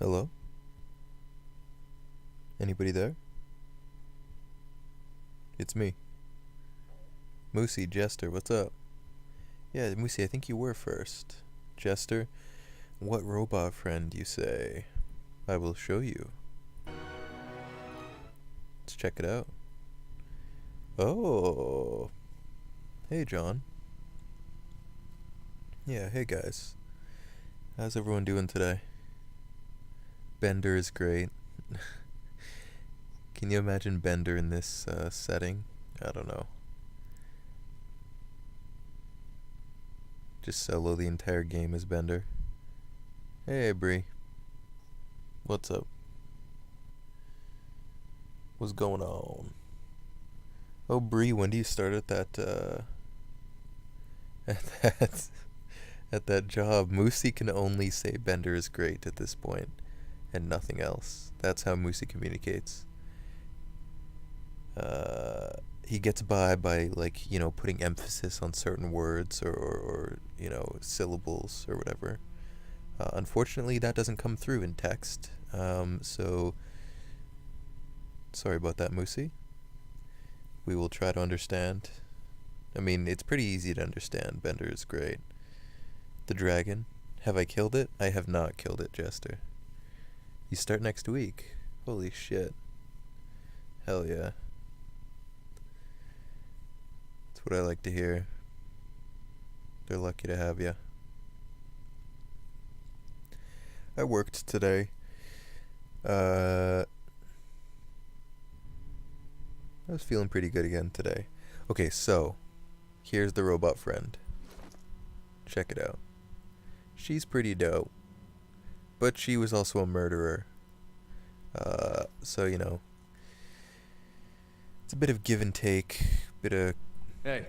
Hello? Anybody there? It's me. Moosey, Jester, what's up? Yeah, Moosey, I think you were first. Jester, what robot friend you say? I will show you. Let's check it out. Oh. Hey, John. Yeah, hey guys. How's everyone doing today? Bender is great. Can you imagine Bender in this setting? I don't know. Just solo the entire game as Bender. Hey, Bree. What's up? What's going on? Oh, Bree, when do you start at that, at that, at that job? Moosey can only say Bender is great at this point, and nothing else. That's how Moosey communicates. He gets by, like, you know, putting emphasis on certain words or you know, syllables or whatever. Unfortunately, that doesn't come through in text. So, sorry about that, Moosey. We will try to understand. I mean, it's pretty easy to understand. Bender is great. The dragon. Have I killed it? I have not killed it, Jester. You start next week. Holy shit. Hell yeah. That's what I like to hear. They're lucky to have you. I worked today. I was feeling pretty good again today. Okay, so here's the robot friend. Check it out. She's pretty dope, but she was also a murderer. So you know, it's a bit of give and take, bit of Hey.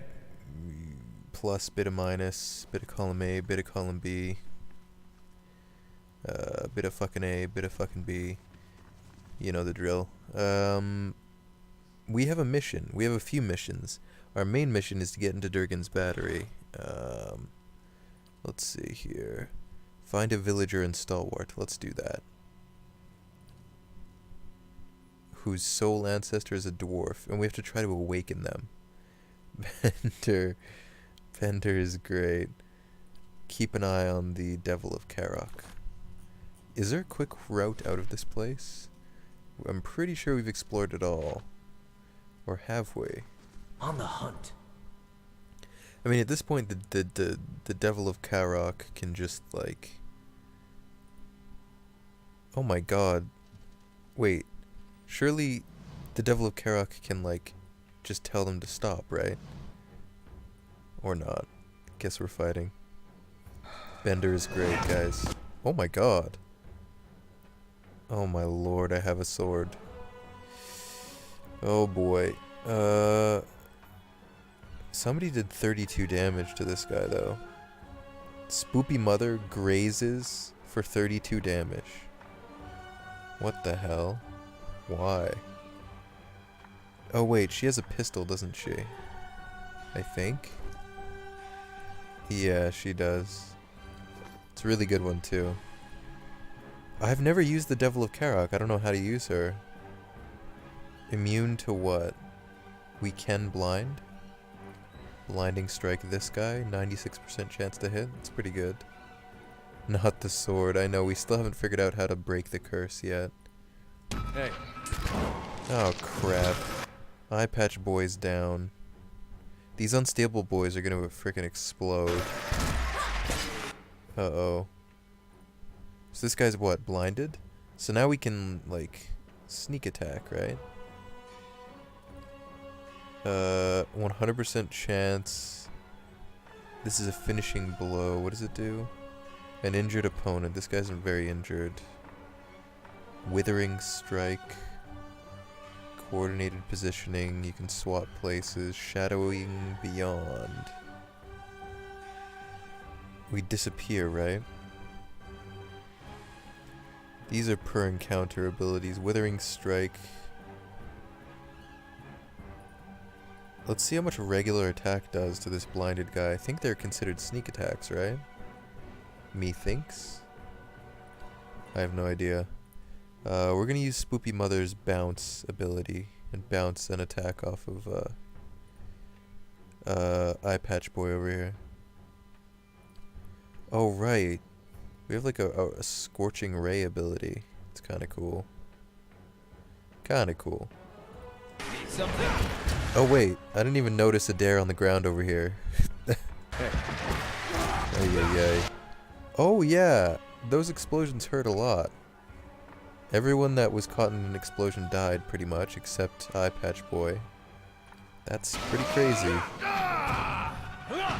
plus, bit of minus, bit of column A, bit of column B, bit of fucking A, bit of fucking B. You know the drill. We have a mission. We have a few missions. Our main mission is to get into Durgan's battery. Let's see here. Find a villager and stalwart. Let's do that. Whose sole ancestor is a dwarf, and we have to try to awaken them. Bender is great. Keep an eye on the Devil of Karok. Is there a quick route out of this place? I'm pretty sure we've explored it all. Or have we? On the hunt. I mean, at this point, the Devil of Karok can just, like... Oh my god. Wait. Surely the Devil of Karok can, like, just tell them to stop, right? Or not. Guess we're fighting. Bender is great, guys. Oh my god. Oh my lord, I have a sword. Oh boy. Somebody did 32 damage to this guy, though. Spoopy Mother grazes for 32 damage. What the hell? Why? Oh wait, she has a pistol, doesn't she? I think? Yeah, she does. It's a really good one, too. I've never used the Devil of Karok. I don't know how to use her. Immune to what? We can blind? Blinding strike this guy. 96% chance to hit. That's pretty good. Not the sword. I know, we still haven't figured out how to break the curse yet. Hey. Oh, crap. Eye patch boy's down. These unstable boys are gonna frickin' explode. Uh-oh. So this guy's what, blinded? So now we can, like, sneak attack, right? 100% chance. This is a finishing blow. What does it do? An injured opponent. This guy's very injured. Withering strike. Coordinated positioning. You can swap places. Shadowing beyond. We disappear, right? These are per encounter abilities. Withering strike. Let's see how much regular attack does to this blinded guy. I think they're considered sneak attacks, right? Methinks? I have no idea. We're gonna use Spoopy Mother's bounce ability and bounce an attack off of Eye Patch Boy over here. Oh right, we have like a Scorching Ray ability. It's kind of cool. Kind of cool. Need something? Oh wait, I didn't even notice a dare on the ground over here. Hey. Ay, ay, ay. Oh yeah, those explosions hurt a lot. Everyone that was caught in an explosion died pretty much, except Eye Patch Boy. That's pretty crazy.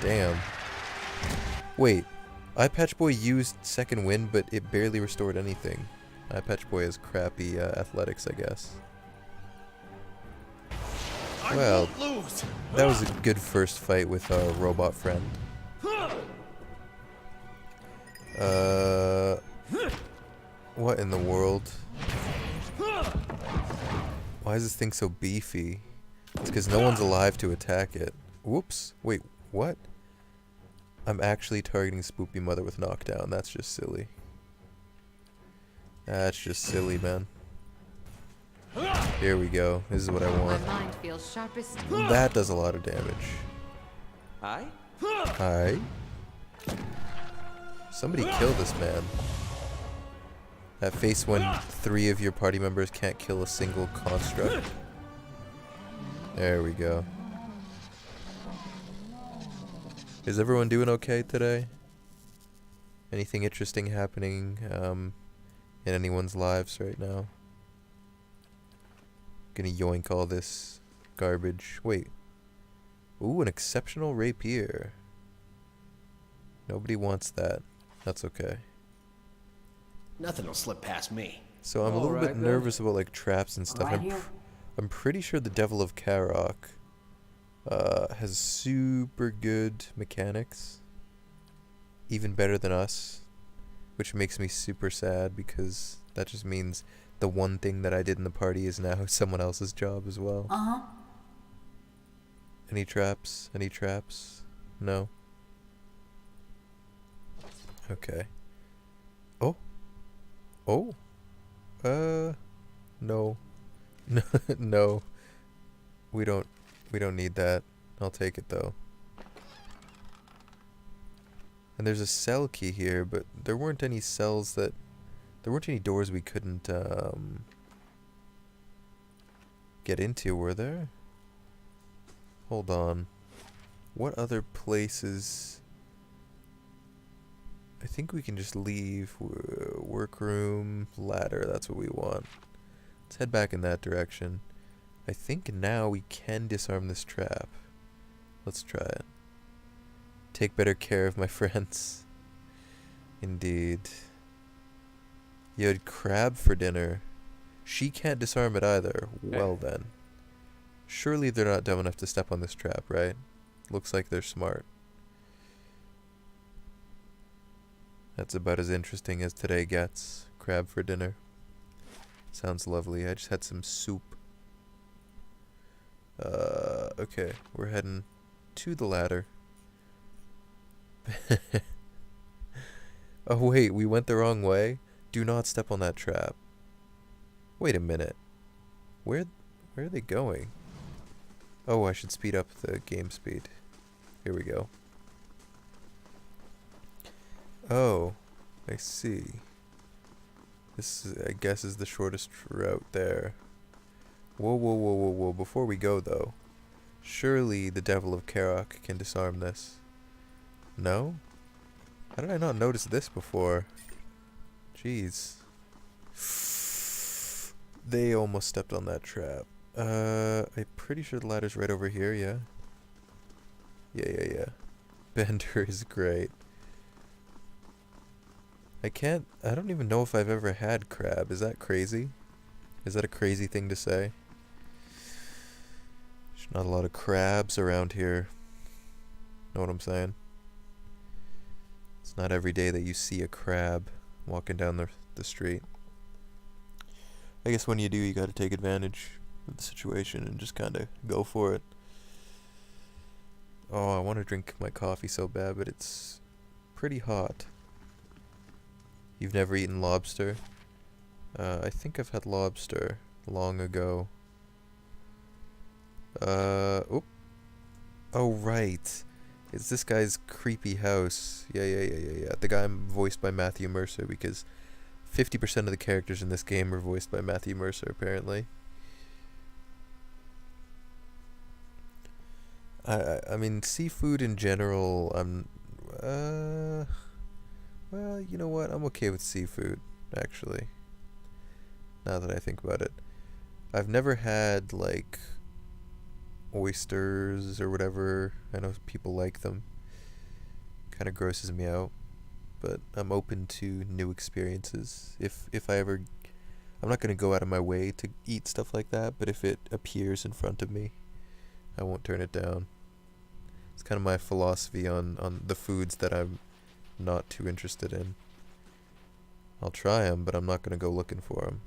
Damn. Wait, Eye Patch Boy used Second Wind, but it barely restored anything. Eye Patch Boy has crappy athletics, I guess. Well, that was a good first fight with a robot friend. What in the world? Why is this thing so beefy? It's because no one's alive to attack it. Whoops. Wait, what? I'm actually targeting Spoopy Mother with knockdown. That's just silly. That's just silly, man. Here we go. This is what I want. My mind feels sharpest. That does a lot of damage. Aye? Hi. Somebody kill this man. That face when 3 of your party members can't kill a single construct. There we go. Is everyone doing okay today? Anything interesting happening in anyone's lives right now? Gonna yoink all this garbage. Wait. Ooh, an exceptional rapier. Nobody wants that. That's okay. Nothing will slip past me. So I'm a little bit Alright, then. nervous about like traps and stuff. I'm pretty sure the Devil of Karok has super good mechanics. Even better than us. Which makes me super sad because that just means the one thing that I did in the party is now someone else's job as well. Uh-huh. Any traps? Any traps? No? Okay. Oh? Oh? No. No. We don't need that. I'll take it though. And there's a cell key here, but there weren't any cells that... There weren't any doors we couldn't, get into, were there? Hold on. What other places... I think we can just leave. Workroom, ladder, that's what we want. Let's head back in that direction. I think now we can disarm this trap. Let's try it. Take better care of my friends. Indeed. You had crab for dinner. She can't disarm it either. Well then. Surely they're not dumb enough to step on this trap, right? Looks like they're smart. That's about as interesting as today gets. Crab for dinner. Sounds lovely. I just had some soup. Okay. We're heading to the ladder. Oh wait, we went the wrong way? Do not step on that trap. Wait a minute. Where are they going? Oh, I should speed up the game speed. Here we go. Oh, I see. This, I guess, is the shortest route there. Whoa, whoa, whoa, whoa, whoa. Before we go, though, surely the Devil of Karok can disarm this. No? How did I not notice this before? Jeez. They almost stepped on that trap. I'm pretty sure the ladder's right over here, yeah? Yeah. Bender is great. I don't even know if I've ever had crab. Is that crazy? Is that a crazy thing to say? There's not a lot of crabs around here. Know what I'm saying? It's not every day that you see a crab walking down the street. I guess when you do, you gotta take advantage of the situation and just kinda go for it. Oh, I want to drink my coffee so bad, but it's pretty hot. You've never eaten lobster? I think I've had lobster long ago. Oop. Oh, right. It's this guy's creepy house. Yeah. The guy voiced by Matthew Mercer, because 50% of the characters in this game are voiced by Matthew Mercer, apparently. I mean, seafood in general, well, you know what? I'm okay with seafood, actually. Now that I think about it. I've never had, like, oysters or whatever. I know people like them. Kind of grosses me out. But I'm open to new experiences. If I ever... I'm not going to go out of my way to eat stuff like that, but if it appears in front of me, I won't turn it down. It's kind of my philosophy on the foods that I'm not too interested in. I'll try them, but I'm not going to go looking for them.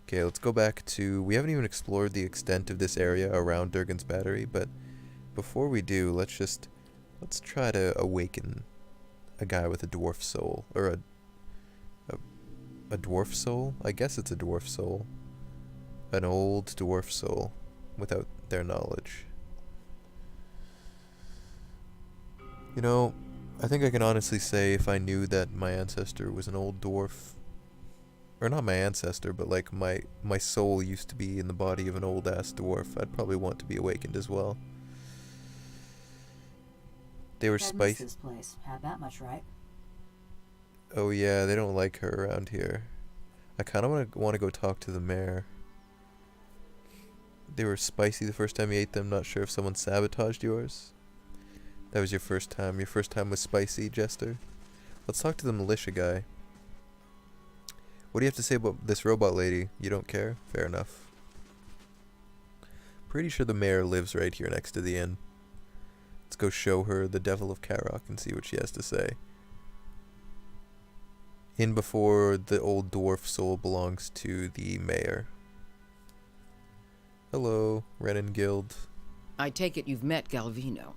Okay, let's go back to... We haven't even explored the extent of this area around Durgan's Battery, but before we do, let's try to awaken a guy with a dwarf soul. Or a dwarf soul? I guess it's a dwarf soul. An old dwarf soul, without their knowledge. You know, I think I can honestly say if I knew that my ancestor was an old dwarf, or not my ancestor, but like my soul used to be in the body of an old ass dwarf, I'd probably want to be awakened as well. They were spicy. This place had that much right. Oh yeah, they don't like her around here. I kind of want to go talk to the mayor. They were spicy the first time you ate them. Not sure if someone sabotaged yours. That was your first time. Your first time was spicy, Jester. Let's talk to the militia guy. What do you have to say about this robot lady? You don't care? Fair enough. Pretty sure the mayor lives right here next to the inn. Let's go show her the Devil of Karok and see what she has to say. In before the old dwarf soul belongs to the mayor. Hello, Renan Guild. I take it you've met Galvino.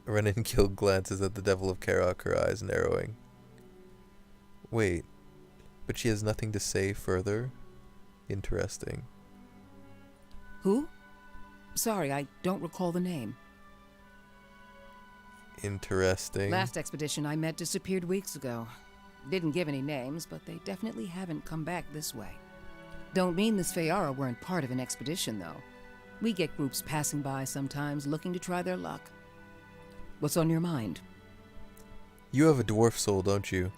Renan Guild glances at the Devil of Karok, her eyes narrowing. Wait, but she has nothing to say further? Interesting. Who? Sorry, I don't recall the name. Interesting. Last expedition I met disappeared weeks ago. Didn't give any names, but they definitely haven't come back this way. Don't mean the Sfeara weren't part of an expedition, though. We get groups passing by sometimes looking to try their luck. What's on your mind? You have a dwarf soul, don't you?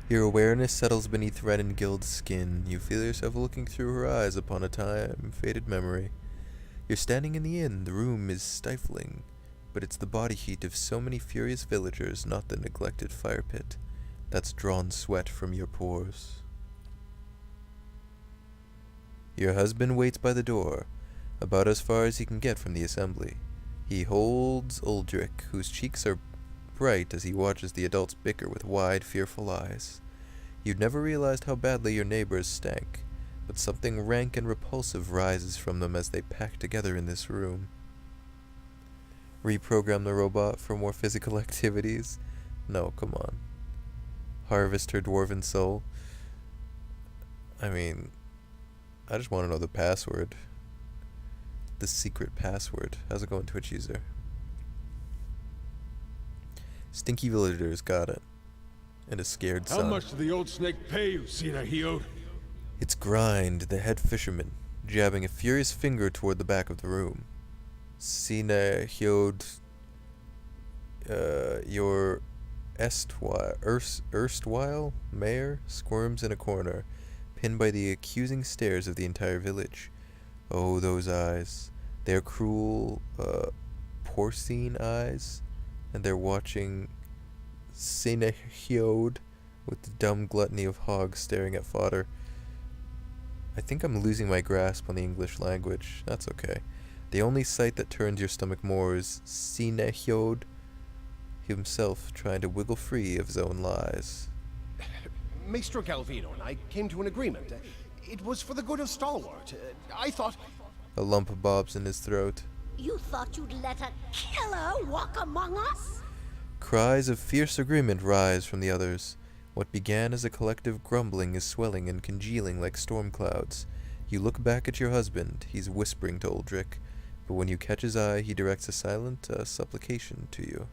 Your awareness settles beneath Renan Guild's skin. You feel yourself looking through her eyes upon a time-faded memory. You're standing in the inn. The room is stifling, but it's the body heat of so many furious villagers, not the neglected fire pit, that's drawn sweat from your pores. Your husband waits by the door, about as far as he can get from the assembly. He holds Uldric, whose cheeks are bright as he watches the adults bicker with wide, fearful eyes. You'd never realized how badly your neighbors stank, but something rank and repulsive rises from them as they pack together in this room. Reprogram the robot for more physical activities? No, come on. Harvest her dwarven soul? I mean, I just want to know the password. The secret password. How's it going, Twitch user? Stinky villagers got it. And a scared son. How much did the old snake pay you, Sina Hiod? It's Grind, the head fisherman, jabbing a furious finger toward the back of the room. Sina Hiod, your erstwhile mayor squirms in a corner, pinned by the accusing stares of the entire village. Oh, those eyes. They're cruel, porcine eyes, and they're watching Sina Hiod with the dumb gluttony of hogs staring at fodder. I think I'm losing my grasp on the English language. That's okay. The only sight that turns your stomach more is Sina Hiod himself trying to wiggle free of his own lies. Maestro Galvino and I came to an agreement. It was for the good of Stalwart. I thought... A lump bobs in his throat. You thought you'd let a killer walk among us? Cries of fierce agreement rise from the others. What began as a collective grumbling is swelling and congealing like storm clouds. You look back at your husband. He's whispering to Uldric, but when you catch his eye, he directs a silent supplication to you.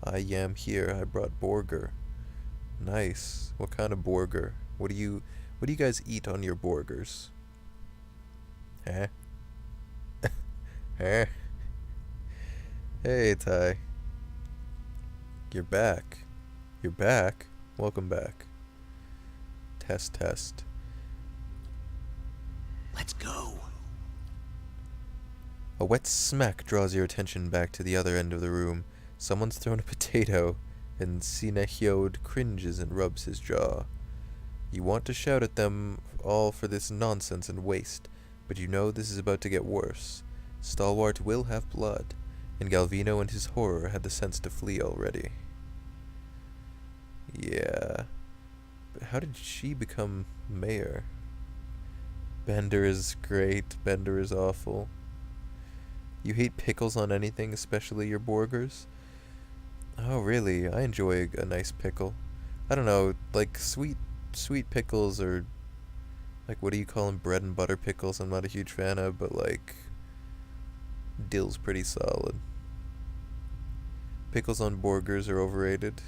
I am here. I brought Borger. Nice. What kind of Borger? What do you guys eat on your Borgers? Huh? Huh? Hey, Ty. You're back. You're back? Welcome back. Test, test. Let's go. A wet smack draws your attention back to the other end of the room. Someone's thrown a potato, and Sinehiod cringes and rubs his jaw. You want to shout at them all for this nonsense and waste, but you know this is about to get worse. Stalwart will have blood, and Galvino and his horror had the sense to flee already. Yeah. But how did she become mayor? Bender is great, Bender is awful. You hate pickles on anything, especially your Borgers? Oh, really? I enjoy a nice pickle. I don't know, like sweet pickles or like, what do you call them? Bread and butter pickles I'm not a huge fan of, but like dill's pretty solid. Pickles on Borgers are overrated.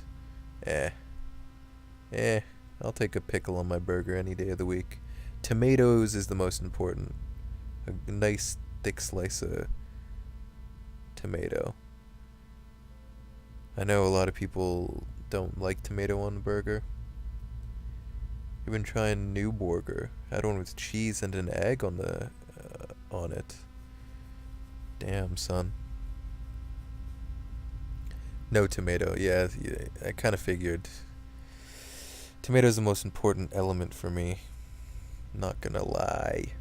I'll take a pickle on my burger any day of the week. Tomatoes is the most important. A nice thick slice of tomato. I know a lot of people don't like tomato on the burger. I've been trying new burger. I had one with cheese and an egg on the on it. Damn, son. No tomato. Yeah, I kind of figured. Tomato is the most important element for me. Not gonna lie.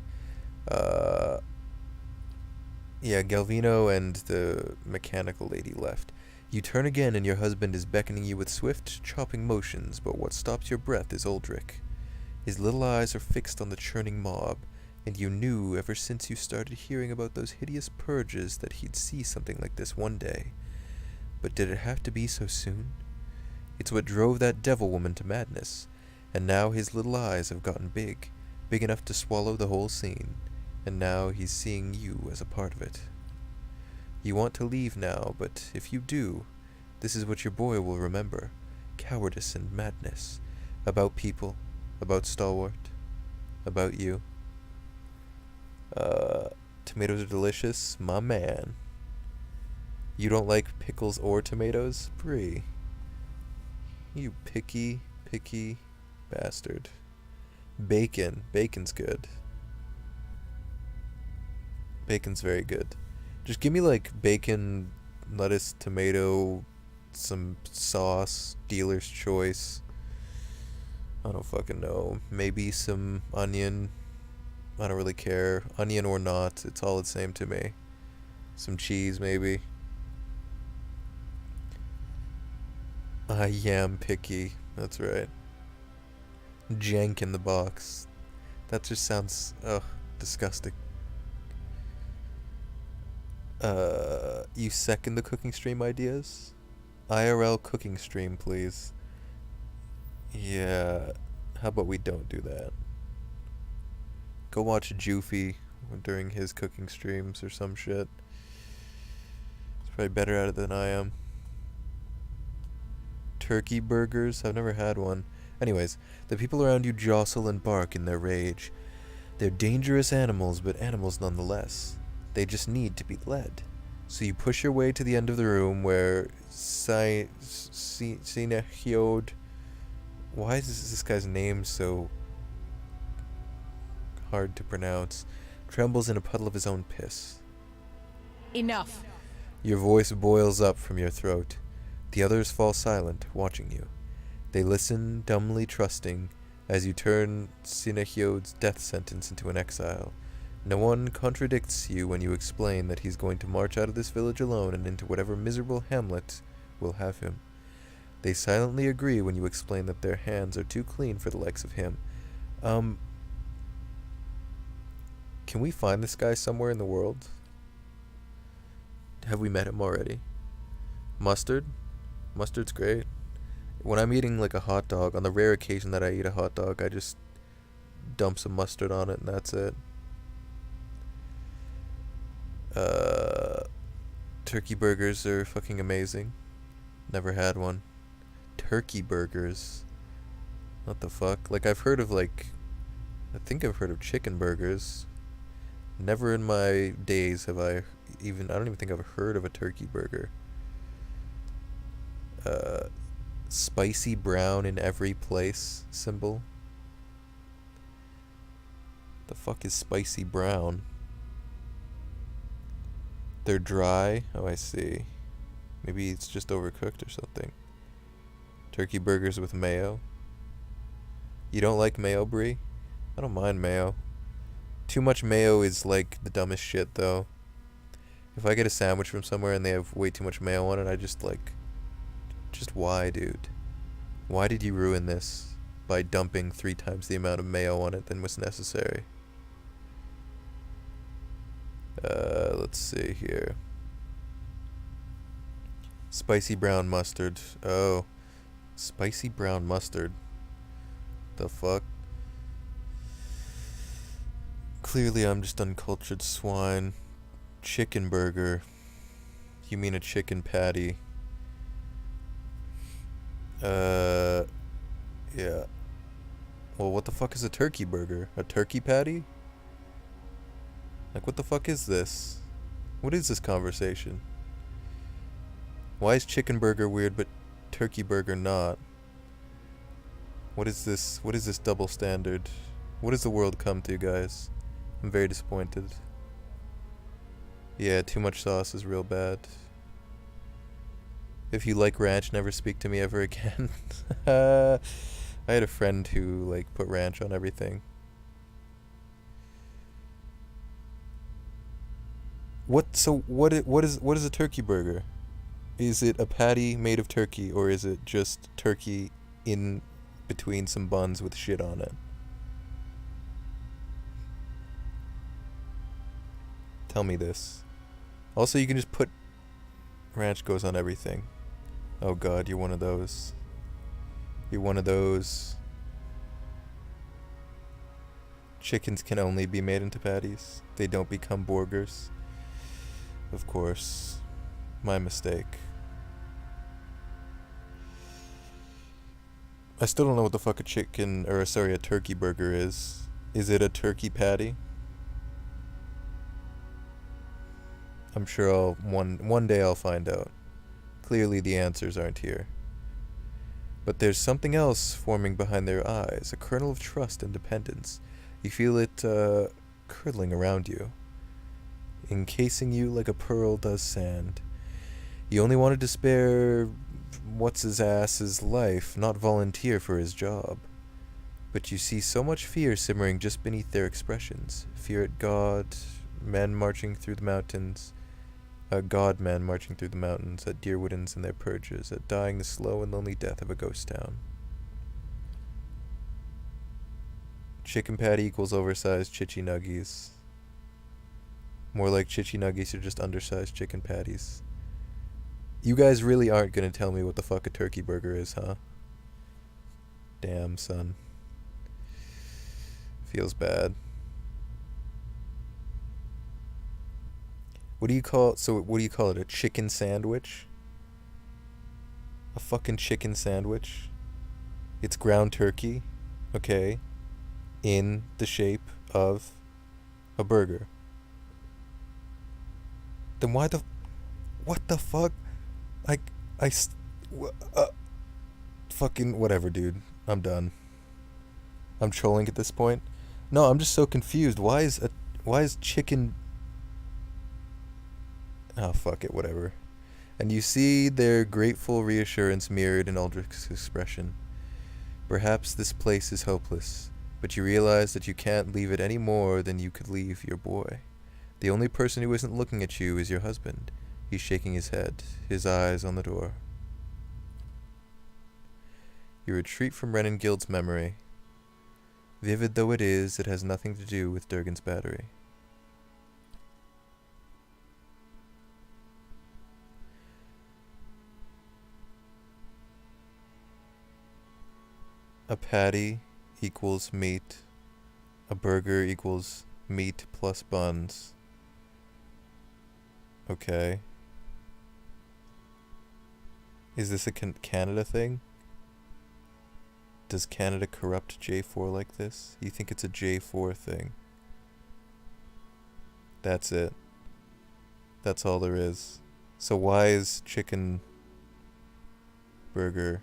Yeah, Galvino and the mechanical lady left. You turn again and your husband is beckoning you with swift, chopping motions, but what stops your breath is Uldric. His little eyes are fixed on the churning mob, and you knew ever since you started hearing about those hideous purges that he'd see something like this one day. But did it have to be so soon? It's what drove that devil woman to madness, and now his little eyes have gotten big enough to swallow the whole scene, and now he's seeing you as a part of it. You want to leave now, but if you do, this is what your boy will remember. Cowardice and madness. About people. About Stalwart. About you. Tomatoes are delicious? My man. You don't like pickles or tomatoes? Bree. You picky bastard. Bacon. Bacon's good. Bacon's very good. Just give me like bacon, lettuce, tomato, some sauce, dealer's choice. I don't fucking know. Maybe some onion. I don't really care. Onion or not, it's all the same to me. Some cheese, maybe. I am picky. That's right. Jank in the box. That just sounds, disgusting. You second the cooking stream ideas? IRL cooking stream, please. Yeah, how about we don't do that? Go watch Joofy during his cooking streams or some shit. He's probably better at it than I am. Turkey burgers? I've never had one. Anyways, the people around you jostle and bark in their rage. They're dangerous animals, but animals nonetheless. They just need to be led. So you push your way to the end of the room where Sinehiod... Why is this guy's name so hard to pronounce? Trembles in a puddle of his own piss. Enough. Your voice boils up from your throat. The others fall silent, watching you. They listen, dumbly trusting, as you turn Sinehiod's death sentence into an exile. No one contradicts you when you explain that he's going to march out of this village alone and into whatever miserable hamlet will have him. They silently agree when you explain that their hands are too clean for the likes of him. Can we find this guy somewhere in the world? Have we met him already? Mustard? Mustard's great. When I'm eating like a hot dog, on the rare occasion that I eat a hot dog, I just dump some mustard on it and that's it. Turkey burgers are fucking amazing. Never had one. Turkey burgers. What the fuck? Like, I've heard of, like, I think I've heard of chicken burgers. Never in my days have I don't even think I've heard of a turkey burger. Spicy brown in every place symbol. The fuck is spicy brown? They're dry. Oh, I see. Maybe it's just overcooked or something. Turkey burgers with mayo. You don't like mayo, Brie? I don't mind mayo. Too much mayo is like the dumbest shit, though. If I get a sandwich from somewhere and they have way too much mayo on it, I just like... Just why, dude? Why did you ruin this by dumping 3 times the amount of mayo on it than was necessary? Let's see here. Spicy brown mustard. Oh. Spicy brown mustard. The fuck? Clearly I'm just uncultured swine. Chicken burger. You mean a chicken patty? Yeah. Well, what the fuck is a turkey burger? A turkey patty? Like, what the fuck is this? What is this conversation? Why is chicken burger weird but turkey burger not? What is this? What is this double standard? What has the world come to, guys? I'm very disappointed. Yeah, too much sauce is real bad. If you like ranch, never speak to me ever again. I had a friend who, like, put ranch on everything. What is a turkey burger? Is it a patty made of turkey, or is it just turkey in between some buns with shit on it? Tell me this. Also, you can just put... Ranch goes on everything. Oh god, you're one of those. You're one of those. Chickens can only be made into patties. They don't become burgers. Of course. My mistake. I still don't know what the fuck a turkey burger is. Is it a turkey patty? I'm sure one day I'll find out. Clearly the answers aren't here. But there's something else forming behind their eyes, a kernel of trust and dependence. You feel it curdling around you, encasing you like a pearl does sand. You only wanted to spare what's-his-ass's life, not volunteer for his job. But you see so much fear simmering just beneath their expressions. Fear at God, men marching through the mountains, God-men marching through the mountains, at Deerwoodens and their purges, at dying the slow and lonely death of a ghost town. Chicken patty equals oversized chichi nuggies. More like chichi nuggies are just undersized chicken patties. You guys really aren't gonna tell me what the fuck a turkey burger is, huh? Damn, son. Feels bad. What do you call it? A chicken sandwich? A fucking chicken sandwich? It's ground turkey, okay, in the shape of a burger. Then what the fuck? Fucking whatever, dude. I'm done. I'm trolling at this point. No, I'm just so confused. Why is chicken... Oh, fuck it, whatever. And you see their grateful reassurance mirrored in Aldrich's expression. Perhaps this place is hopeless, but you realize that you can't leave it any more than you could leave your boy. The only person who isn't looking at you is your husband. He's shaking his head, his eyes on the door. You retreat from Renengild's memory. Vivid though it is, it has nothing to do with Durgan's battery. A patty equals meat. A burger equals meat plus buns. Okay. Is this a Canada thing? Does Canada corrupt J4 like this? You think it's a J4 thing? That's it. That's all there is. So why is chicken burger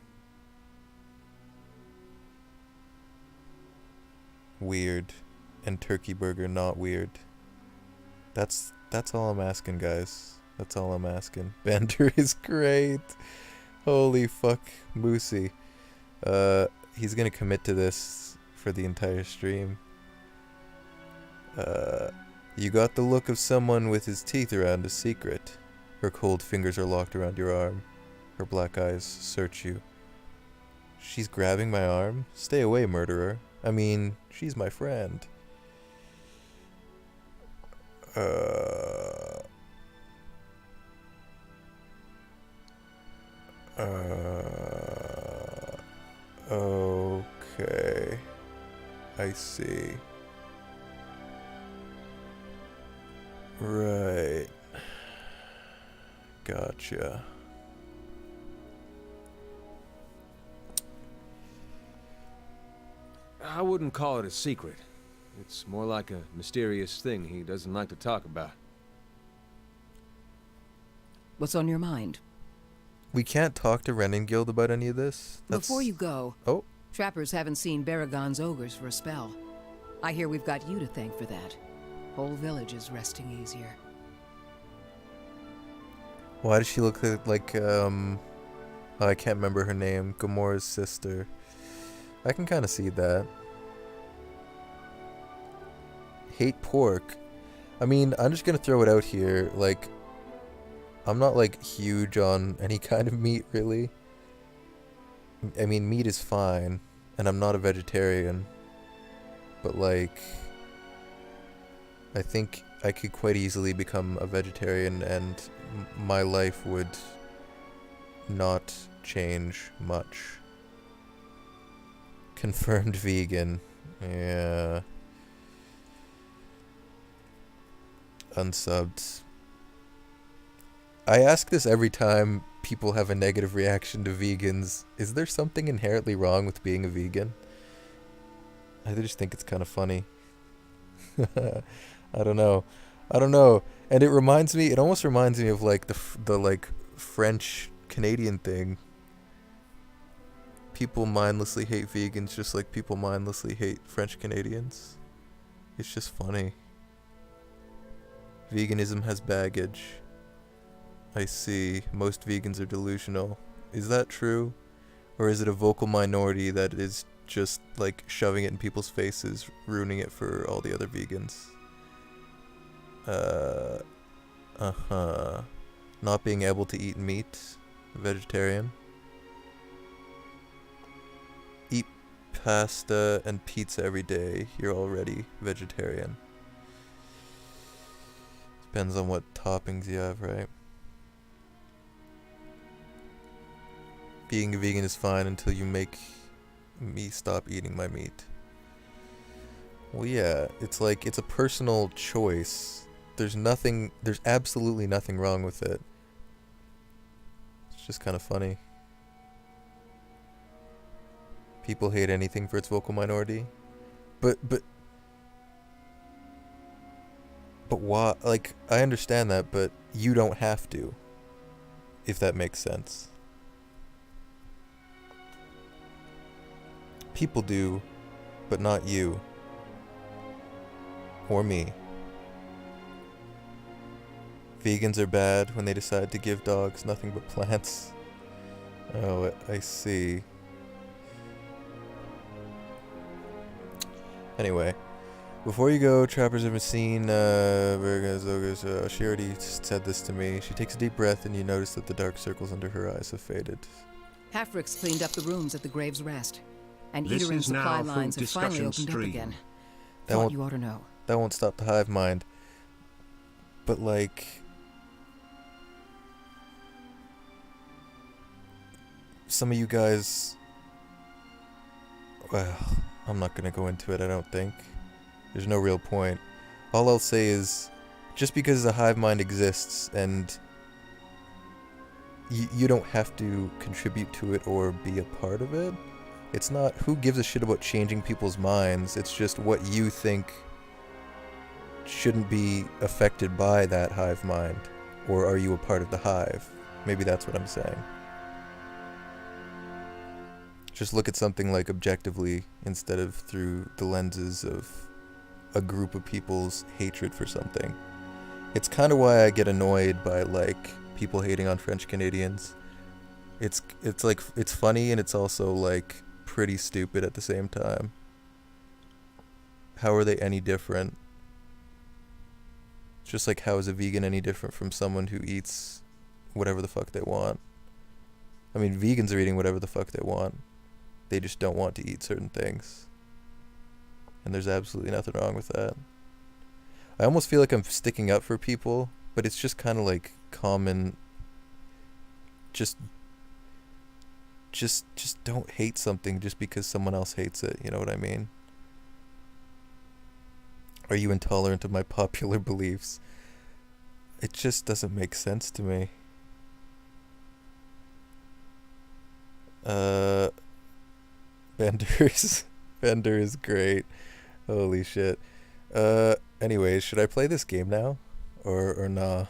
weird and turkey burger not weird? That's all I'm asking, guys. That's all I'm asking. Bender is great. Holy fuck, Moosey. He's gonna commit to this for the entire stream. You got the look of someone with his teeth around a secret. Her cold fingers are locked around your arm. Her black eyes search you. She's grabbing my arm? Stay away, murderer. I mean, she's my friend. Okay. I see. Right. Gotcha. I wouldn't call it a secret. It's more like a mysterious thing he doesn't like to talk about. What's on your mind? We can't talk to Renengild about any of this? Before you go, Oh, trappers haven't seen Baragon's ogres for a spell. I hear we've got you to thank for that. Whole village is resting easier. why does she look like, oh, I can't remember her name. Gamora's sister. I can kind of see that. Hate pork. I mean, I'm just gonna throw it out here, like, I'm not, like, huge on any kind of meat, really. I mean, meat is fine, and I'm not a vegetarian. But, like, I think I could quite easily become a vegetarian, and my life would not change much. Confirmed vegan. Yeah. Unsubbed. I ask this every time people have a negative reaction to vegans. Is there something inherently wrong with being a vegan? I just think it's kind of funny. I don't know. And it almost reminds me of like the like French Canadian thing. People mindlessly hate vegans just like people mindlessly hate French Canadians. It's just funny. Veganism has baggage. I see. Most vegans are delusional. Is that true? Or is it a vocal minority that is just like shoving it in people's faces, ruining it for all the other vegans? Not being able to eat meat. Vegetarian. Eat pasta and pizza every day. You're already vegetarian. Depends on what toppings you have, right? Being a vegan is fine until you make me stop eating my meat. Well, yeah, it's like, it's a personal choice. There's absolutely nothing wrong with it. It's just kind of funny. People hate anything for its vocal minority. But why? Like, I understand that, but you don't have to. If that makes sense. People do, but not you. Or me. Vegans are bad when they decide to give dogs nothing but plants. Oh, I see. Anyway, before you go, trappers have seen she already said this to me. She takes a deep breath and you notice that the dark circles under her eyes have faded. Halfrick's cleaned up the rooms at the Grave's Rest. And This Eater and is now supply a full lines have finally discussion opened up stream. again. That Thought won't- you ought to know. That won't stop the hive mind. But like, some of you guys Well, I'm not gonna go into it, I don't think. There's no real point. All I'll say is, just because the hive mind exists and you don't have to contribute to it or be a part of it, it's not, who gives a shit about changing people's minds, it's just what you think shouldn't be affected by that hive mind. Or are you a part of the hive? Maybe that's what I'm saying. Just look at something like objectively instead of through the lenses of a group of people's hatred for something. It's kind of why I get annoyed by like people hating on French Canadians. It's like, it's funny and it's also like pretty stupid at the same time. How are they any different? It's just like, how is a vegan any different from someone who eats whatever the fuck they want? I mean, vegans are eating whatever the fuck they want. They just don't want to eat certain things. And there's absolutely nothing wrong with that. I almost feel like I'm sticking up for people, but it's just kind of like common. Just don't hate something just because someone else hates it, you know what I mean? Are you intolerant of my popular beliefs? It just doesn't make sense to me. Bender is great. Holy shit. Anyways, should I play this game now? Or nah?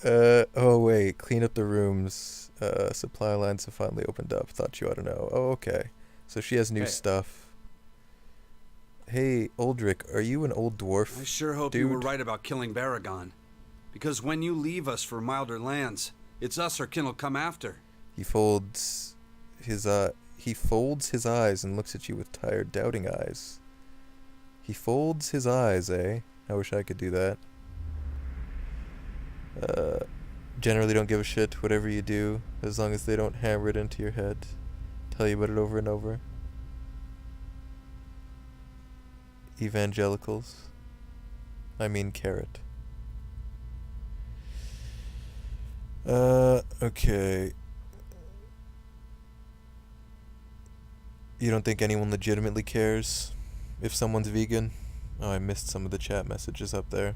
Oh wait, clean up the rooms. Supply lines have finally opened up. Thought you ought to know. Oh, okay. So she has new Hey. stuff. Hey, Uldric, are you an old dwarf? I sure hope you were dude? right about killing Baragon. Because when you leave us for milder lands, it's us or kin will come after. He folds his eyes and looks at you with tired, doubting eyes. He folds his eyes, eh? I wish I could do that. Generally don't give a shit whatever you do, as long as they don't hammer it into your head. Tell you about it over and over. Evangelicals. I mean carrot. Okay. You don't think anyone legitimately cares if someone's vegan? Oh, I missed some of the chat messages up there.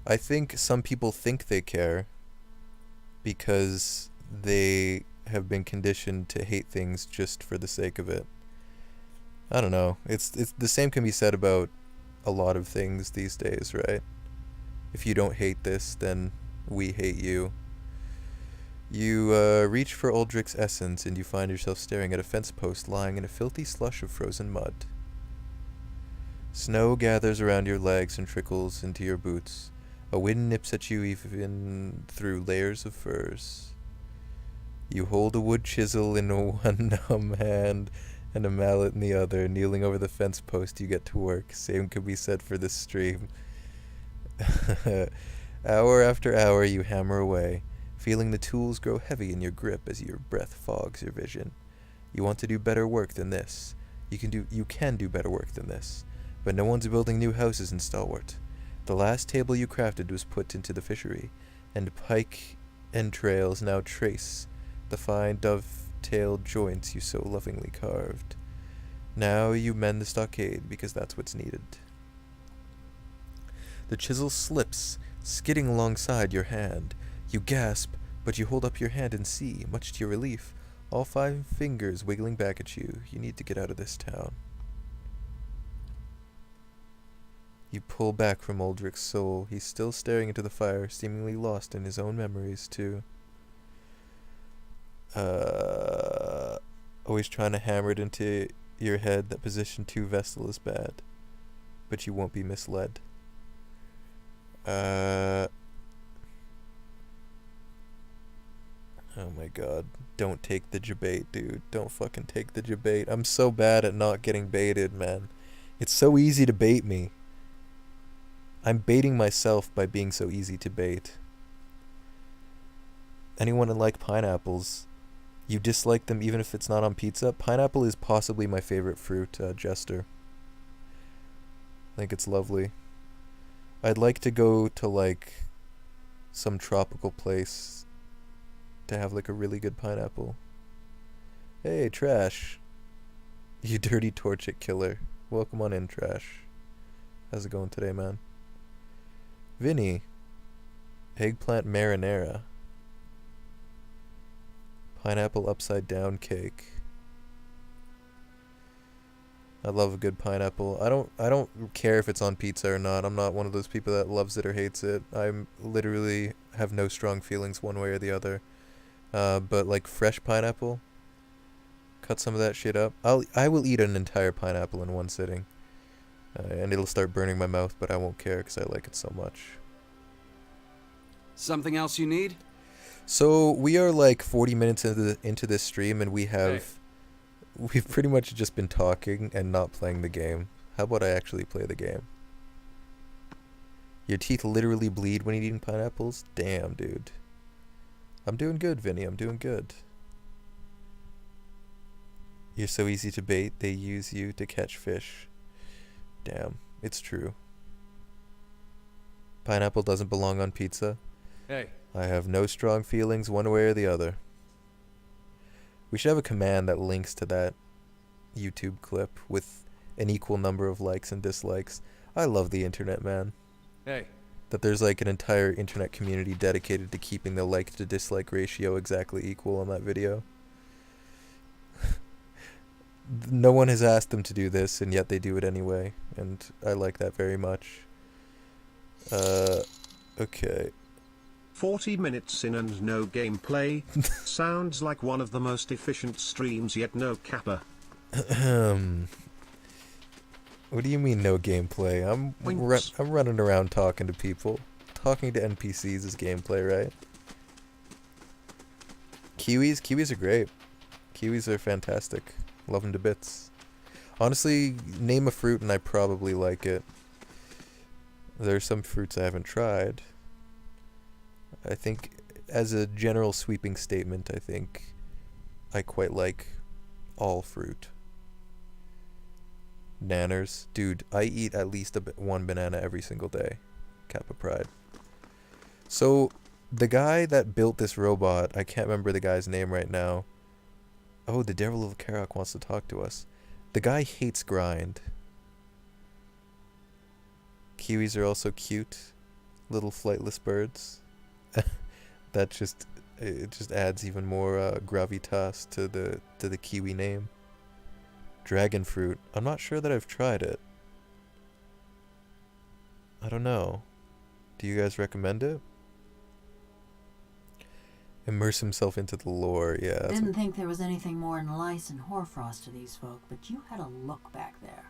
I think some people think they care because they have been conditioned to hate things just for the sake of it. I don't know. It's the same can be said about a lot of things these days, right? If you don't hate this, then we hate you. You reach for Uldric's essence and you find yourself staring at a fence post lying in a filthy slush of frozen mud. Snow gathers around your legs and trickles into your boots. A wind nips at you even through layers of furs. You hold a wood chisel in one numb hand and a mallet in the other. Kneeling over the fence post, you get to work. Same could be said for this stream. Hour after hour, you hammer away, feeling the tools grow heavy in your grip as your breath fogs your vision. You want to do better work than this. You can do better work than this. But no one's building new houses in Stalwart. The last table you crafted was put into the fishery, and pike entrails now trace the fine dovetailed joints you so lovingly carved. Now you mend the stockade because that's what's needed. The chisel slips, skidding alongside your hand. You gasp, but you hold up your hand and see, much to your relief, all 5 fingers wiggling back at you. You need to get out of this town. You pull back from Uldric's soul. He's still staring into the fire, seemingly lost in his own memories, too. Always trying to hammer it into your head that position 2 Vestal is bad. But you won't be misled. Oh my god. Don't take the debate, dude. Don't fucking take the debate. I'm so bad at not getting baited, man. It's so easy to bait me. I'm baiting myself by being so easy to bait. Anyone who like pineapples, you dislike them even if it's not on pizza? Pineapple is possibly my favorite fruit, Jester. I think it's lovely. I'd like to go to like some tropical place to have like a really good pineapple. Hey, Trash. You dirty torch it killer. Welcome on in, Trash. How's it going today, man? Vinny. Eggplant marinara. Pineapple upside down cake. I love a good pineapple. I don't care if it's on pizza or not. I'm not one of those people that loves it or hates it. I'm literally have no strong feelings one way or the other. But like fresh pineapple, cut some of that shit up. I will eat an entire pineapple in one sitting. And it'll start burning my mouth, but I won't care because I like it so much. Something else you need? So we are like 40 minutes into this stream, and we've pretty much just been talking and not playing the game. How about I actually play the game? Your teeth literally bleed when eating pineapples? Damn, dude. I'm doing good, Vinny. I'm doing good. You're so easy to bait, they use you to catch fish. Damn, it's true. Pineapple doesn't belong on pizza. Hey. I have no strong feelings one way or the other. We should have a command that links to that YouTube clip with an equal number of likes and dislikes. I love the internet, man. Hey. That there's like an entire internet community dedicated to keeping the like to dislike ratio exactly equal on that video. No one has asked them to do this, and yet they do it anyway, and I like that very much. Okay. 40 minutes in and no gameplay. Sounds like one of the most efficient streams, yet no kappa. What do you mean no gameplay? I'm running around talking to people. Talking to NPCs is gameplay, right? Kiwis are great. Kiwis are fantastic. Love them to bits. Honestly, name a fruit and I probably like it. There are some fruits I haven't tried. I think, as a general sweeping statement, I think I quite like all fruit. Nanners. Dude, I eat at least one banana every single day. Kappa Pride. So, the guy that built this robot, I can't remember the guy's name right now. Oh, the Devil of Karok wants to talk to us. The guy hates grind. Kiwis are also cute. Little flightless birds. That just adds even more gravitas to the kiwi name. Dragon fruit. I'm not sure that I've tried it. I don't know. Do you guys recommend it? Immerse himself into the lore. Yeah. Didn't think there was anything more than lice and hoarfrost to these folk, but you had a look back there.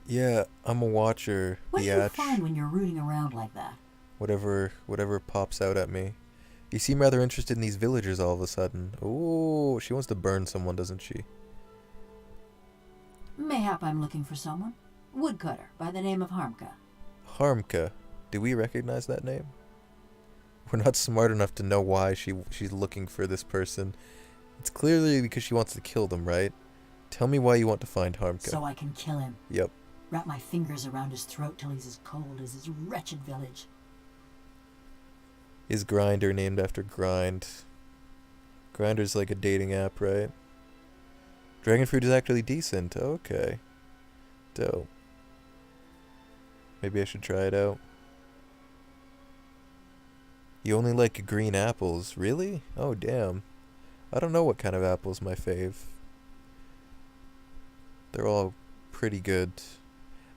Yeah, I'm a watcher. What do you find when you're rooting around like that? Whatever pops out at me. You seem rather interested in these villagers all of a sudden. Oh, she wants to burn someone, doesn't she? Mayhap I'm looking for someone. Woodcutter, by the name of Harmka. Harmka. Do we recognize that name? We're not smart enough to know why she's looking for this person. It's clearly because she wants to kill them, right? Tell me why you want to find Harmka. So I can kill him. Yep. Wrap my fingers around his throat till he's as cold as his wretched village. Is Grindr named after Grind? Grindr's like a dating app, right? Dragon fruit is actually decent. Okay. Dope. Maybe I should try it out. You only like green apples. Really? Oh, damn. I don't know what kind of apple's my fave. They're all pretty good.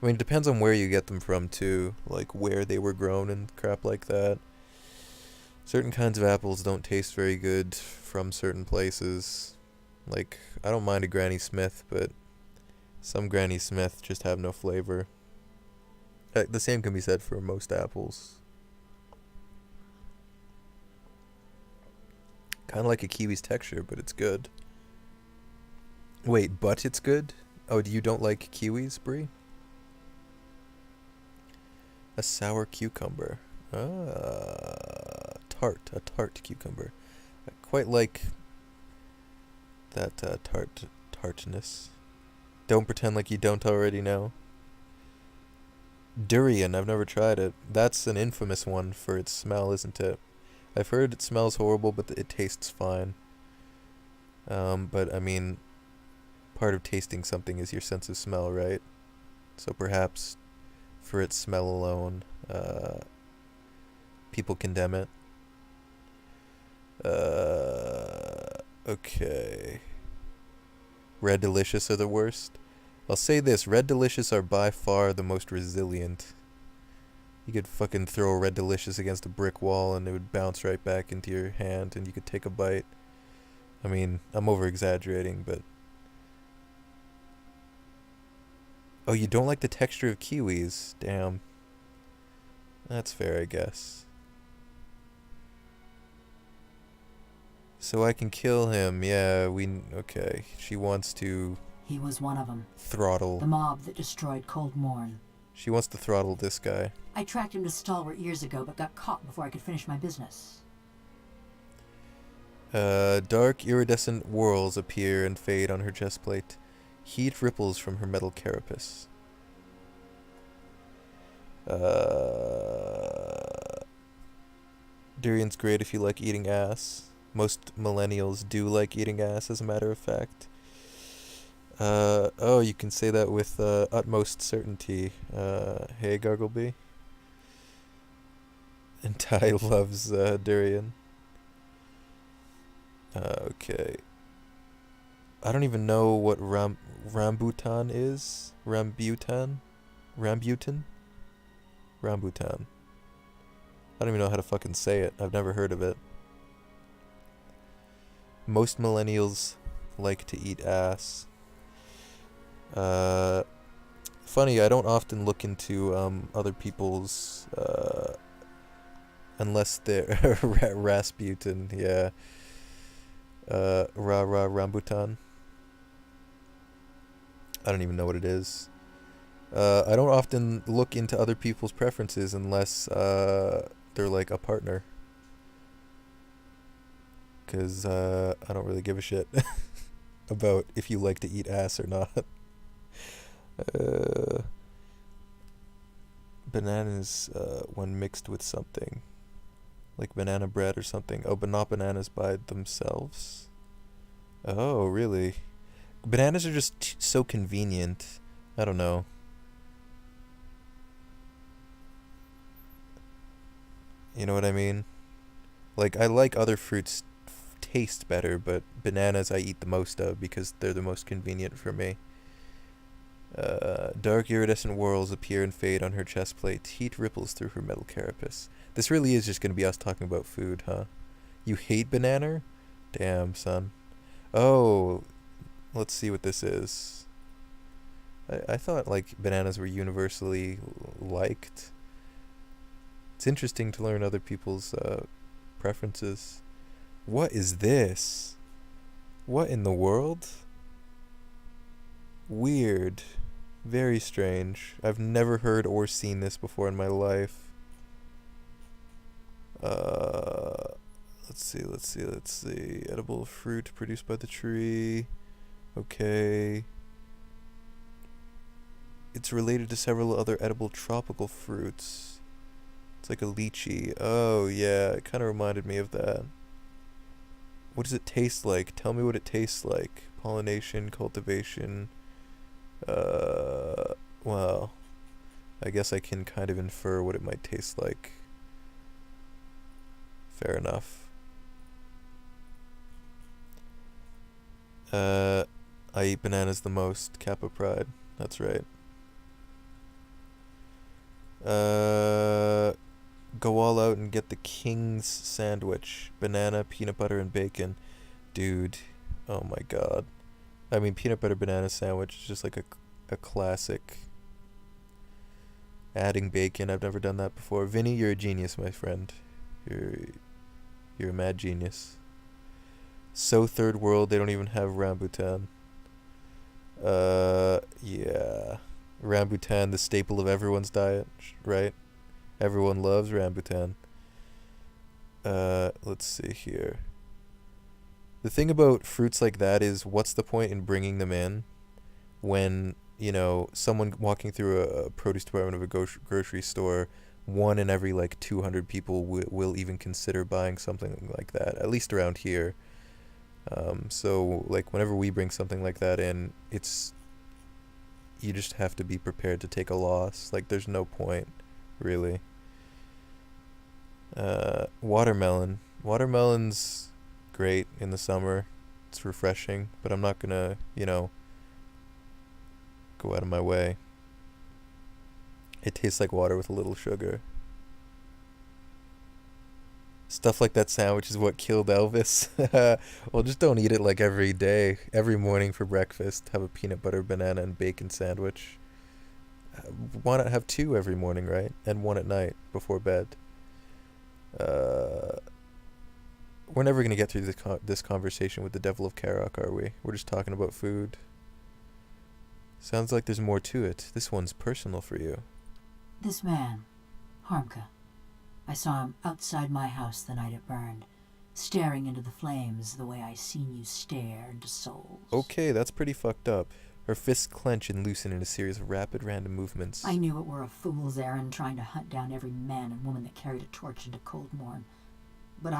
I mean, it depends on where you get them from, too. Like, where they were grown and crap like that. Certain kinds of apples don't taste very good from certain places. Like, I don't mind a Granny Smith, but some Granny Smith just have no flavor. The same can be said for most apples. Kind of like a kiwi's texture, but it's good. Wait, but it's good? Oh, you don't like kiwis, Brie? A sour cucumber. A tart cucumber. I quite like that tartness. Don't pretend like you don't already know. Durian, I've never tried it. That's an infamous one for its smell, isn't it? I've heard it smells horrible, but it tastes fine. But I mean, part of tasting something is your sense of smell, right? So perhaps for its smell alone, people condemn it. Okay. Red Delicious are the worst. I'll say this, Red Delicious are by far the most resilient. You could fucking throw a Red Delicious against a brick wall and it would bounce right back into your hand and you could take a bite. I mean, I'm over exaggerating, but... Oh, you don't like the texture of kiwis? Damn. That's fair, I guess. So I can kill him, yeah, okay. She wants to He was one of them. throttle. The mob that destroyed Cold Morn. She wants to throttle this guy. I tracked him to Stalwart years ago, but got caught before I could finish my business. Dark iridescent whorls appear and fade on her chest plate. Heat ripples from her metal carapace. Durian's great if you like eating ass. Most millennials do like eating ass, as a matter of fact. Oh, you can say that with utmost certainty. Hey, Gargleby. And Ty loves durian. Okay. I don't even know what rambutan is. Rambutan? Rambutan? Rambutan. I don't even know how to fucking say it. I've never heard of it. Most millennials like to eat ass. Funny, I don't often look into other people's unless they're Rasputin, yeah. Rambutan. I don't even know what it is. I don't often look into other people's preferences unless they're like a partner. Because I don't really give a shit about if you like to eat ass or not. Bananas when mixed with something. Like banana bread or something. Oh, but not bananas by themselves? Oh, really? Bananas are just so convenient. I don't know. You know what I mean? Like, I like other fruits taste better, but bananas I eat the most of because they're the most convenient for me. Dark iridescent whorls appear and fade on her chest plate. Heat ripples through her metal carapace. This really is just going to be us talking about food, huh? You hate banana? Damn, son. Oh, let's see what this is. I thought, like, bananas were universally liked. It's interesting to learn other people's preferences. What is this? What in the world? Weird. Very strange. I've never heard or seen this before in my life. Let's see. Edible fruit produced by the tree. Okay. It's related to several other edible tropical fruits. It's like a lychee. Oh, yeah. It kind of reminded me of that. What does it taste like? Tell me what it tastes like. Pollination, cultivation. Well, I guess I can kind of infer what it might taste like. Fair enough. I eat bananas the most. Kappa Pride. That's right. Go all out and get the King's sandwich. Banana, peanut butter, and bacon. Dude. Oh my god. I mean, peanut butter banana sandwich is just like a classic. Adding bacon. I've never done that before. Vinny, you're a genius, my friend. You're a mad genius. So third world, they don't even have rambutan. Yeah. Rambutan, the staple of everyone's diet, right? Everyone loves rambutan. Let's see here. The thing about fruits like that is, what's the point in bringing them in when, you know, someone walking through a produce department of a grocery store, one in every like 200 people will even consider buying something like that, at least around here. So, like, whenever we bring something like that in, you just have to be prepared to take a loss. Like, there's no point, really. Watermelon. Watermelon's great in the summer. It's refreshing, but I'm not gonna, go out of my way. It tastes like water with a little sugar. Stuff like that sandwich is what killed Elvis. Well, just don't eat it like every day. Every morning for breakfast, have a peanut butter, banana, and bacon sandwich. Why not have 2 every morning, right? And 1 at night before bed. We're never going to get through this conversation with the Devil of Karak, are we? We're just talking about food. Sounds like there's more to it. This one's personal for you. This man, Harmka. I saw him outside my house the night it burned, staring into the flames the way I seen you stare into souls. Okay, that's pretty fucked up. Her fists clench and loosen in a series of rapid random movements. I knew it were a fool's errand trying to hunt down every man and woman that carried a torch into Coldmorn. But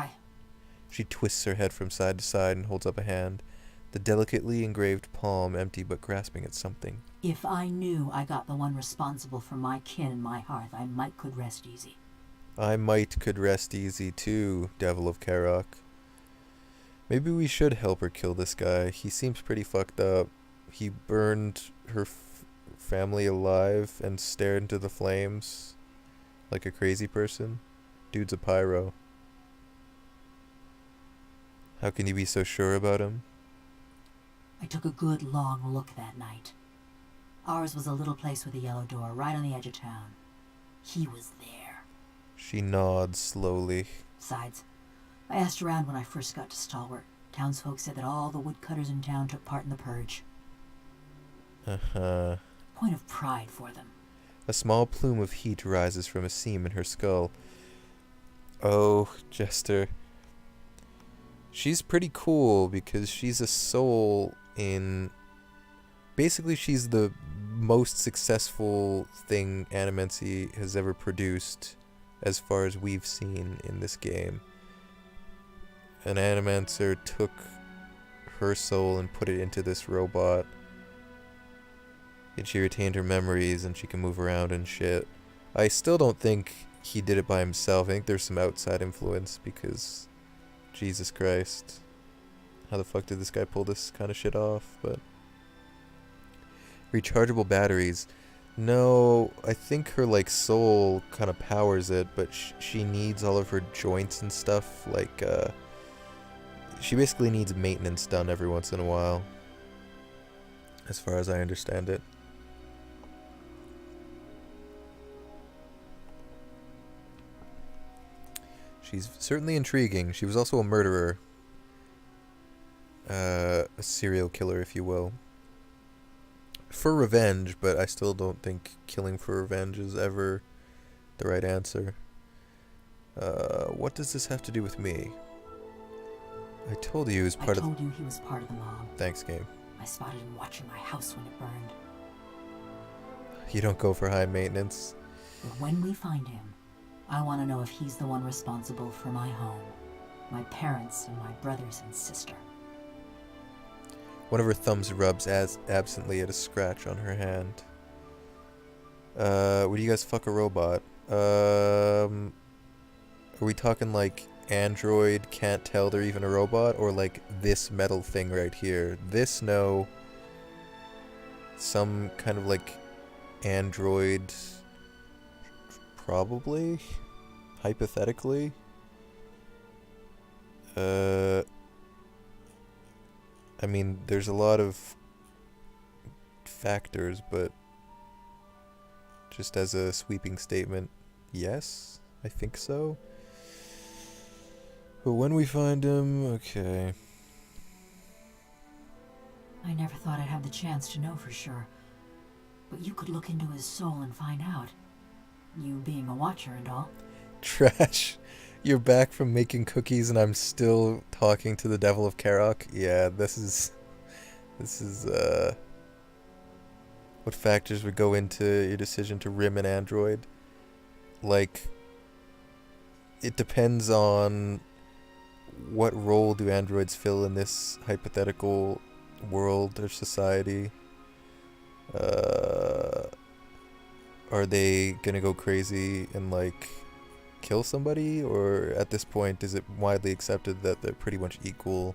She twists her head from side to side and holds up a hand, the delicately engraved palm empty but grasping at something. If I knew I got the one responsible for my kin and my hearth, I could rest easy. I could rest easy too, Devil of Karak. Maybe we should help her kill this guy. He seems pretty fucked up. He burned her family alive and stared into the flames like a crazy person. Dude's a pyro. How can you be so sure about him? I took a good long look that night. Ours was a little place with a yellow door right on the edge of town. He was there. She nods slowly. Besides, I asked around when I first got to Stalwart. Townsfolk said that all the woodcutters in town took part in the purge. Uh-huh. Point of pride for them. A small plume of heat rises from a seam in her skull. Oh, Jester. She's pretty cool because she's a soul in... Basically, she's the most successful thing Animency has ever produced as far as we've seen in this game. An Animancer took her soul and put it into this robot. And she retained her memories and she can move around and shit. I still don't think he did it by himself. I think there's some outside influence because... Jesus Christ. How the fuck did this guy pull this kind of shit off? But... Rechargeable batteries. No, I think her, like, soul kind of powers it, but she needs all of her joints and stuff, like, she basically needs maintenance done every once in a while, as far as I understand it. She's certainly intriguing. She was also a murderer. A serial killer, if you will. For revenge, but I still don't think killing for revenge is ever the right answer. What does this have to do with me? I told you he was part of... I told you he was part of the mob. Thanks, game. I spotted him watching my house when it burned. You don't go for high maintenance. But when we find him, I want to know if he's the one responsible for my home, my parents, and my brothers and sister. One of her thumbs rubs absently at a scratch on her hand. Would you guys fuck a robot? Are we talking like android, can't tell they're even a robot? Or like this metal thing right here? This, no. Some kind of like android, probably? Hypothetically? I mean, there's a lot of factors, but just as a sweeping statement, yes, I think so. But when we find him, okay. I never thought I'd have the chance to know for sure. But you could look into his soul and find out. You being a watcher and all. Trash. You're back from making cookies and I'm still talking to the Devil of Karak? Yeah, this is what factors would go into your decision to rim an android? Like, it depends on what role do androids fill in this hypothetical world or society? Are they gonna go crazy and like kill somebody, or at this point is it widely accepted that they're pretty much equal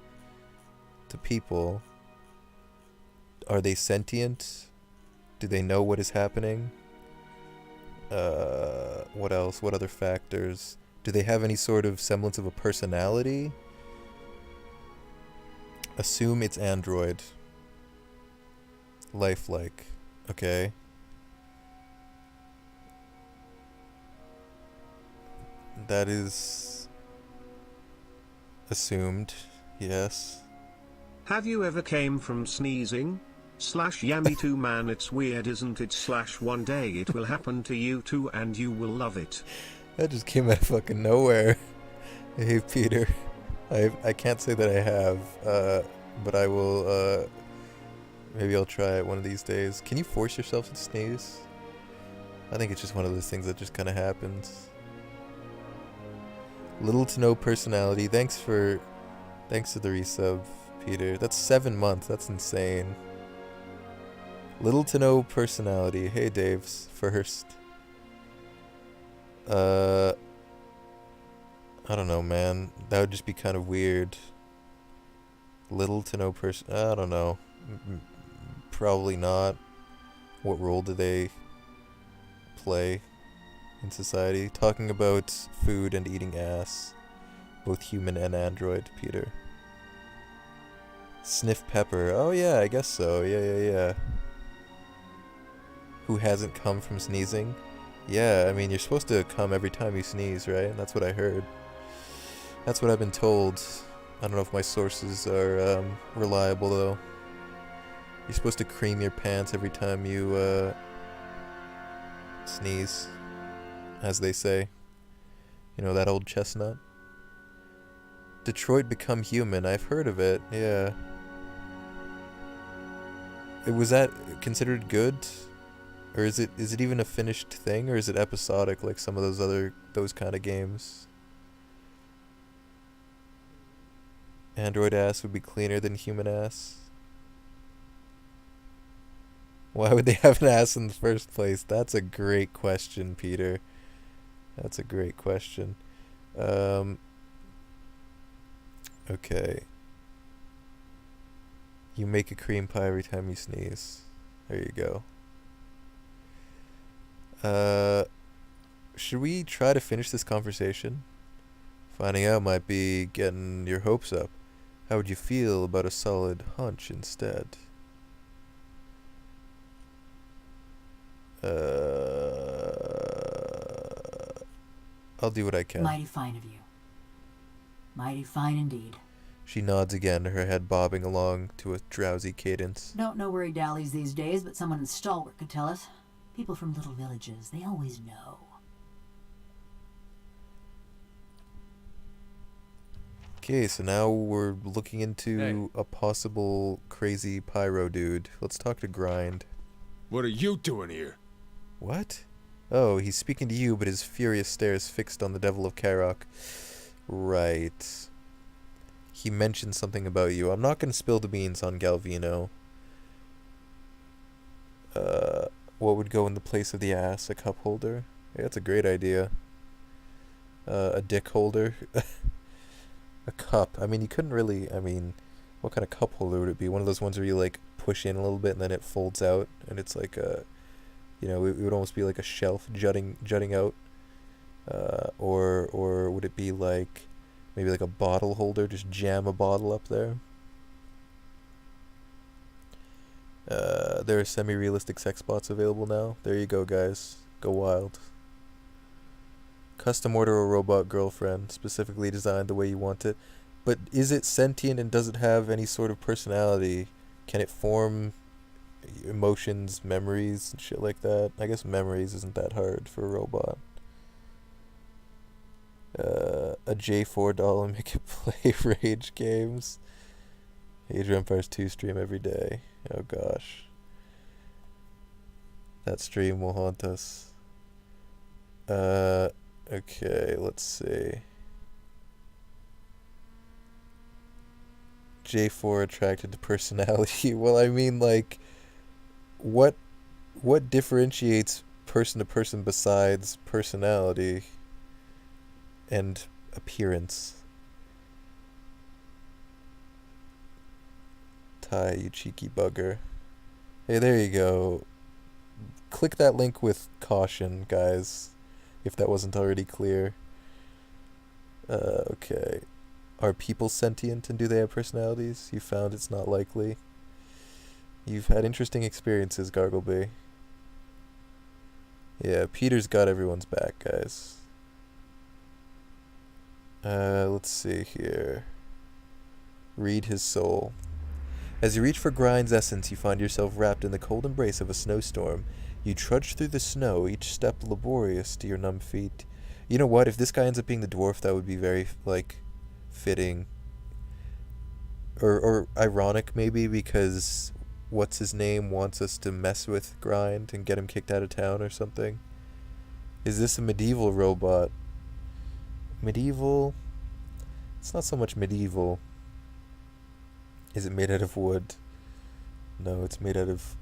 to people? Are they sentient? Do they know what is happening? What else? What other factors? Do they have any sort of semblance of a personality? Assume it's android. Lifelike. Okay. That is assumed, yes. Have you ever came from sneezing? /Yummy 2 man, it's weird isn't it? /one day it will happen to you too and you will love it. That just came out of fucking nowhere. Hey Peter. I can't say that I have, but I will, maybe I'll try it one of these days. Can you force yourself to sneeze? I think it's just one of those things that just kind of happens. Little to no personality. Thanks to the resub, Peter. That's 7 months. That's insane. Little to no personality. Hey, Dave's first. I don't know, man. That would just be kind of weird. Little to no person. I don't know. Probably not. What role do they play in society? Talking about food and eating ass. Both human and android, Peter. Sniff pepper. Oh yeah, I guess so. Yeah. Who hasn't come from sneezing? Yeah, I mean, you're supposed to come every time you sneeze, right? That's what I heard. That's what I've been told. I don't know if my sources are reliable, though. You're supposed to cream your pants every time you sneeze, as they say. You know, that old chestnut? Detroit Become Human. I've heard of it, yeah. Was that considered good? Or is it even a finished thing, or is it episodic like some of those kind of games? Android ass would be cleaner than human ass. Why would they have an ass in the first place? That's a great question, Peter. That's a great question. Okay. You make a cream pie every time you sneeze. There you go. Should we try to finish this conversation? Finding out might be getting your hopes up. How would you feel about a solid hunch instead? I'll do what I can. Mighty fine of you. Mighty fine indeed. She nods again, her head bobbing along to a drowsy cadence. Don't know where he dallies these days, but someone in Stalwart could tell us. People from little villages, they always know. Okay, so now we're looking into a possible crazy pyro dude. Let's talk to Grind. What are you doing here? What? Oh, he's speaking to you, but his furious stare is fixed on the Devil of Kairok. Right. He mentioned something about you. I'm not going to spill the beans on Galvino. What would go in the place of the ass? A cup holder? Yeah, that's a great idea. A dick holder? A cup. I mean, you couldn't really... I mean, what kind of cup holder would it be? One of those ones where you, like, push in a little bit and then it folds out, and it's like a... You know, it would almost be like a shelf jutting out. Or would it be like... Maybe like a bottle holder? Just jam a bottle up there? There are semi-realistic sex bots available now. There you go, guys. Go wild. Custom order a robot girlfriend, specifically designed the way you want it. But is it sentient and does it have any sort of personality? Can it form emotions, memories, and shit like that? I guess memories isn't that hard for a robot. A J4 doll and make it play rage games. Age of Empires 2 stream every day. Oh gosh. That stream will haunt us. Okay, let's see. J4 attracted to personality. Well, I mean, like, what differentiates person to person besides personality and appearance? Ty, you cheeky bugger. Hey, there you go. Click that link with caution, guys, if that wasn't already clear. Okay. Are people sentient and do they have personalities? You found it's not likely. You've had interesting experiences, Gargleby. Yeah, Peter's got everyone's back, guys. Let's see here. Read his soul. As you reach for Grind's essence, you find yourself wrapped in the cold embrace of a snowstorm. You trudge through the snow, each step laborious to your numb feet. You know what? If this guy ends up being the dwarf, that would be very, like, fitting. Or ironic, maybe, because what's his name wants us to mess with Grind and get him kicked out of town or something. Is this a medieval robot? Medieval? It's not so much medieval. Is it made out of wood? No, it's made out of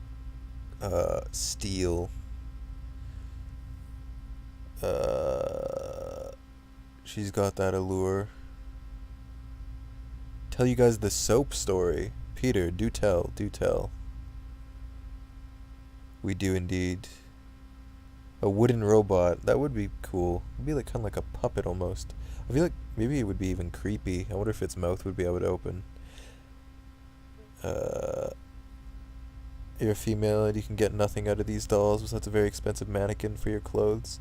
steel. She's got that allure. Tell you guys the soap story. Peter, do tell, do tell. We do indeed. A wooden robot. That would be cool. It'd be like kind of like a puppet almost. I feel like maybe it would be even creepy. I wonder if its mouth would be able to open. You're a female and you can get nothing out of these dolls besides a very expensive mannequin for your clothes.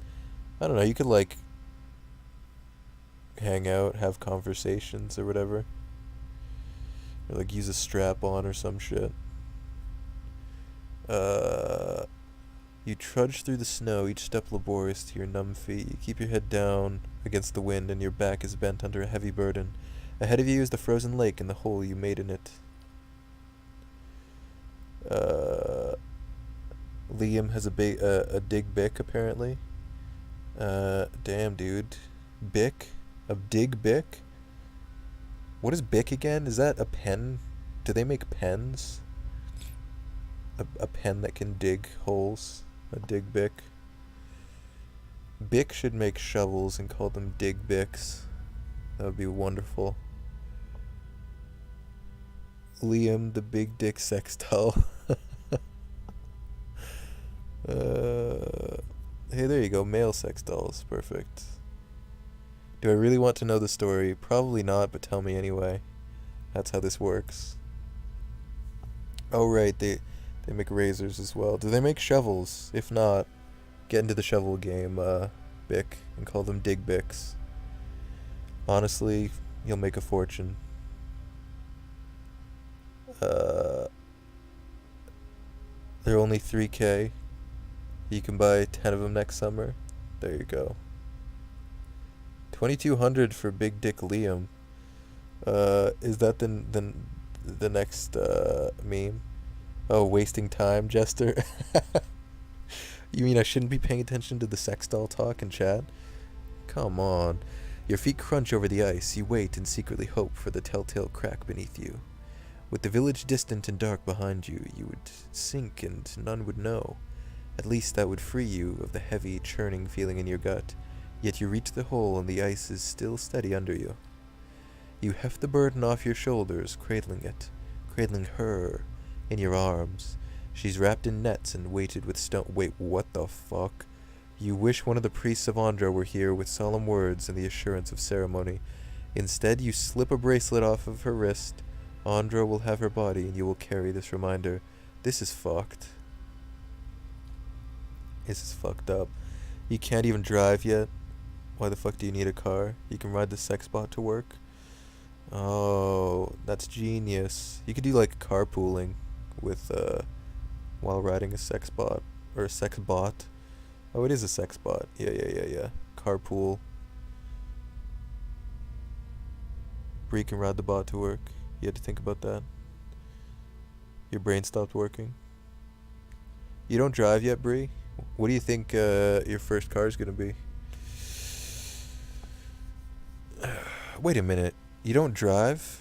I don't know, you could like hang out, have conversations or whatever. Or like use a strap on or some shit. You trudge through the snow, each step laborious to your numb feet. You keep your head down against the wind and your back is bent under a heavy burden. Ahead of you is the frozen lake and the hole you made in it. Liam has a dig bick apparently. Damn dude. Bick? A dig bick? What is bick again? Is that a pen? Do they make pens? A pen that can dig holes? A dig bick? Bick should make shovels and call them dig bicks. That would be wonderful. Liam the big dick sex doll. Hey, there you go. Male sex dolls. Perfect. Do I really want to know the story? Probably not, but tell me anyway. That's how this works. Oh, right. They make razors as well. Do they make shovels? If not, get into the shovel game, Bick, and call them dig bicks. Honestly, you'll make a fortune. They're only 3K. You can buy 10 of them next summer. There you go. 2,200 for Big Dick Liam. Is that the next meme? Oh, wasting time, Jester. You mean I shouldn't be paying attention to the sex doll talk in chat? Come on. Your feet crunch over the ice. You wait and secretly hope for the telltale crack beneath you. With the village distant and dark behind you, you would sink and none would know. At least that would free you of the heavy, churning feeling in your gut. Yet you reach the hole and the ice is still steady under you. You heft the burden off your shoulders, cradling it, cradling her in your arms. She's wrapped in nets and weighted with stone. Wait, what the fuck? You wish one of the priests of Andra were here with solemn words and the assurance of ceremony. Instead, you slip a bracelet off of her wrist. Andra will have her body and you will carry this reminder. This is fucked. This is fucked up. You can't even drive yet. Why the fuck do you need a car? You can ride the sex bot to work. Oh, that's genius. You could do like carpooling with while riding a sex bot or a sex bot. Oh, it is a sex bot. Yeah. Carpool. Bree can ride the bot to work. You had to think about that. Your brain stopped working. You don't drive yet, Bree? What do you think your first car is gonna be? Wait a minute. You don't drive?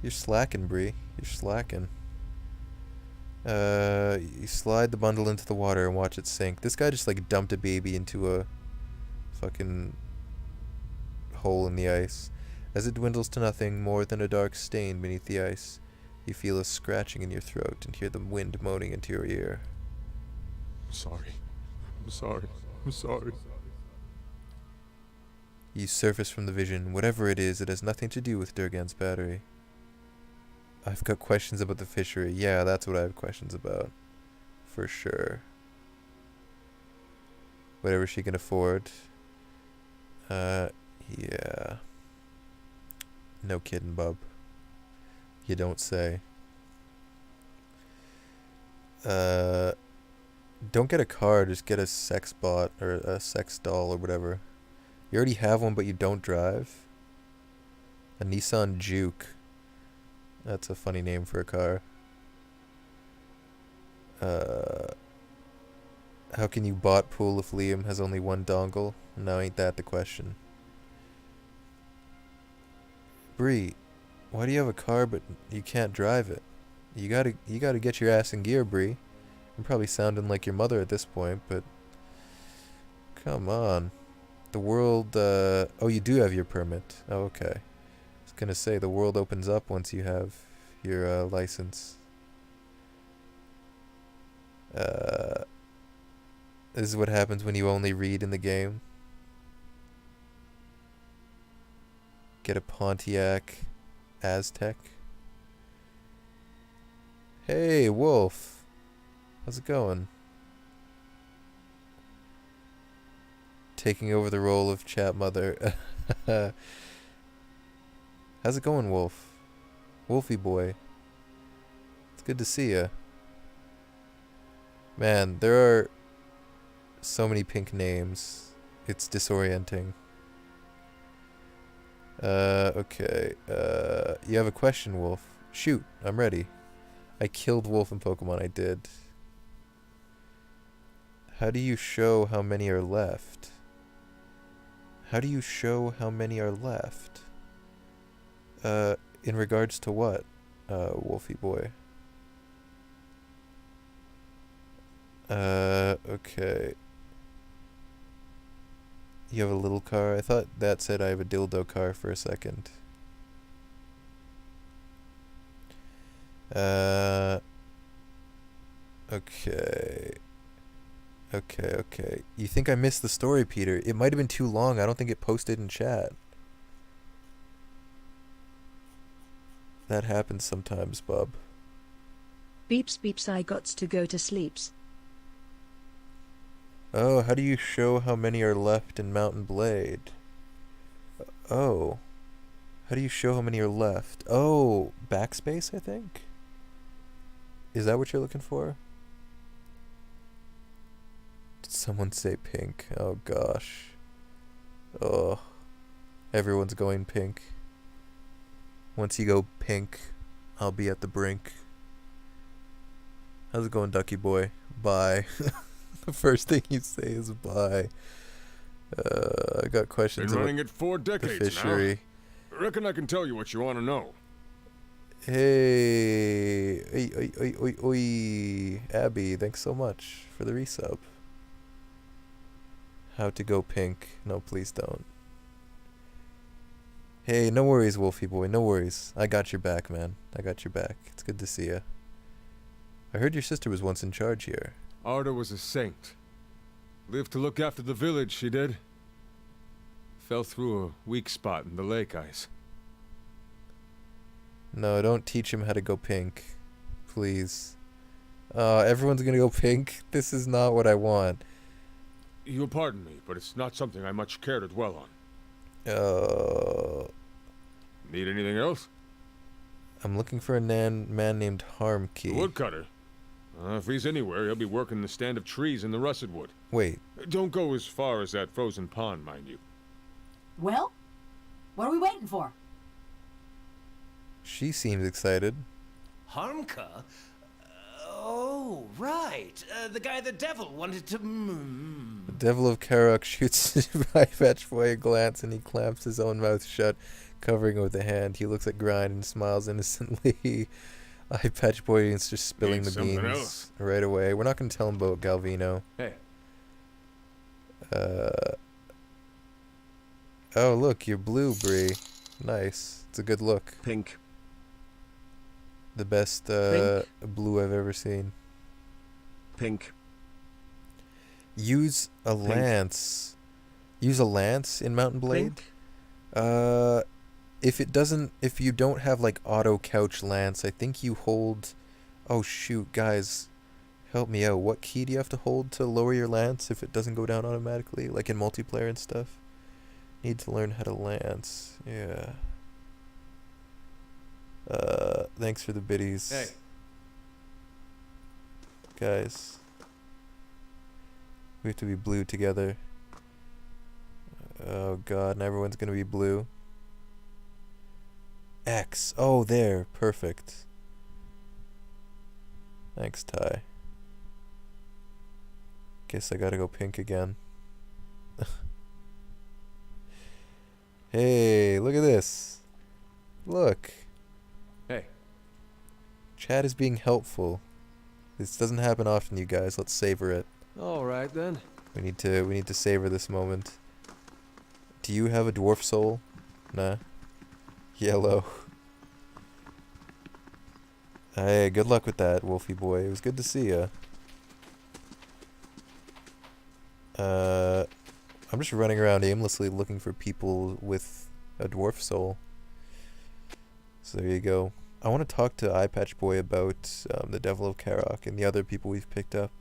You're slacking, Bree. You're slacking. You slide the bundle into the water and watch it sink. This guy just like dumped a baby into a fucking hole in the ice. As it dwindles to nothing more than a dark stain beneath the ice, you feel a scratching in your throat and hear the wind moaning into your ear. I'm sorry. I'm sorry. I'm sorry. You surface from the vision. Whatever it is, it has nothing to do with Durgan's battery. I've got questions about the fishery. Yeah, that's what I have questions about. For sure. Whatever she can afford. Yeah. No kidding, bub. You don't say. Don't get a car, just get a sex bot or a sex doll or whatever. You already have one, but you don't drive? A Nissan Juke. That's a funny name for a car. How can you bot pool if Liam has only one dongle? No, ain't that the question. Bree, why do you have a car but you can't drive it? You gotta get your ass in gear, Bree. I'm probably sounding like your mother at this point, but come on. The world, oh, you do have your permit. Oh, okay. I was gonna say, the world opens up once you have your, license. This is what happens when you only read in the game. Get a Pontiac Aztec. Hey, Wolf. How's it going? Taking over the role of chat mother. How's it going, Wolf? Wolfie boy. It's good to see ya. Man, there are so many pink names. It's disorienting. Okay. You have a question, Wolf? Shoot, I'm ready. I killed Wolf in Pokemon, I did. How do you show how many are left? How do you show how many are left? In regards to what, Wolfie boy? Okay. You have a little car? I thought that said I have a dildo car for a second. Okay. Okay. You think I missed the story, Peter? It might have been too long. I don't think it posted in chat. That happens sometimes, bub. Beeps, I gots to go to sleeps. Oh, how do you show how many are left in Mountain Blade? Oh. How do you show how many are left? Oh, backspace, I think? Is that what you're looking for? Did someone say pink? Oh, gosh. Oh. Everyone's going pink. Once you go pink, I'll be at the brink. How's it going, Ducky boy? Bye. The first thing you say is bye. I got questions Been running about it 4 decades the fishery. now. Reckon I can tell you what you want to know. Hey, oi, Abby, thanks so much for the resub. How to go pink? No, please don't. Hey, no worries, Wolfie boy, no worries. I got your back, man. I got your back. It's good to see ya. I heard your sister was once in charge here. Arda was a saint. Lived to look after the village, she did. Fell through a weak spot in the lake ice. No, don't teach him how to go pink. Please. Everyone's gonna go pink? This is not what I want. You'll pardon me, but it's not something I much care to dwell on. Need anything else? I'm looking for a man named Harmkey. The woodcutter. If he's anywhere, he'll be working the stand of trees in the russet wood. Wait. Don't go as far as that frozen pond, mind you. Well, what are we waiting for? She seems excited. Harmka? Oh, right. The guy the devil wanted to... The Devil of Karok shoots by Fetch Boy a glance and he clamps his own mouth shut, covering it with a hand. He looks at Grind and smiles innocently. Eye Patch Boy is just spilling Need the something beans else. right away. We're not going to tell him about Galvino. Hey. Oh, look, you're blue, Bree. Nice. It's a good look. Pink. The best Pink. blue I've ever seen. Pink. Use a Pink. lance. Use a lance in Mountain Blade. Pink. If you don't have like auto couch lance, I think you hold. Oh shoot, guys, help me out. What key do you have to hold to lower your lance if it doesn't go down automatically, like in multiplayer and stuff? Need to learn how to lance. Yeah. Thanks for the biddies. Hey. Guys. We have to be blue together. Oh god, and everyone's gonna be blue. X. Oh, there. Perfect. Thanks, Ty. Guess I gotta go pink again. Hey, look at this. Look. Hey. Chat is being helpful. This doesn't happen often, you guys. Let's savor it. All right then. We need to savor this moment. Do you have a dwarf soul? Nah. Yellow. Hey, good luck with that, Wolfie boy. It was good to see ya. I'm just running around aimlessly looking for people with a dwarf soul. So there you go. I want to talk to Eye Patch Boy about the Devil of Karok and the other people we've picked up.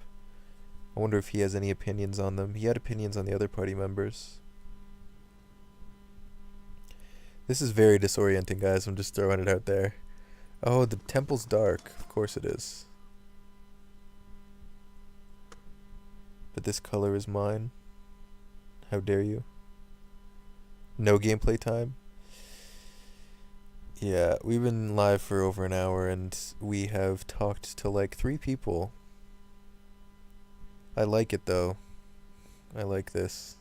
I wonder if he has any opinions on them. He had opinions on the other party members. This is very disorienting, guys. I'm just throwing it out there. Oh, the temple's dark. Of course it is. But this color is mine. How dare you? No gameplay time? Yeah, we've been live for over an hour and we have talked to like 3 people. I like it though. I like this.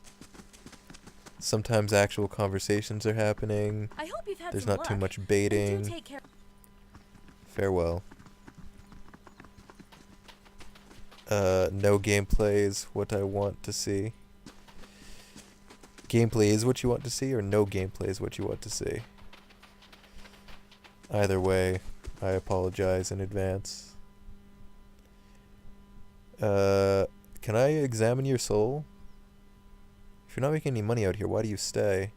Sometimes actual conversations are happening. I hope you've had There's some not too luck. much And baiting. do take care. Farewell. No gameplay is what I want to see. Gameplay is what you want to see, or no gameplay is what you want to see? Either way, I apologize in advance. Can I examine your soul? If you're not making any money out here, why do you stay?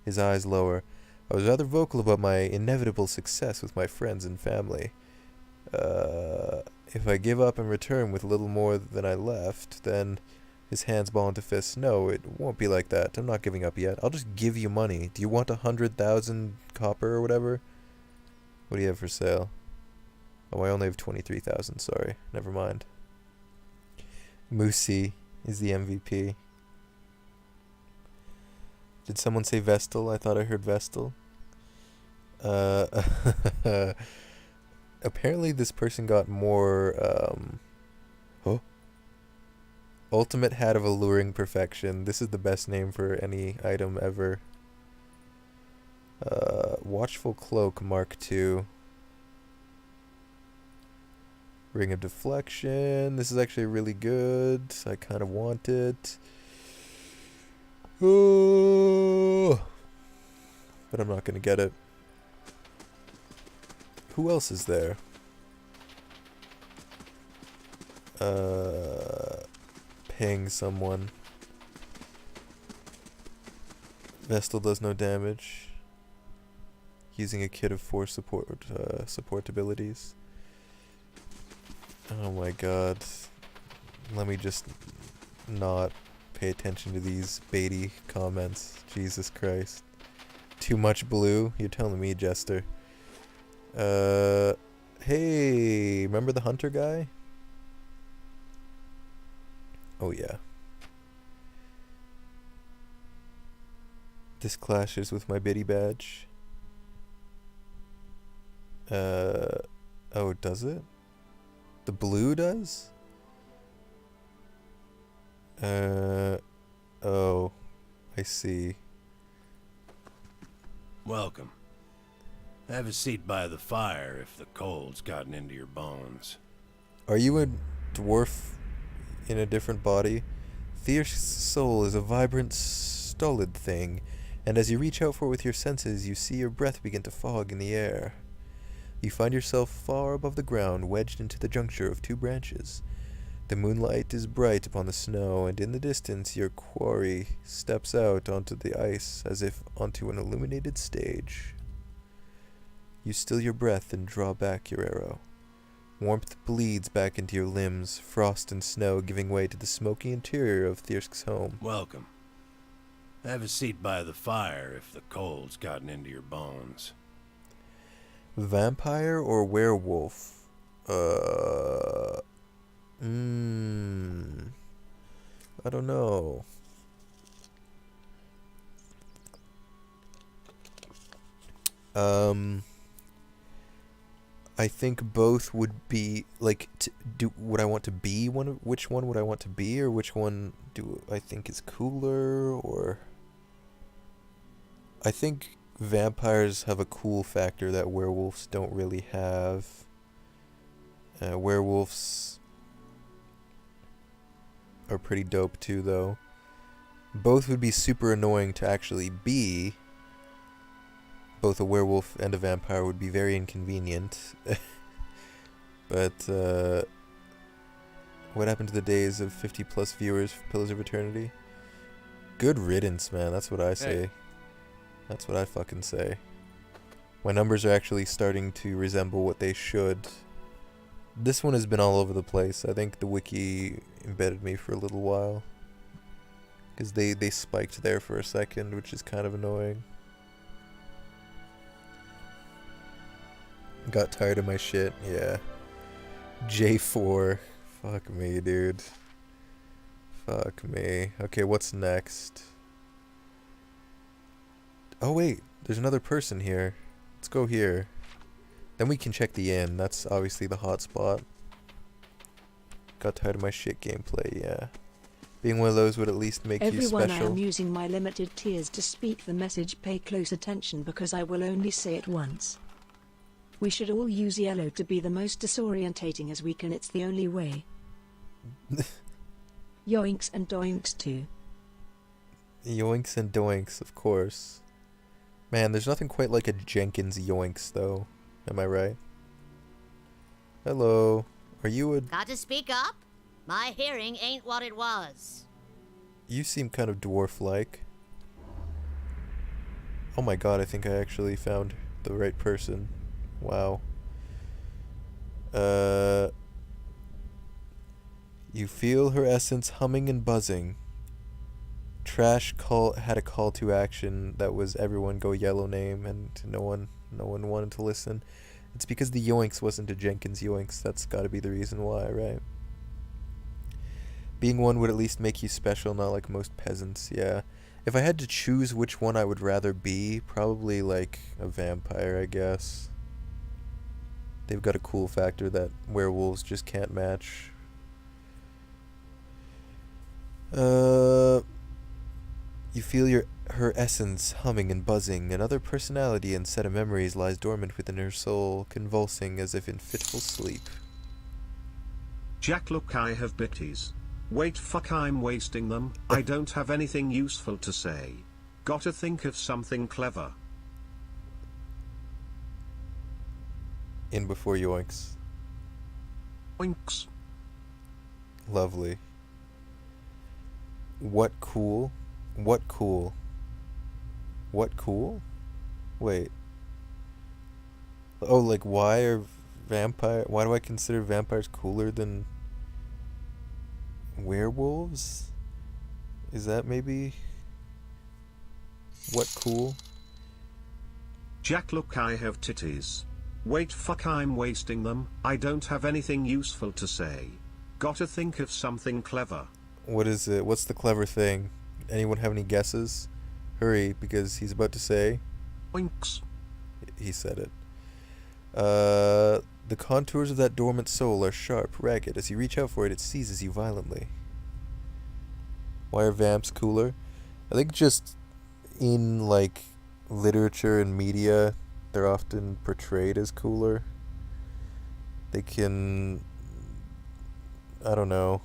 His eyes lower. I was rather vocal about my inevitable success with my friends and family. If I give up and return with little more than I left, then... His hands ball into fists. No, it won't be like that. I'm not giving up yet. I'll just give you money. Do you want 100,000 copper or whatever? What do you have for sale? Oh, I only have 23,000. Sorry. Never mind. Moosey is the MVP. Did someone say Vestal? I thought I heard Vestal. Apparently this person got more, Ultimate Hat of Alluring Perfection. This is the best name for any item ever. Watchful Cloak Mark II. Ring of Deflection. This is actually really good. I kind of want it. Oh, but I'm not going to get it. Who else is there? Ping someone. Vestal does no damage. Using a kit of 4 support abilities. Oh my god. Let me just not pay attention to these baity comments. Jesus Christ. Too much blue? You're telling me, Jester. Hey, remember the hunter guy? Oh yeah. This clashes with my biddy badge. Oh, does it? The blue does? Oh, I see. Welcome. Have a seat by the fire if the cold's gotten into your bones. Are you a dwarf in a different body? Thyrsk's soul is a vibrant, stolid thing, and as you reach out for it with your senses, you see your breath begin to fog in the air. You find yourself far above the ground, wedged into the juncture of two branches. The moonlight is bright upon the snow, and in the distance your quarry steps out onto the ice as if onto an illuminated stage. You still your breath and draw back your arrow. Warmth bleeds back into your limbs, frost and snow giving way to the smoky interior of Thyrsk's home. Welcome. Have a seat by the fire if the cold's gotten into your bones. Vampire or werewolf? I don't know. I think both would be like. Would I want to be one? Which one would I want to be, or which one do I think is cooler? Or I think vampires have a cool factor that werewolves don't really have. Werewolves are pretty dope too, though. Both would be super annoying to actually be. Both a werewolf and a vampire would be very inconvenient. But, what happened to the days of 50 plus viewers for Pillars of Eternity? Good riddance, man. That's what I say. Hey. That's what I fucking say. My numbers are actually starting to resemble what they should. This one has been all over the place. I think the wiki embedded me for a little while. Because they spiked there for a second, which is kind of annoying. Got tired of my shit, yeah. J4. Fuck me, dude. Fuck me. Okay, what's next? Oh wait, there's another person here. Let's go here. Then we can check the inn. That's obviously the hot spot. Got tired of my shit gameplay, yeah. Being one of those would at least make you Everyone, special. I am using my limited tears to speak the message. Pay close attention because I will only say it once. We should all use yellow to be the most disorientating as we can. It's the only way. Yoinks and doinks too. Yoinks and doinks, of course. Man, there's nothing quite like a Jenkins yoinks, though. Am I right? Hello. Are you a... Got to speak up? My hearing ain't what it was. You seem kind of dwarf-like. Oh my god, I think I actually found the right person. Wow. You feel her essence humming and buzzing. Trash had a call to action that was everyone go yellow name, and no one wanted to listen. It's because the yoinks wasn't a Jenkins yoinks. That's got to be the reason why, right? Being one would at least make you special, not like most peasants. Yeah. If I had to choose which one I would rather be, probably like a vampire, I guess. They've got a cool factor that werewolves just can't match. You feel her essence humming and buzzing. Another personality and set of memories lies dormant within her soul, convulsing as if in fitful sleep. Jack, look, I have bitties. Wait, fuck, I'm wasting them. I don't have anything useful to say. Gotta think of something clever. In before yoinks. Oinks. Lovely. What cool? What cool? What cool? Wait. Oh, like why do I consider vampires cooler than werewolves? Is that maybe what cool? Jack, look, I have titties. Wait, fuck, I'm wasting them. I don't have anything useful to say. Gotta think of something clever. What is it? What's the clever thing? Anyone have any guesses? Hurry, because he's about to say. Oinks. He said it. The contours of that dormant soul are sharp, ragged. As you reach out for it, it seizes you violently. Why are vamps cooler? I think just in like literature and media, they're often portrayed as cooler. They can, I don't know.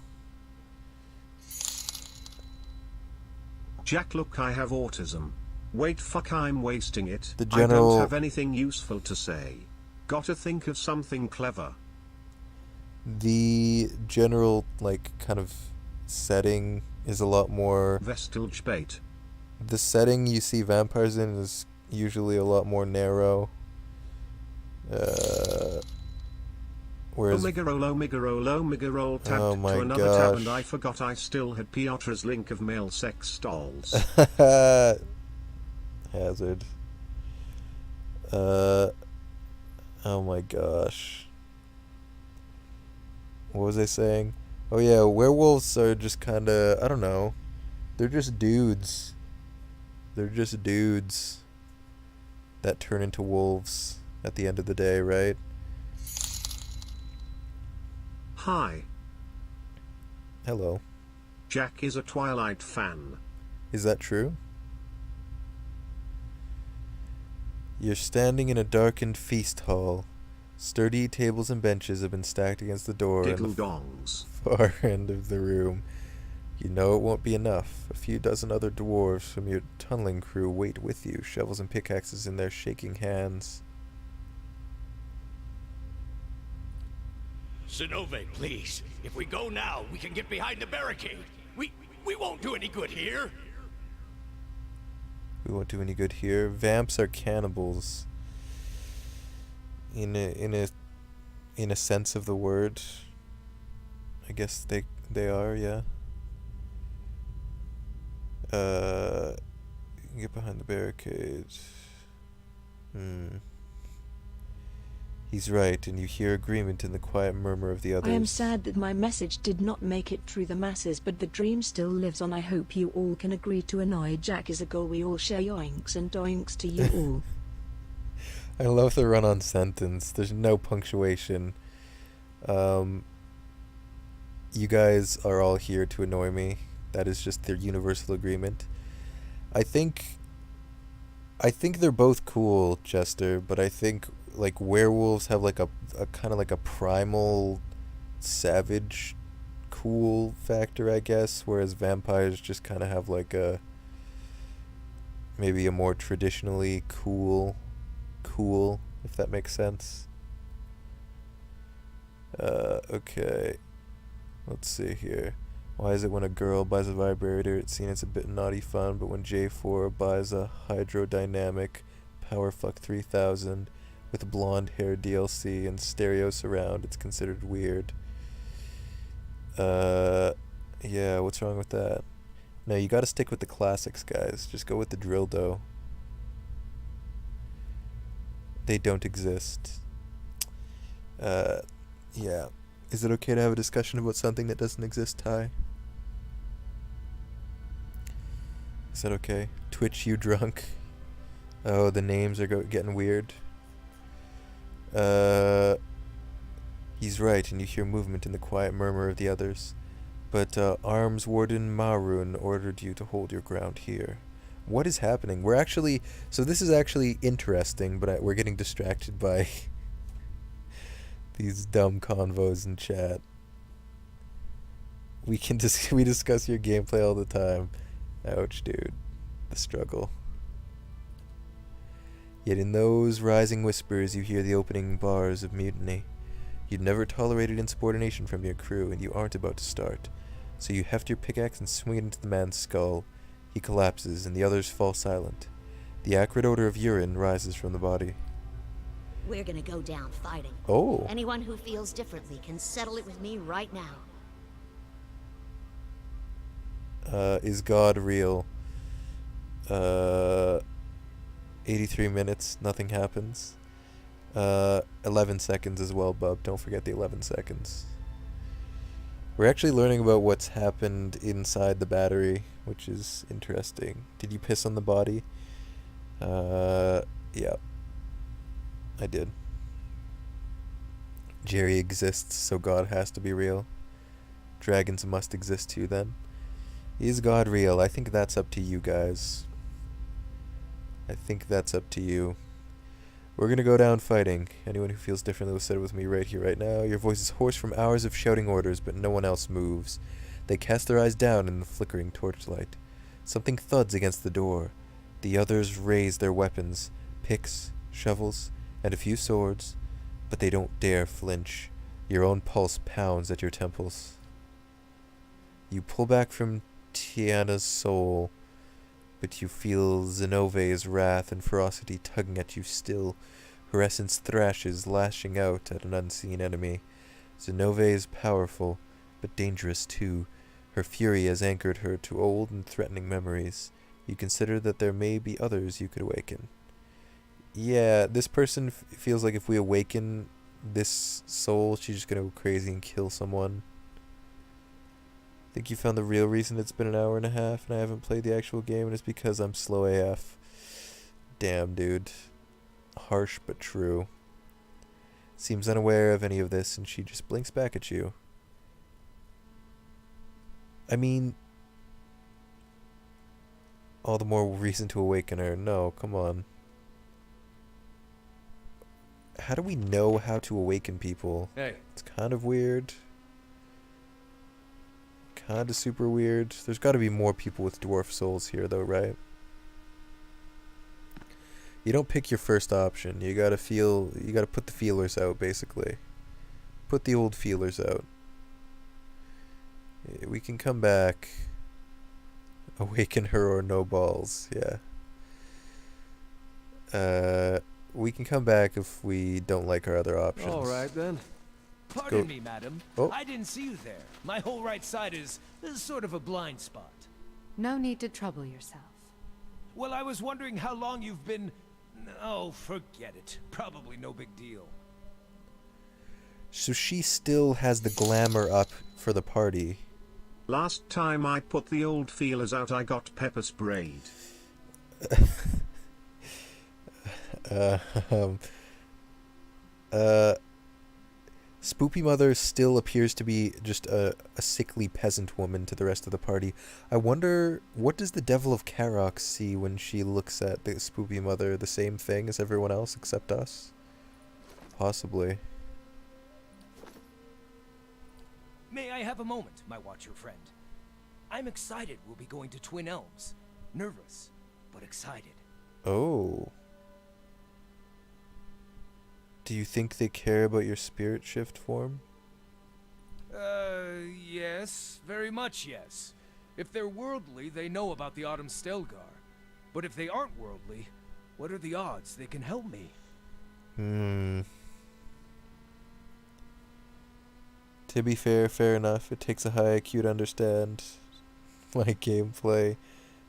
Jack, look, I have autism. Wait, fuck, I'm wasting it. The I general- don't have anything useful to say. Gotta think of something clever. The general, like, kind of setting is a lot more... Vestige bait. The setting you see vampires in is usually a lot more narrow. Whereas... Omega roll, tabbed Oh my to another tab, and gosh. I forgot I still had Piotr's link of male sex stalls. Hazard. Oh my gosh. What was I saying? Oh yeah, werewolves are just kinda, I don't know. They're just dudes. They're just dudes that turn into wolves at the end of the day, right? Hi, Hello. Jack is a Twilight fan. Is that true? You're standing in a darkened feast hall. Sturdy tables and benches have been stacked against the door in Diddle the dongs. far end of the room. You know it won't be enough. A few dozen other dwarves from your tunneling crew wait with you, shovels and pickaxes in their shaking hands. Sinove, please. If we go now, we can get behind the barricade. We won't do any good here. We won't do any good here. Vamps are cannibals. In a sense of the word. I guess they are, yeah. Get behind the barricade. He's right, and you hear agreement in the quiet murmur of the others. I am sad that my message did not make it through the masses, but the dream still lives on. I hope you all can agree to annoy Jack is a goal we all share. Yoinks and doinks to you all. I love the run-on sentence. There's no punctuation. You guys are all here to annoy me. That is just their universal agreement. I think they're both cool, Chester, but I think like werewolves have like a kind of like a primal savage cool factor, I guess, whereas vampires just kind of have like a maybe a more traditionally cool, if that makes sense. Okay. Let's see here. Why is it when a girl buys a vibrator, it's seen as a bit naughty fun, but when J4 buys a hydrodynamic Powerfuck 3000 with blonde hair DLC and stereo surround, it's considered weird? Yeah, what's wrong with that? No, you gotta stick with the classics, guys. Just go with the drill dough. They don't exist. Yeah. Is it okay to have a discussion about something that doesn't exist, Ty? Is that okay? Twitch, you drunk? Oh, the names are getting weird. He's right, and you hear movement in the quiet murmur of the others. But Arms Warden Marun ordered you to hold your ground here. What is happening? We're actually... So this is actually interesting, but we're getting distracted by these dumb convos in chat. We discuss your gameplay all the time. Ouch, dude. The struggle. Yet in those rising whispers you hear the opening bars of mutiny. You'd never tolerated insubordination from your crew, and you aren't about to start. So you heft your pickaxe and swing it into the man's skull. He collapses, and the others fall silent. The acrid odor of urine rises from the body. We're gonna go down fighting. Oh. Anyone who feels differently can settle it with me right now. Is God real? 83 minutes, nothing happens. 11 seconds as well, bub. Don't forget the 11 seconds. We're actually learning about what's happened inside the battery, which is interesting. Did you piss on the body? Yeah. I did. Jerry exists, so God has to be real. Dragons must exist too, then. Is God real? I think that's up to you guys. I think that's up to you. We're gonna go down fighting. Anyone who feels differently will sit with me right here, right now. Your voice is hoarse from hours of shouting orders, but no one else moves. They cast their eyes down in the flickering torchlight. Something thuds against the door. The others raise their weapons, picks, shovels, and a few swords, but they don't dare flinch. Your own pulse pounds at your temples. You pull back from Tiana's soul, but you feel Zenove's wrath and ferocity tugging at you still. Her essence thrashes, lashing out at an unseen enemy. Zenove is powerful, but dangerous too. Her fury has anchored her to old and threatening memories. You consider that there may be others you could awaken. Yeah, this person feels like if we awaken this soul, she's just gonna go crazy and kill someone. Think you found the real reason it's been an hour and a half and I haven't played the actual game, and it's because I'm slow AF. Damn, dude. Harsh but true. Seems unaware of any of this, and she just blinks back at you. I mean, all the more reason to awaken her. No, come on. How do we know how to awaken people? Hey. It's kind of weird. Kind of super weird. There's got to be more people with dwarf souls here, though, right? You don't pick your first option. You gotta put the feelers out, basically. Put the old feelers out. We can come back. Awaken her or no balls, yeah. We can come back if we don't like our other options. All right, then. Pardon me, madam. Oh. I didn't see you there. My whole right side is sort of a blind spot. No need to trouble yourself. Well, I was wondering how long you've been... Oh, forget it. Probably no big deal. So she still has the glamour up for the party. Last time I put the old feelers out, I got pepper sprayed. Spoopy Mother still appears to be just a sickly peasant woman to the rest of the party. I wonder, what does the Devil of Karok see when she looks at the Spoopy Mother? The same thing as everyone else except us? Possibly. May I have a moment, my watcher friend? I'm excited we'll be going to Twin Elms. Nervous, but excited. Oh. Do you think they care about your spirit shift form? Yes. Very much yes. If they're worldly, they know about the Autumn Stelgar. But if they aren't worldly, what are the odds they can help me? To be fair, fair enough. It takes a high IQ to understand my gameplay.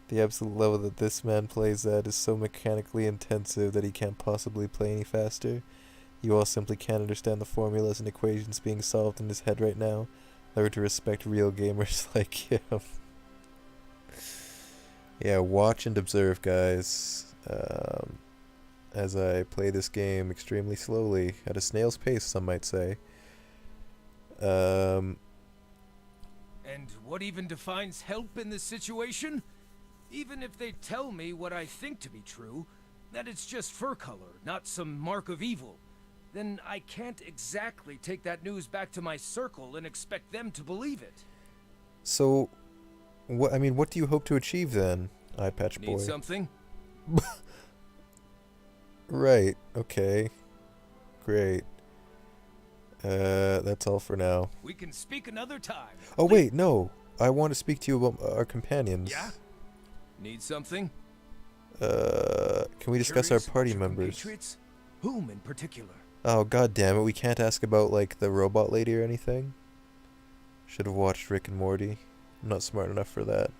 The absolute level that this man plays at is so mechanically intensive that he can't possibly play any faster. You all simply can't understand the formulas and equations being solved in his head right now. Learn to respect real gamers like him. Yeah, watch and observe, guys. As I play this game extremely slowly, at a snail's pace, some might say. And what even defines help in this situation? Even if they tell me what I think to be true, that it's just fur color, not some mark of evil, then I can't exactly take that news back to my circle and expect them to believe it. So, what do you hope to achieve then, Eyepatch Boy? Need something? Right, okay. Great. That's all for now. We can speak another time. Oh wait, no. I want to speak to you about our companions. Yeah? Need something? Can we discuss our party members? Compatriots? Whom in particular? Oh, god damn it, we can't ask about, like, the robot lady or anything? Should have watched Rick and Morty. I'm not smart enough for that.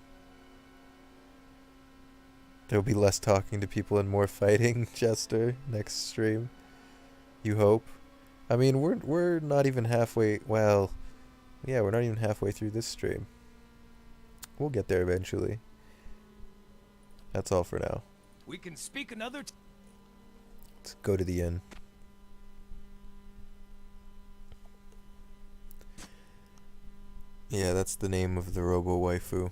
There'll be less talking to people and more fighting, Jester, next stream. You hope? I mean, we're not even halfway, well, yeah, we're not even halfway through this stream. We'll get there eventually. That's all for now. We can speak another Let's go to the inn. Yeah, that's the name of the robo-waifu.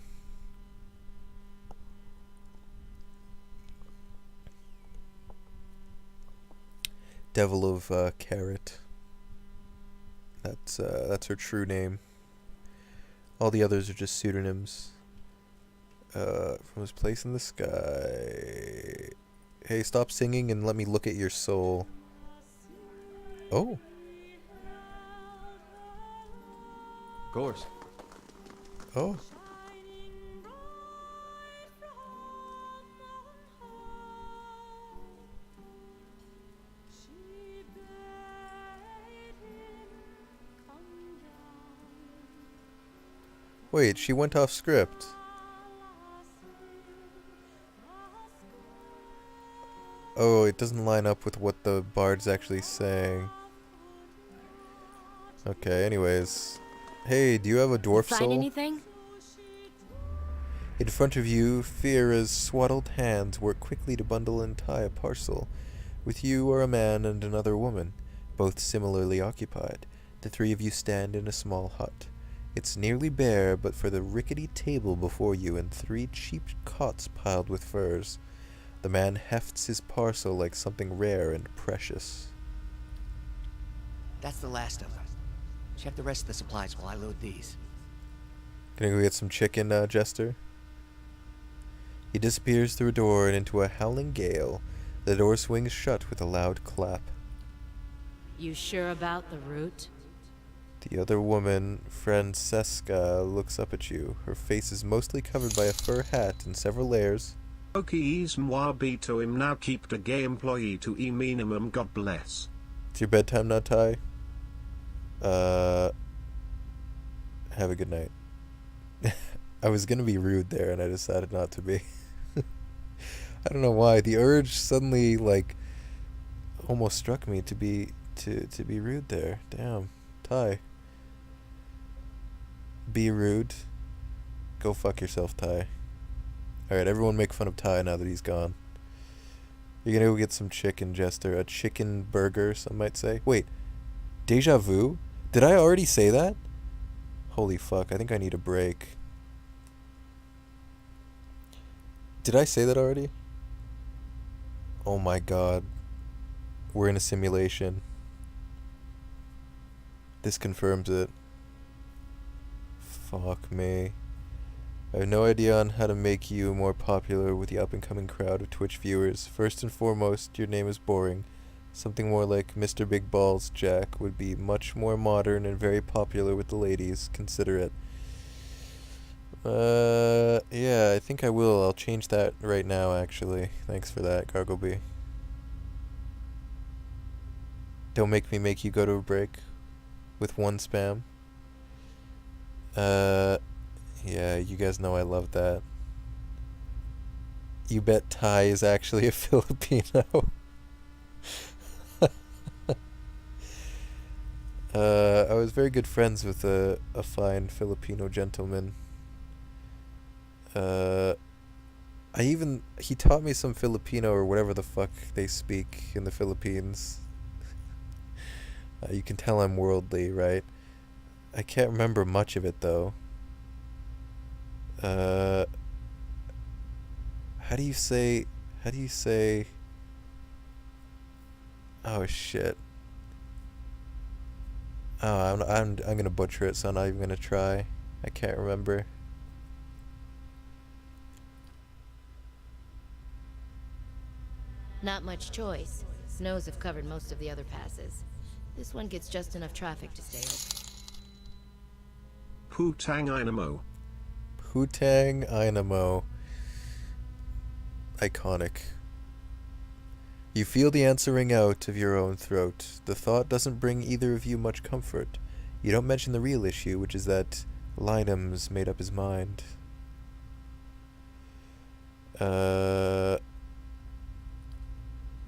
Devil of Carrot. That's her true name. All the others are just pseudonyms. From his place in the sky. Hey, stop singing and let me look at your soul. Oh. Of course. Oh. Wait, she went off script. Oh, it doesn't line up with what the bard's actually saying. Okay, anyways. Hey, do you have a dwarf Find soul? anything? In front of you, Fira's swaddled hands work quickly to bundle and tie a parcel. With you are a man and another woman, both similarly occupied. The three of you stand in a small hut. It's nearly bare, but for the rickety table before you and 3 cheap cots piled with furs. The man hefts his parcel like something rare and precious. That's the last of them. Check the rest of the supplies while I load these. Gonna go get some chicken, Jester? He disappears through a door and into a howling gale. The door swings shut with a loud clap. You sure about the route? The other woman, Francesca, looks up at you. Her face is mostly covered by a fur hat and several layers. Okis mwabito im now keep the gay employee to e minimum, God bless. It's your bedtime now, Ty? Have a good night. I was gonna be rude there and I decided not to be. I don't know why. The urge suddenly, like, almost struck me to be rude there. Damn. Ty. Be rude. Go fuck yourself, Ty. Alright, everyone make fun of Ty now that he's gone. You're gonna go get some chicken, Jester. A chicken burger, some might say. Wait. Deja vu? Did I already say that? Holy fuck, I think I need a break. Did I say that already? Oh my god. We're in a simulation. This confirms it. Fuck me. I have no idea on how to make you more popular with the up-and-coming crowd of Twitch viewers. First and foremost, your name is boring. Something more like Mr. Big Balls Jack would be much more modern and very popular with the ladies. Consider it. Yeah, I think I will. I'll change that right now, actually. Thanks for that, Gargleby. Don't make me make you go to a break with one spam. Yeah, you guys know I love that. You bet Ty is actually a Filipino. I was very good friends with a fine Filipino gentleman. He taught me some Filipino or whatever the fuck they speak in the Philippines. You can tell I'm worldly, right? I can't remember much of it though. How do you say oh shit. Oh, I'm gonna butcher it, so I'm not even gonna try. I can't remember. Not much choice. Snows have covered most of the other passes. This one gets just enough traffic to stay open. Putang Inamo. Putang Inamo. Iconic. You feel the answer ring out of your own throat. The thought doesn't bring either of you much comfort. You don't mention the real issue, which is that Linum's made up his mind.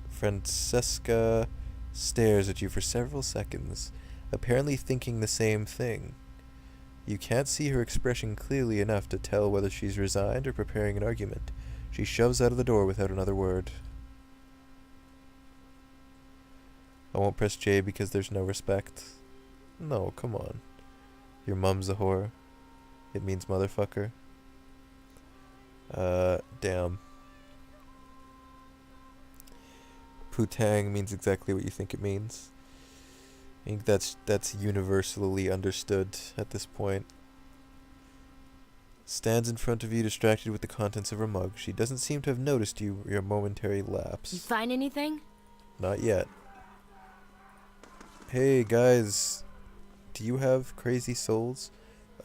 Francesca stares at you for several seconds, apparently thinking the same thing. You can't see her expression clearly enough to tell whether she's resigned or preparing an argument. She shoves out of the door without another word. I won't press J because there's no respect. No, come on. Your mum's a whore. It means motherfucker. Damn. Putang means exactly what you think it means. I think that's universally understood at this point. Stands in front of you, distracted with the contents of her mug. She doesn't seem to have noticed your momentary lapse. You find anything? Not yet. Hey guys, do you have crazy souls?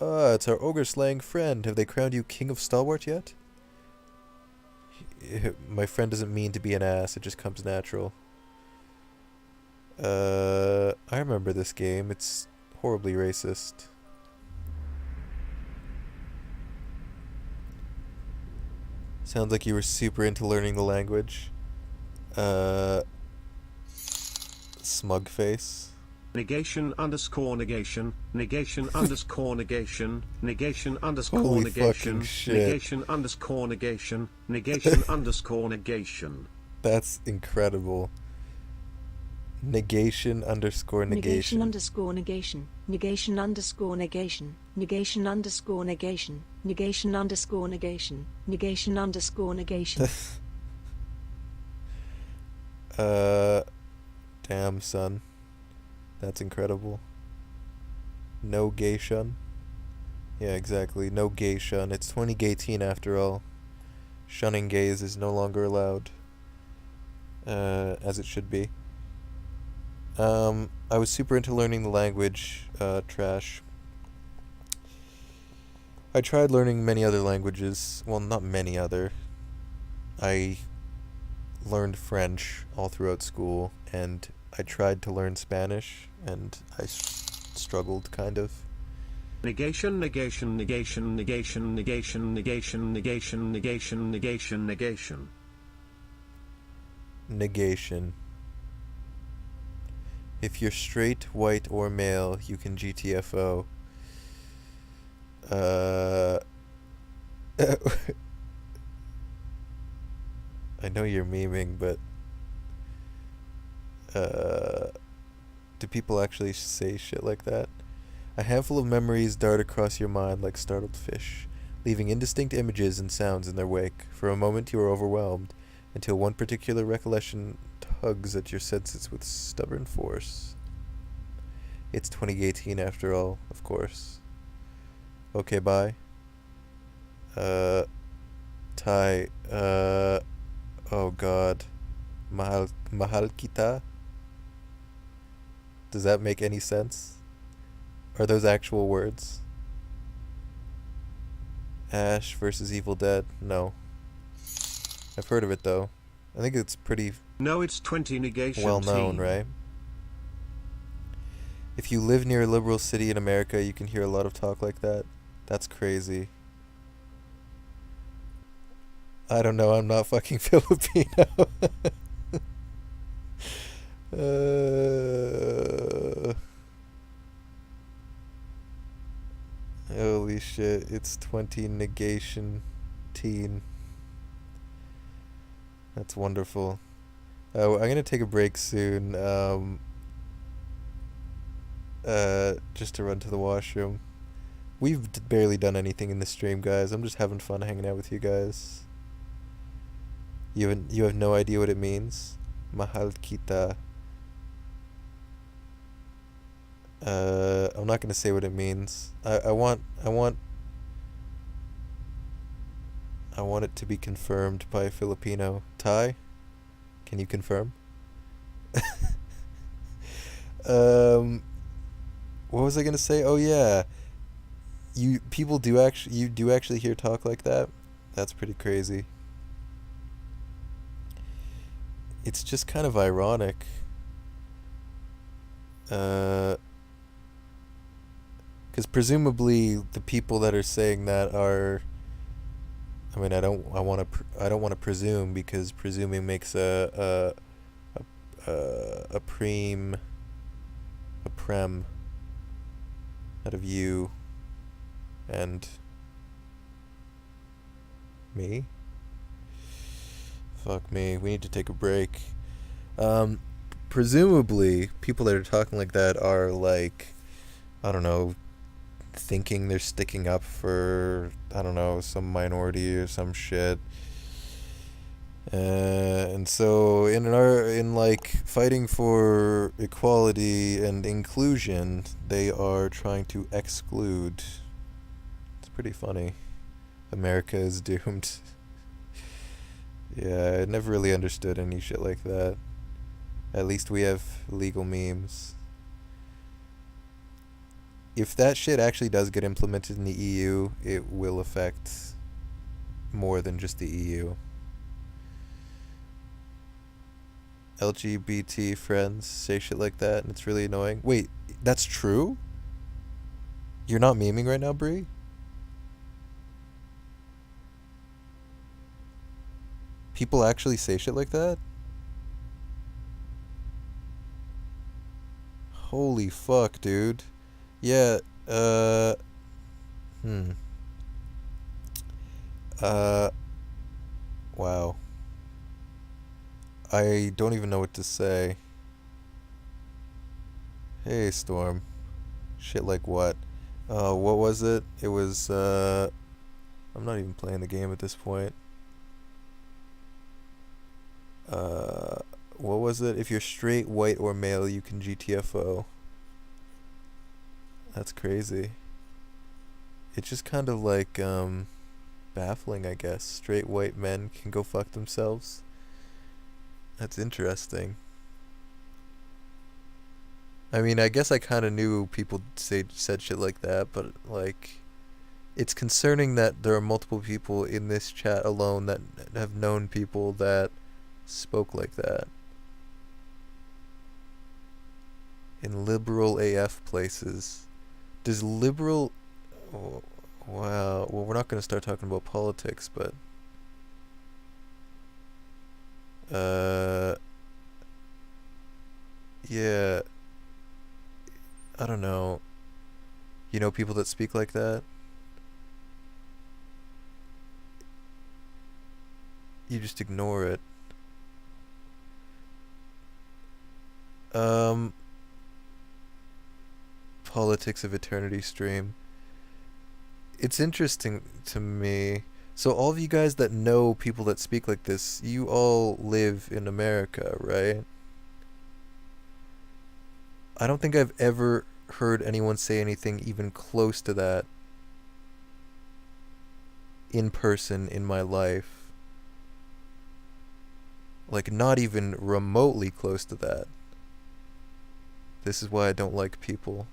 Ah, it's our ogre-slaying friend. Have they crowned you King of Stalwart yet? My friend doesn't mean to be an ass, it just comes natural. I remember this game. It's horribly racist. Sounds like you were super into learning the language. Smug face. Negation underscore negation. Negation underscore negation. Negation underscore Holy negation. fucking shit. Negation underscore negation. Negation underscore negation. That's incredible. Negation underscore Negation negation. underscore negation. Negation underscore negation. Negation underscore negation. Negation underscore negation. Negation underscore negation. Damn, son. That's incredible. No gay shun? Yeah, exactly. No gay shun. It's 2018 after all. Shunning gays is no longer allowed. As it should be. I was super into learning the language, trash. I tried learning many other languages. Well, not many other. I learned French all throughout school, and I tried to learn Spanish, and I struggled, kind of. Negation, negation, negation, negation, negation, negation, negation, negation, negation, negation. Negation. If you're straight, white, or male, you can GTFO. I know you're memeing, but do people actually say shit like that? A handful of memories dart across your mind like startled fish, leaving indistinct images and sounds in their wake. For a moment you are overwhelmed, until one particular recollection tugs at your senses with stubborn force. It's 2018 after all, of course. Okay, bye. Ty, oh god. Mahal kita? Does that make any sense? Are those actual words? Ash versus Evil Dead? No. I've heard of it though. I think it's pretty No, it's 20 negation. well known, right? If you live near a liberal city in America, you can hear a lot of talk like that. That's crazy. I don't know, I'm not fucking Filipino. Holy shit, it's 20 negation teen. That's wonderful. I'm gonna take a break soon, just to run to the washroom. We've barely done anything in the stream, guys. I'm just having fun hanging out with you guys. You have no idea what it means? Mahal kita. I'm not gonna say what it means. I want it to be confirmed by a Filipino. Ty, can you confirm? What was I gonna say? Oh yeah, you do actually hear talk like that? That's pretty crazy. It's just kind of ironic. Because presumably the people that are saying that are, I mean, I don't want to presume, because presuming makes a prem out of you and me. Fuck me. We need to take a break. Presumably people that are talking like that are like, I don't know, thinking they're sticking up for, I don't know, some minority or some shit. And so in like fighting for equality and inclusion, they are trying to exclude. It's pretty funny. America is doomed. Yeah, I never really understood any shit like that. At least we have legal memes. If that shit actually does get implemented in the EU, it will affect more than just the EU. LGBT friends say shit like that, and it's really annoying. Wait, that's true? You're not memeing right now, Bree? People actually say shit like that? Holy fuck, dude. Yeah, wow. I don't even know what to say. Hey, Storm. Shit like what? What was it? It was, I'm not even playing the game at this point. What was it? If you're straight, white, or male, you can GTFO. That's crazy. It's just kind of like, baffling, I guess. Straight white men can go fuck themselves. That's interesting. I mean, I guess I kind of knew people said shit like that, but, like, it's concerning that there are multiple people in this chat alone that have known people that spoke like that. In liberal AF places. Does liberal... Oh, wow. Well, we're not going to start talking about politics, but... Yeah. I don't know. You know people that speak like that? You just ignore it. Politics of Eternity stream. It's interesting to me. So all of you guys that know people that speak like this, you all live in America, right? I don't think I've ever heard anyone say anything even close to that in person in my life. Like, not even remotely close to that. This is why I don't like people.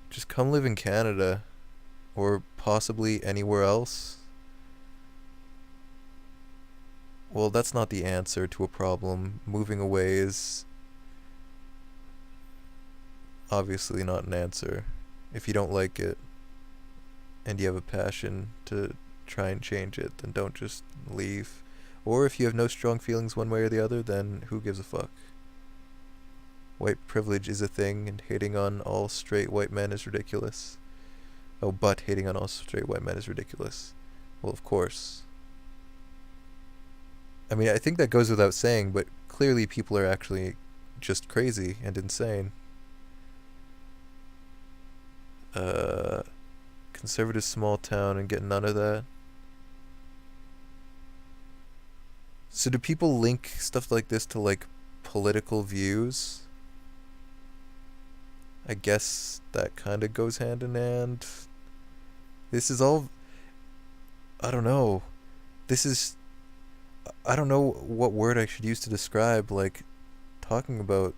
Just come live in Canada. Or possibly anywhere else. Well, that's not the answer to a problem. Moving away is obviously not an answer. If you don't like it, and you have a passion to try and change it, then don't just leave. Or if you have no strong feelings one way or the other, then who gives a fuck? White privilege is a thing, and hating on all straight white men is ridiculous. Oh, but hating on all straight white men is ridiculous. Well, of course. I mean, I think that goes without saying, but clearly people are actually just crazy and insane. Conservative small town and get none of that. So do people link stuff like this to, like, political views? I guess that kind of goes hand in hand. This is all... I don't know. This is... I don't know what word I should use to describe, like, talking about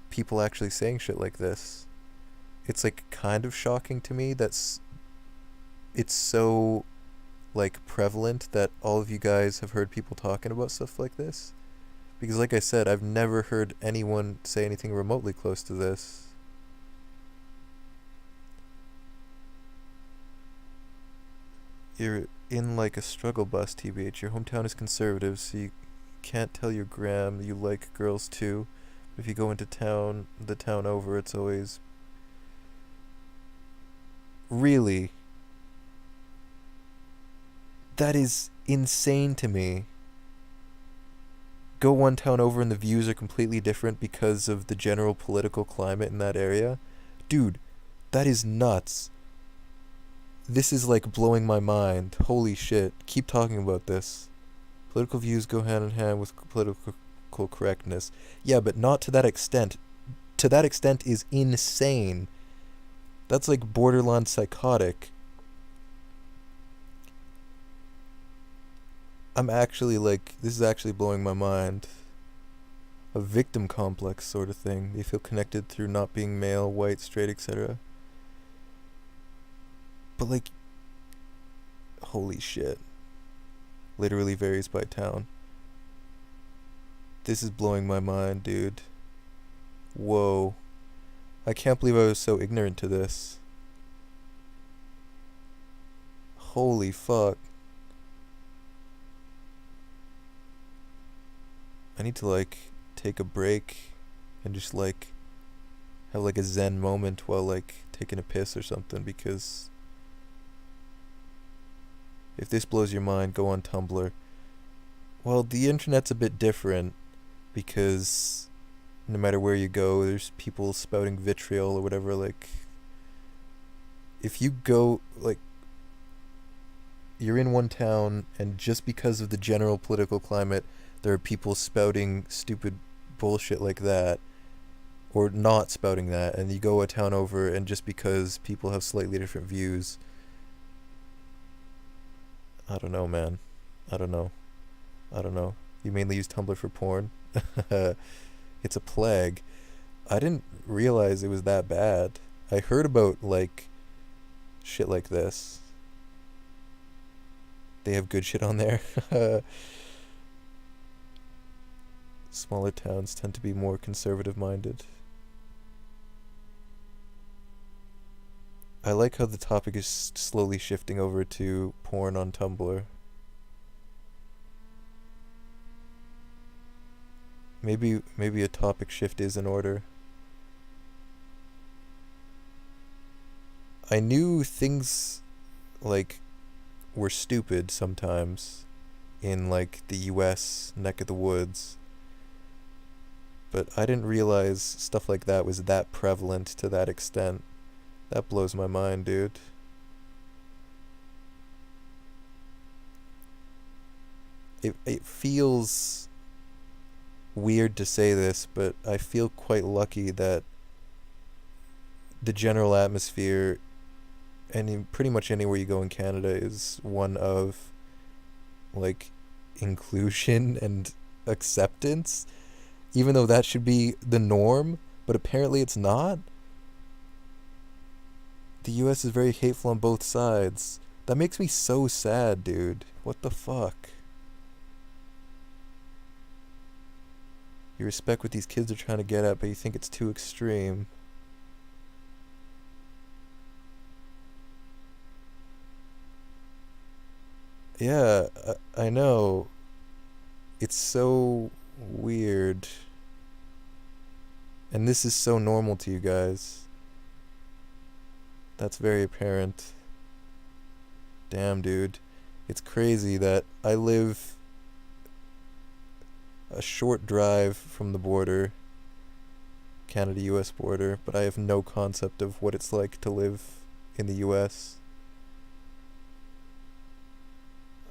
people actually saying shit like this. It's, like, kind of shocking to me that's... It's so, like, prevalent that all of you guys have heard people talking about stuff like this. Because, like I said, I've never heard anyone say anything remotely close to this. You're in like a struggle bus, TBH. Your hometown is conservative, so you can't tell your gram you like girls too. But if you go into town, the town over, it's always... Really? That is insane to me. Go one town over and the views are completely different because of the general political climate in that area? Dude, that is nuts. This is like blowing my mind. Holy shit. Keep talking about this. Political views go hand in hand with political correctness. Yeah, but not to that extent. To that extent is insane. That's like borderline psychotic. I'm actually like, this is actually blowing my mind. A victim complex sort of thing. They feel connected through not being male, white, straight, etc. But like, holy shit. Literally varies by town. This is blowing my mind, dude. Whoa. I can't believe I was so ignorant to this. Holy fuck. I need to like take a break and just like have like a zen moment while like taking a piss or something, because if this blows your mind, go on Tumblr. Well, the internet's a bit different because no matter where you go, there's people spouting vitriol or whatever. Like, if you go, like, you're in one town and just because of the general political climate, there are people spouting stupid bullshit like that, or not spouting that, and you go a town over and just because people have slightly different views, I don't know, man. I don't know. You mainly use Tumblr for porn? It's a plague. I didn't realize it was that bad. I heard about, like, shit like this. They have good shit on there. Smaller towns tend to be more conservative-minded. I like how the topic is slowly shifting over to porn on Tumblr. Maybe a topic shift is in order. I knew things like were stupid sometimes in like the US neck of the woods, but I didn't realize stuff like that was that prevalent to that extent. That blows my mind, dude. It feels weird to say this, but I feel quite lucky that the general atmosphere, pretty much anywhere you go in Canada, is one of like inclusion and acceptance, even though that should be the norm, but apparently it's not. The US is very hateful on both sides. That makes me so sad, dude. What the fuck? You respect what these kids are trying to get at, but you think it's too extreme. Yeah, I know. It's so weird. And this is so normal to you guys. That's very apparent. Damn, dude. It's crazy that I live a short drive from the border, Canada-US border, but I have no concept of what it's like to live in the US.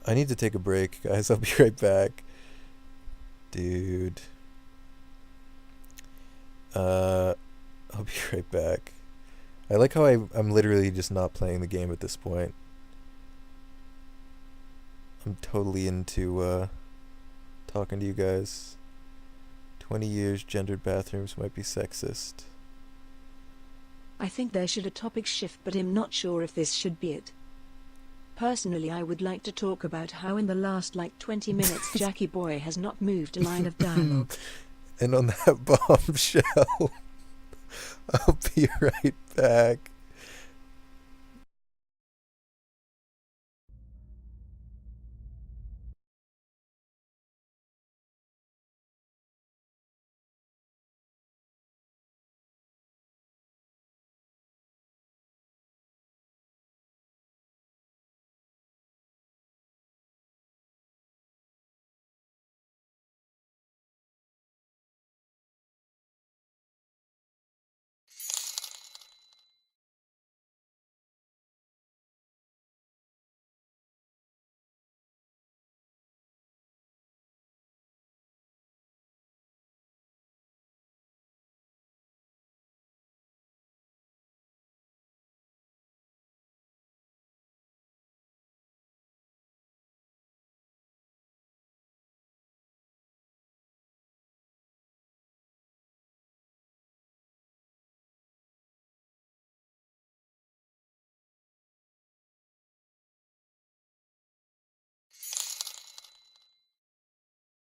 I need to take a break, guys. I'll be right back. Dude. I'll be right back. I like how I'm literally just not playing the game at this point. I'm totally into talking to you guys. 20 years, gendered bathrooms might be sexist. I think there should a topic shift, but I'm not sure if this should be it. Personally, I would like to talk about how in the last 20 minutes Jackie Boy has not moved a line of dialogue. And on that bombshell, I'll be right back.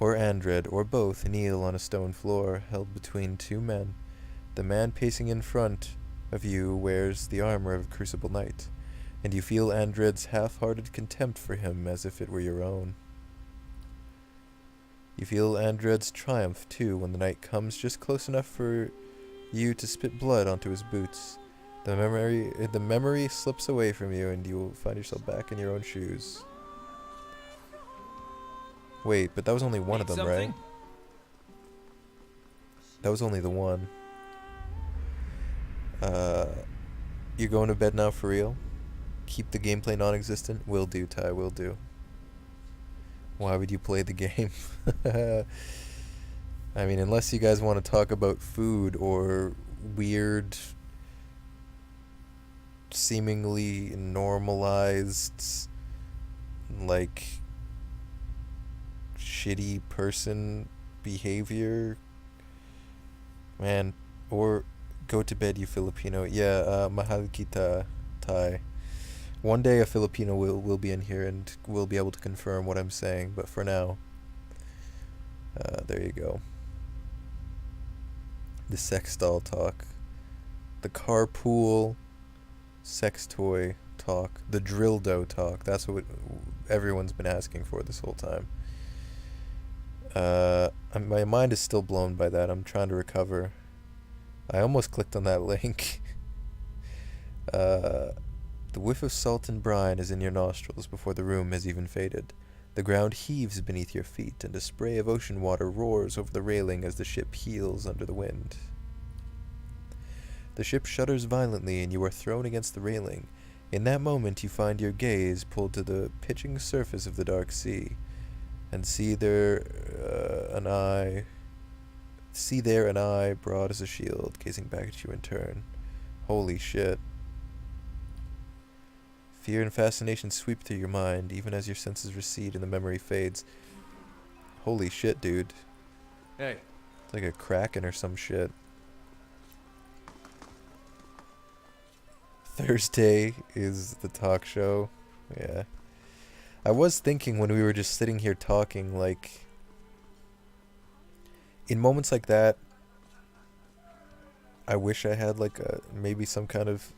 or Andred, or both, kneel on a stone floor held between two men. The man pacing in front of you wears the armor of a crucible knight, and you feel Andred's half-hearted contempt for him as if it were your own. You feel Andred's triumph, too, when the knight comes just close enough for you to spit blood onto his boots. The memory slips away from you, and you will find yourself back in your own shoes. Wait, but that was only one of them, right? That was only the one. You're going to bed now for real? Keep the gameplay non-existent? Will do, Ty, will do. Why would you play the game? I mean, unless you guys want to talk about food or weird, seemingly normalized, like, shitty person behavior, man, or go to bed, you Filipino. Yeah, mahal kita, Thai. One day a Filipino will be in here and will be able to confirm what I'm saying, but for now, there you go. The sex doll talk, the carpool sex toy talk, the dildo talk. That's what everyone's been asking for this whole time. My mind is still blown by that. I'm trying to recover. I almost clicked on that link. The whiff of salt and brine is in your nostrils before the room has even faded. The ground heaves beneath your feet, and a spray of ocean water roars over the railing as the ship heels under the wind. The ship shudders violently, and you are thrown against the railing. In that moment, you find your gaze pulled to the pitching surface of the dark sea, and see there an eye, broad as a shield, gazing back at you in turn. Holy shit. Fear and fascination sweep through your mind, even as your senses recede and the memory fades. Holy shit, dude. Hey. It's like a kraken or some shit. Thursday is the talk show. Yeah. I was thinking when we were just sitting here talking, like, in moments like that, I wish I had, like, maybe some kind of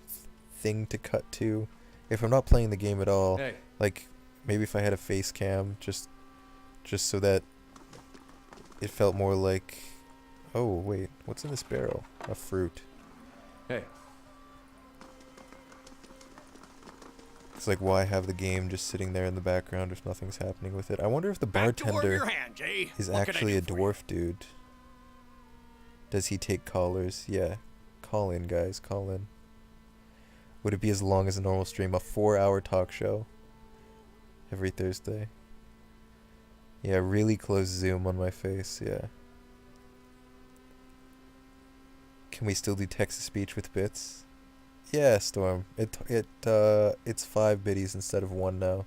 thing to cut to. If I'm not playing the game at all, Hey. like, maybe if I had a face cam, just so that it felt more like, oh, wait, what's in this barrel? A fruit. Hey. It's like, why have the game just sitting there in the background if nothing's happening with it? I wonder if the Back to bartender your hand, eh? is What can I actually do a for you? dwarf dude. Does he take callers? Yeah. Call in, guys. Call in. Would it be as long as a normal stream? A 4-hour talk show every Thursday? Yeah, really close zoom on my face, yeah. Can we still do text-to-speech with bits? Yeah, Storm. It's 5 biddies instead of 1 now.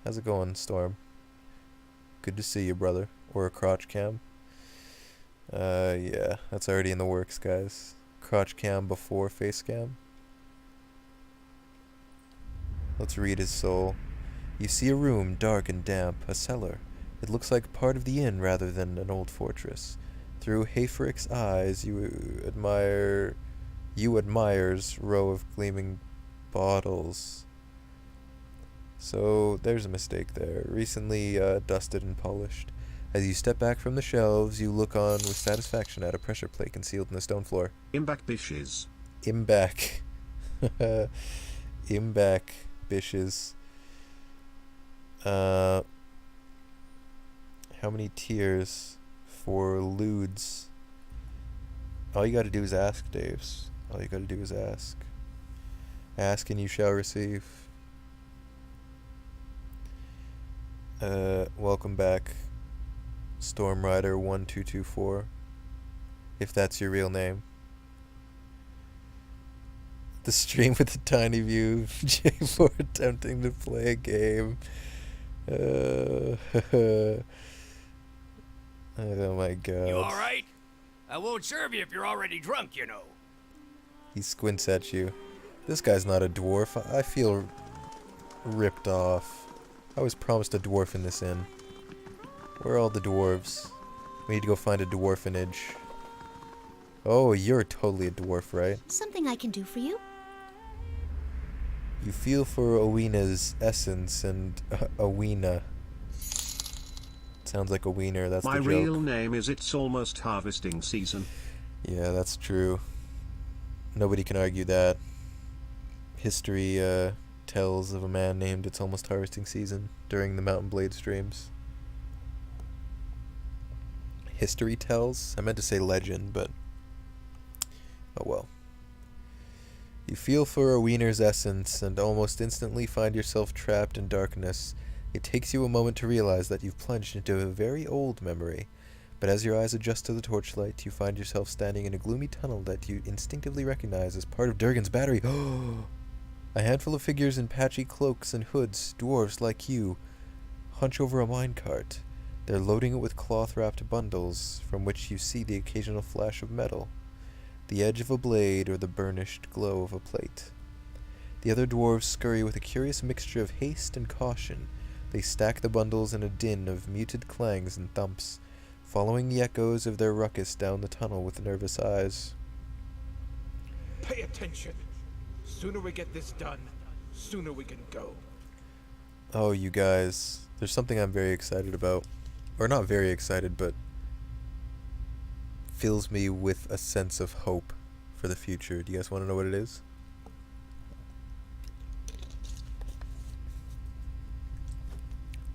How's it going, Storm? Good to see you, brother. Or a crotch cam. Yeah, that's already in the works, guys. Crotch cam before face cam. Let's read his soul. You see a room, dark and damp, a cellar. It looks like part of the inn rather than an old fortress. Through Hayfrick's eyes, you admires row of gleaming bottles. So there's a mistake there. Recently dusted and polished. As you step back from the shelves, you look on with satisfaction at a pressure plate concealed in the stone floor. Imback dishes. Imback. Imback bishes. How many tiers for lewds? All you gotta do is ask, Daves. All you gotta do is ask. Ask and you shall receive. Welcome back, Storm Rider 1224. If that's your real name. The stream with the tiny view, J4 attempting to play a game. Oh my god. You alright? I won't serve you if you're already drunk, you know. He squints at you. This guy's not a dwarf. I feel ripped off. I was promised a dwarf in this inn. Where are all the dwarves? We need to go find a dwarfenage. Oh, you're totally a dwarf, right? Something I can do for you? You feel for Oweena's essence and Oweena. Sounds like a wiener, that's My the joke. real name is It's Almost Harvesting Season. Yeah, that's true. Nobody can argue that. History tells of a man named It's Almost Harvesting Season during the Mountain Blade streams. History tells? I meant to say legend, but oh well. You feel for a wiener's essence and almost instantly find yourself trapped in darkness. It takes you a moment to realize that you've plunged into a very old memory, but as your eyes adjust to the torchlight, you find yourself standing in a gloomy tunnel that you instinctively recognize as part of Durgan's battery. A handful of figures in patchy cloaks and hoods, dwarves like you, hunch over a minecart. They're loading it with cloth-wrapped bundles, from which you see the occasional flash of metal, the edge of a blade or the burnished glow of a plate. The other dwarves scurry with a curious mixture of haste and caution. They stack the bundles in a din of muted clangs and thumps, following the echoes of their ruckus down the tunnel with nervous eyes. Pay attention. Sooner we get this done, sooner we can go. Oh, you guys, there's something I'm very excited about. Or not very excited, but fills me with a sense of hope for the future. Do you guys want to know what it is?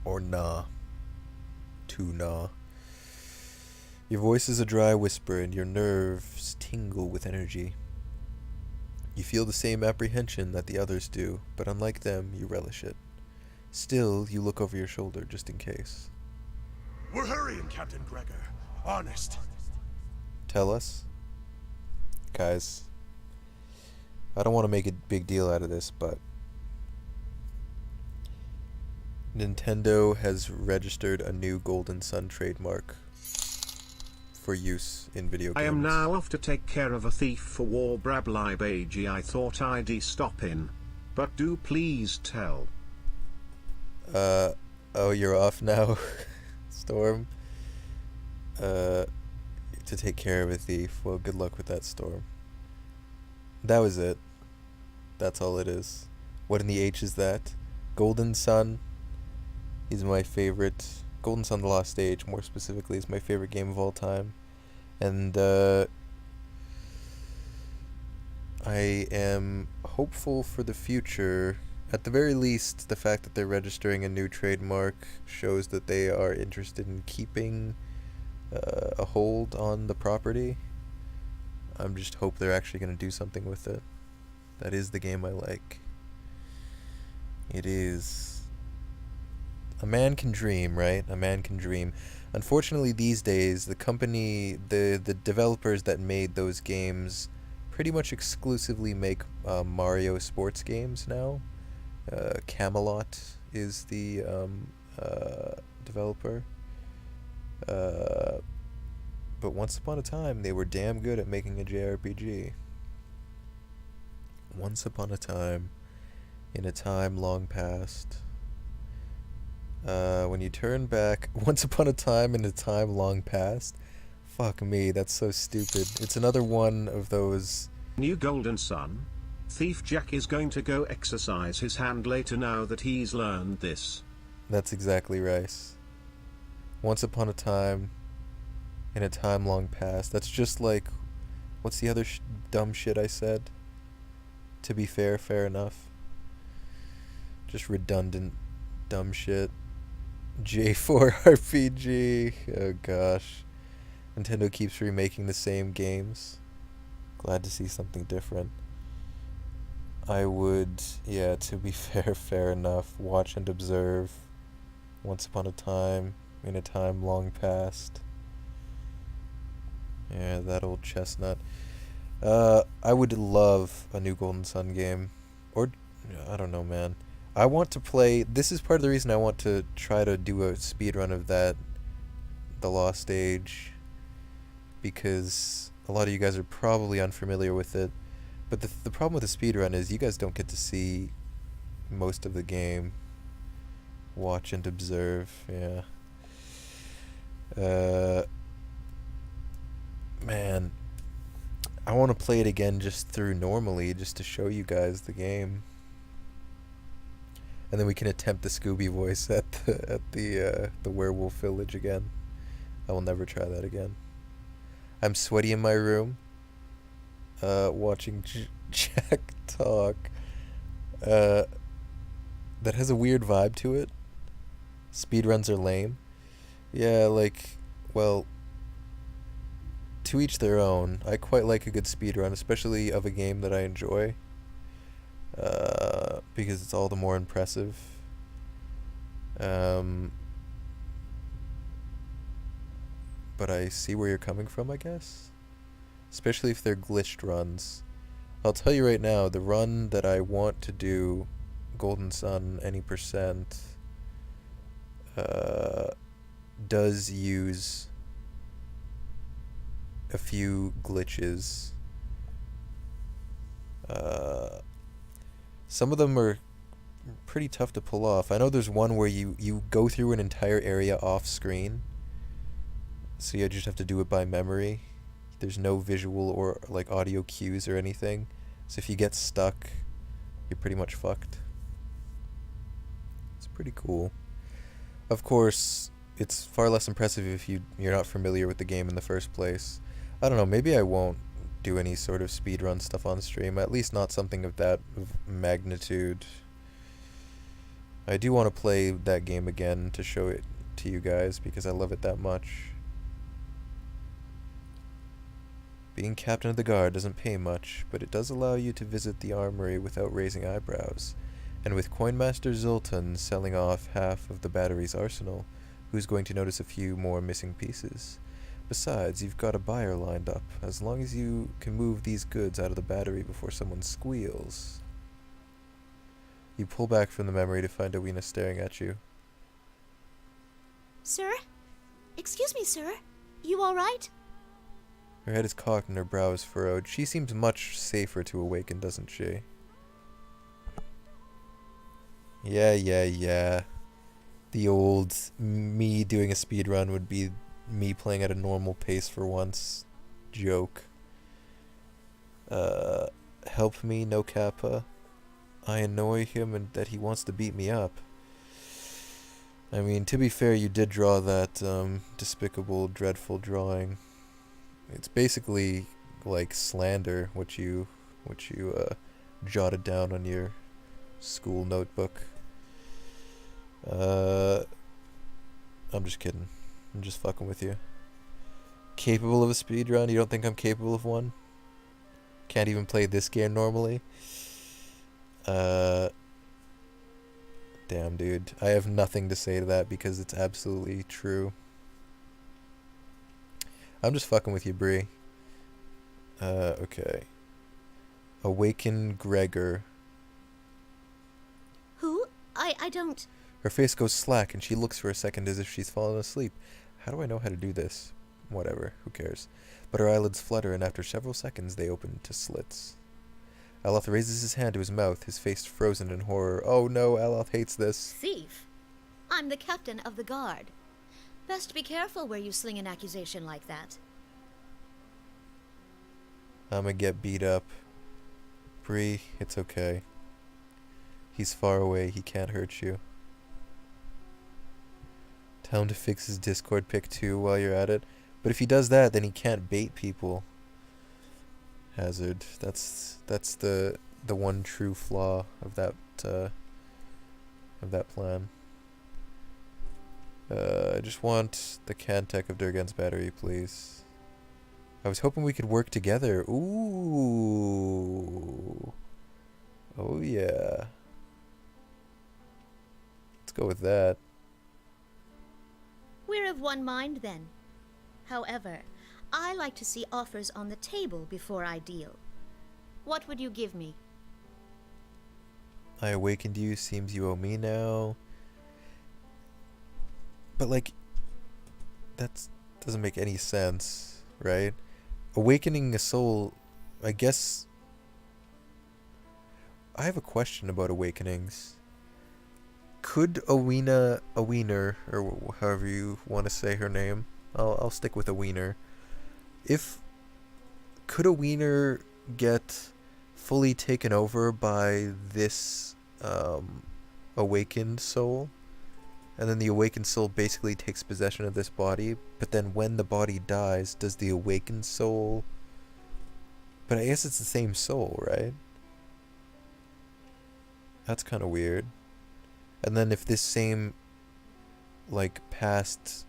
Or nah. Too nah. Your voice is a dry whisper and your nerves tingle with energy. You feel the same apprehension that the others do, but unlike them, you relish it. Still, you look over your shoulder just in case. We're hurrying, Captain Gregor. Honest. Tell us. Guys, I don't want to make a big deal out of this, but Nintendo has registered a new Golden Sun trademark for use in video games. I am now off to take care of a thief for war Brablibagi. I thought I'd stop in, but do please tell. Oh, you're off now, Storm? To take care of a thief. Well, good luck with that, Storm. That was it. That's all it is. What in the H is that? Golden Sun is my favorite. Golden Sun: The Lost Age, more specifically, is my favorite game of all time. And, I am hopeful for the future. At the very least, the fact that they're registering a new trademark shows that they are interested in keeping a hold on the property. I'm just hope they're actually going to do something with it. That is the game I like. It is. A man can dream, right? A man can dream. Unfortunately, these days, the company, the developers that made those games pretty much exclusively make Mario sports games now. Camelot is the developer. But once upon a time, they were damn good at making a JRPG. Once upon a time, in a time long past. When you turn back, once upon a time in a time long past. Fuck me, that's so stupid. It's another one of those. New Golden Sun. Thief Jack is going to go exercise his hand later now that he's learned this. That's exactly right. Once upon a time in a time long past. That's just like, what's the other dumb shit I said? To be fair, fair enough. Just redundant dumb shit. J4 RPG. Oh gosh. Nintendo keeps remaking the same games. Glad to see something different. I would, yeah, to be fair, fair enough. Watch and observe. Once upon a time, in a time long past. Yeah, that old chestnut. I would love a new Golden Sun game. Or, I don't know, man. I want to play. This is part of the reason I want to try to do a speedrun of that, The Lost Age, because a lot of you guys are probably unfamiliar with it. But the problem with the speedrun is you guys don't get to see most of the game. Watch and observe, yeah. Man, I want to play it again just through normally, just to show you guys the game. And then we can attempt the Scooby voice at the werewolf village again. I will never try that again. I'm sweaty in my room, watching Jack talk. That has a weird vibe to it. Speedruns are lame. Yeah, like, well, to each their own. I quite like a good speedrun, especially of a game that I enjoy. Because it's all the more impressive. But I see where you're coming from, I guess. Especially if they're glitched runs. I'll tell you right now, the run that I want to do, Golden Sun, any percent, does use a few glitches. Some of them are pretty tough to pull off. I know there's one where you go through an entire area off screen, so you just have to do it by memory. There's no visual or like audio cues or anything, so if you get stuck, you're pretty much fucked. It's pretty cool. Of course, it's far less impressive if you're not familiar with the game in the first place. I don't know, maybe I won't do any sort of speedrun stuff on stream, at least not something of that magnitude. I do want to play that game again to show it to you guys because I love it that much. Being captain of the guard doesn't pay much, but it does allow you to visit the armory without raising eyebrows. And with Coinmaster Zoltan selling off half of the battery's arsenal, who's going to notice a few more missing pieces? Besides, you've got a buyer lined up, as long as you can move these goods out of the battery before someone squeals. You pull back from the memory to find Owena staring at you. Sir? Excuse me, sir. You alright? Her head is cocked and her brow is furrowed. She seems much safer to awaken, doesn't she? Yeah. The old me doing a speedrun would be me playing at a normal pace for once joke. Help me, no Kappa. I annoy him and that he wants to beat me up. I mean, to be fair, you did draw that despicable, dreadful drawing. It's basically like slander, what you jotted down on your school notebook. I'm just kidding. I'm just fucking with you. Capable of a speedrun? You don't think I'm capable of one? Can't even play this game normally? Damn, dude. I have nothing to say to that because it's absolutely true. I'm just fucking with you, Bree. Okay. Awaken Gregor. Who? I don't... Her face goes slack and she looks for a second as if she's fallen asleep. How do I know how to do this? Whatever, who cares? But her eyelids flutter and after several seconds they open to slits. Aloth raises his hand to his mouth, his face frozen in horror. Oh no, Aloth hates this. Thief? I'm the captain of the guard. Best be careful where you sling an accusation like that. I'ma get beat up. Bree, it's okay. He's far away, he can't hurt you. Tell him to fix his Discord pic too while you're at it. But if he does that, then he can't bait people. Hazard. That's the one true flaw of that plan. I just want the Cantech of Durgan's battery, please. I was hoping we could work together. Ooh. Oh yeah. Let's go with that. We're of one mind then. However, I like to see offers on the table before I deal. What would you give me? I awakened you, seems you owe me now. But like, that doesn't make any sense, right? Awakening a soul, I guess... I have a question about awakenings. Could Owena, or however you want to say her name, I'll stick with a wiener. Could a wiener get fully taken over by this awakened soul? And then the awakened soul basically takes possession of this body, but then when the body dies, does the awakened soul... But I guess it's the same soul, right? That's kind of weird. And then if this same, like, past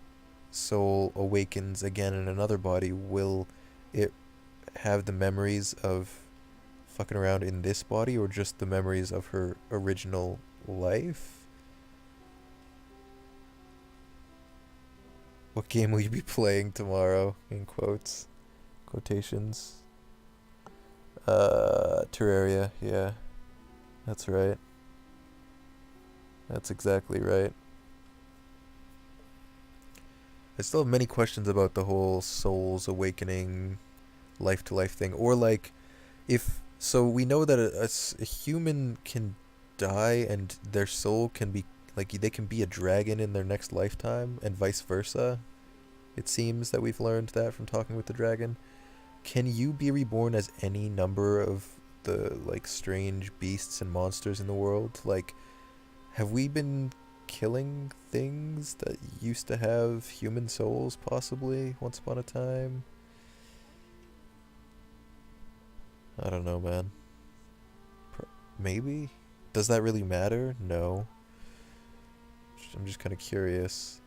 soul awakens again in another body, will it have the memories of fucking around in this body, or just the memories of her original life? What game will you be playing tomorrow? In quotes. Quotations. Terraria, yeah. That's right. That's exactly right. I still have many questions about the whole souls awakening, life-to-life thing. Or, like, so we know that a human can die and their soul can be, like, they can be a dragon in their next lifetime, and vice versa. It seems that we've learned that from talking with the dragon. Can you be reborn as any number of the, like, strange beasts and monsters in the world? Like, have we been killing things that used to have human souls, possibly, once upon a time? I don't know, man. Maybe? Does that really matter? No. I'm just kind of curious.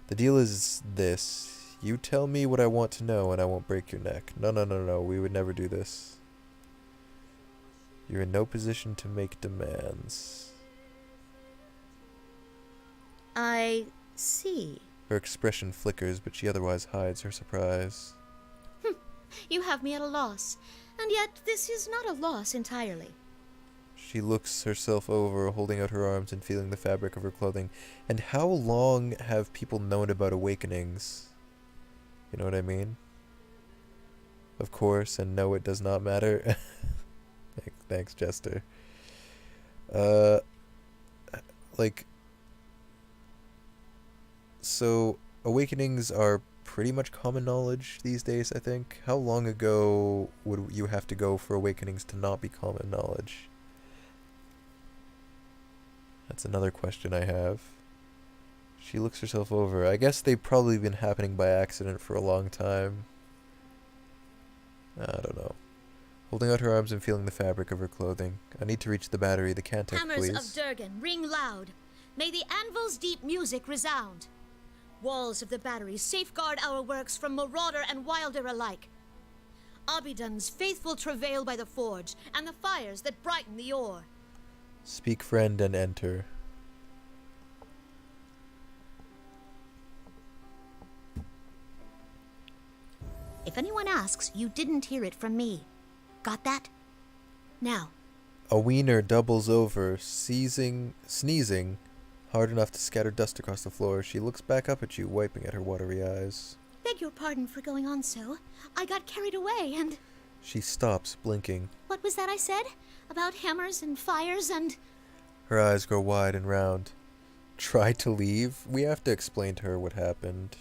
The deal is this. You tell me what I want to know and I won't break your neck. No. We would never do this. You're in no position to make demands. I see. Her expression flickers, but she otherwise hides her surprise. You have me at a loss. And yet, this is not a loss entirely. She looks herself over, holding out her arms and feeling the fabric of her clothing. And how long have people known about awakenings? You know what I mean? Of course, and no, it does not matter. Thanks, Jester. Like... So, awakenings are pretty much common knowledge these days, I think. How long ago would you have to go for awakenings to not be common knowledge? That's another question I have. She looks herself over. I guess they've probably been happening by accident for a long time. I don't know. Holding out her arms and feeling the fabric of her clothing. I need to reach the battery. The Cantech, Hammers please. of Durgan, ring loud. May the anvil's deep music resound. Walls of the battery safeguard our works from marauder and wilder alike. Abidun's faithful travail by the forge, and the fires that brighten the ore. Speak, friend, and enter. If anyone asks, you didn't hear it from me. Got that? Now. A wiener doubles over, sneezing hard enough to scatter dust across the floor. She looks back up at you, wiping at her watery eyes. Beg your pardon for going on so. I got carried away and... She stops, blinking. What was that I said? About hammers and fires and... Her eyes grow wide and round. Try to leave? We have to explain to her what happened.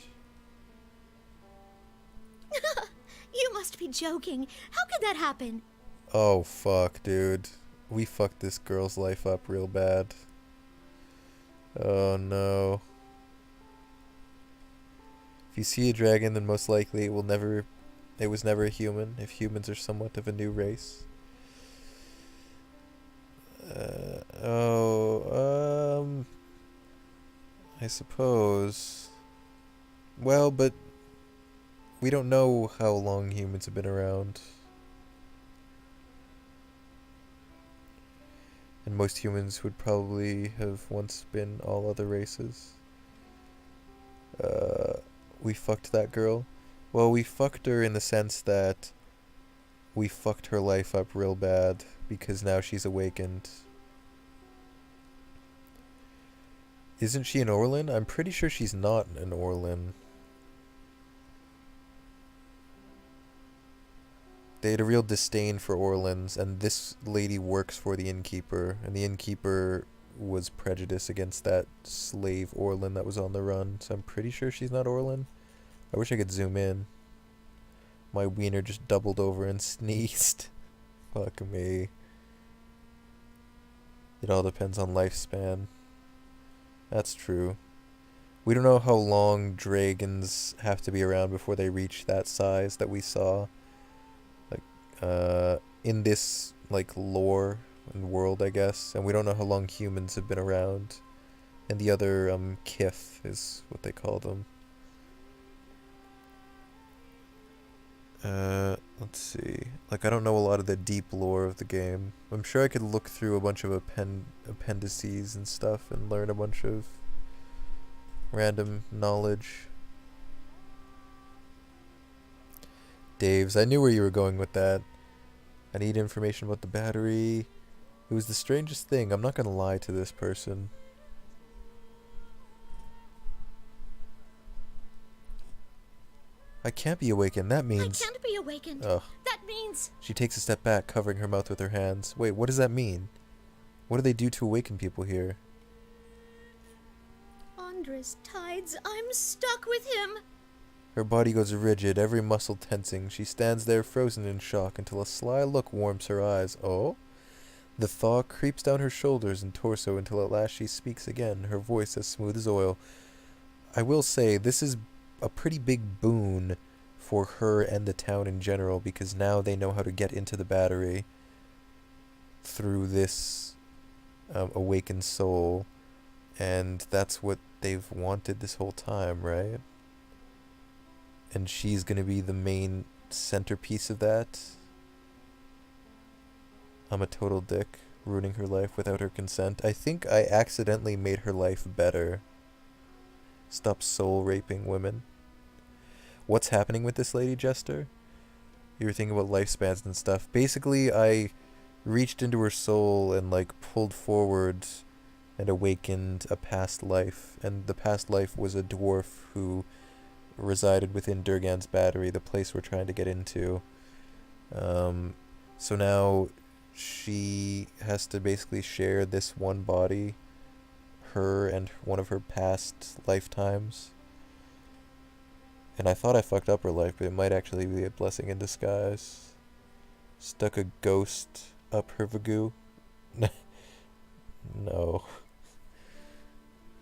You must be joking. How could that happen? Oh, fuck, dude. We fucked this girl's life up real bad. Oh, no. If you see a dragon, then most likely it was never a human, if humans are somewhat of a new race. I suppose. Well, but we don't know how long humans have been around. And most humans would probably have once been all other races. We fucked that girl. Well, we fucked her in the sense that we fucked her life up real bad because now she's awakened. Isn't she an Orlin? I'm pretty sure she's not an Orlin. They had a real disdain for Orlins, and this lady works for the innkeeper, and the innkeeper was prejudiced against that slave Orlin that was on the run, so I'm pretty sure she's not Orlin. I wish I could zoom in. My wiener just doubled over and sneezed. Fuck me. It all depends on lifespan. That's true. We don't know how long dragons have to be around before they reach that size that we saw. Like, in this, like, lore and world, I guess. And we don't know how long humans have been around. And the other, Kith is what they call them. Let's see. Like, I don't know a lot of the deep lore of the game. I'm sure I could look through a bunch of appendices and stuff and learn a bunch of random knowledge. Daves, I knew where you were going with that. I need information about the battery. It was the strangest thing. I'm not gonna lie to this person. I can't be awakened. That means... I can't be awakened. Ugh. That means... She takes a step back, covering her mouth with her hands. Wait, what does that mean? What do they do to awaken people here? Andres Tides, I'm stuck with him. Her body goes rigid, every muscle tensing. She stands there frozen in shock until a sly look warms her eyes. Oh? The thaw creeps down her shoulders and torso until at last she speaks again, her voice as smooth as oil. I will say, this is a pretty big boon for her and the town in general, because now they know how to get into the battery through this awakened soul, and that's what they've wanted this whole time, right? And she's gonna be the main centerpiece of that. I'm a total dick, ruining her life without her consent. I think I accidentally made her life better. Stop soul raping women. What's happening with this lady, Jester? You were thinking about lifespans and stuff. Basically, I reached into her soul and, like, pulled forward and awakened a past life. And the past life was a dwarf who resided within Durgan's battery, the place we're trying to get into. So now she has to basically share this one body, her and one of her past lifetimes. And I thought I fucked up her life, but it might actually be a blessing in disguise. Stuck a ghost up her vagoo? No.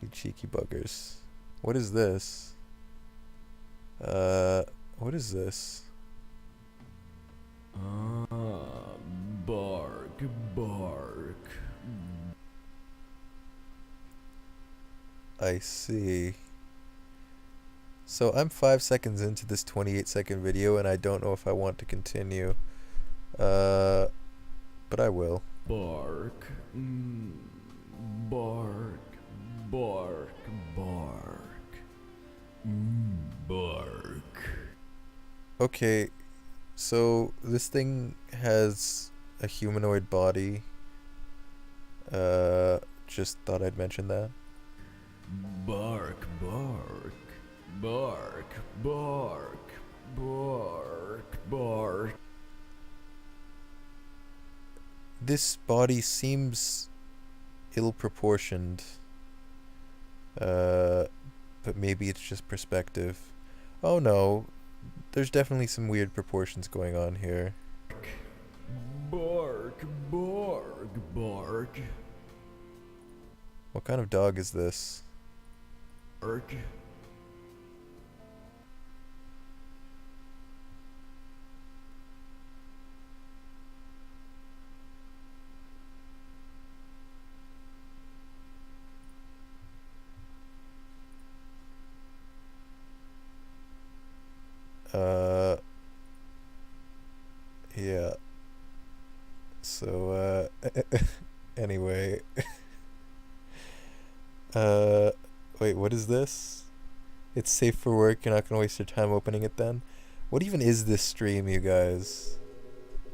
You cheeky buggers. What is this? What is this? Bark, bark. I see. So I'm 5 seconds into this 28-second video, and I don't know if I want to continue. But I will. Bark. Bark. Bark. Bark. Bark. Okay, so this thing has a humanoid body. Just thought I'd mention that. Bark, bark. Bark, bark. Bark, bark. This body seems ill-proportioned. But maybe it's just perspective. Oh no, there's definitely some weird proportions going on here. Bark, bark, bark. What kind of dog is this? Bark. Yeah. So, anyway. Wait, what is this? It's safe for work, you're not gonna waste your time opening it then? What even is this stream, you guys?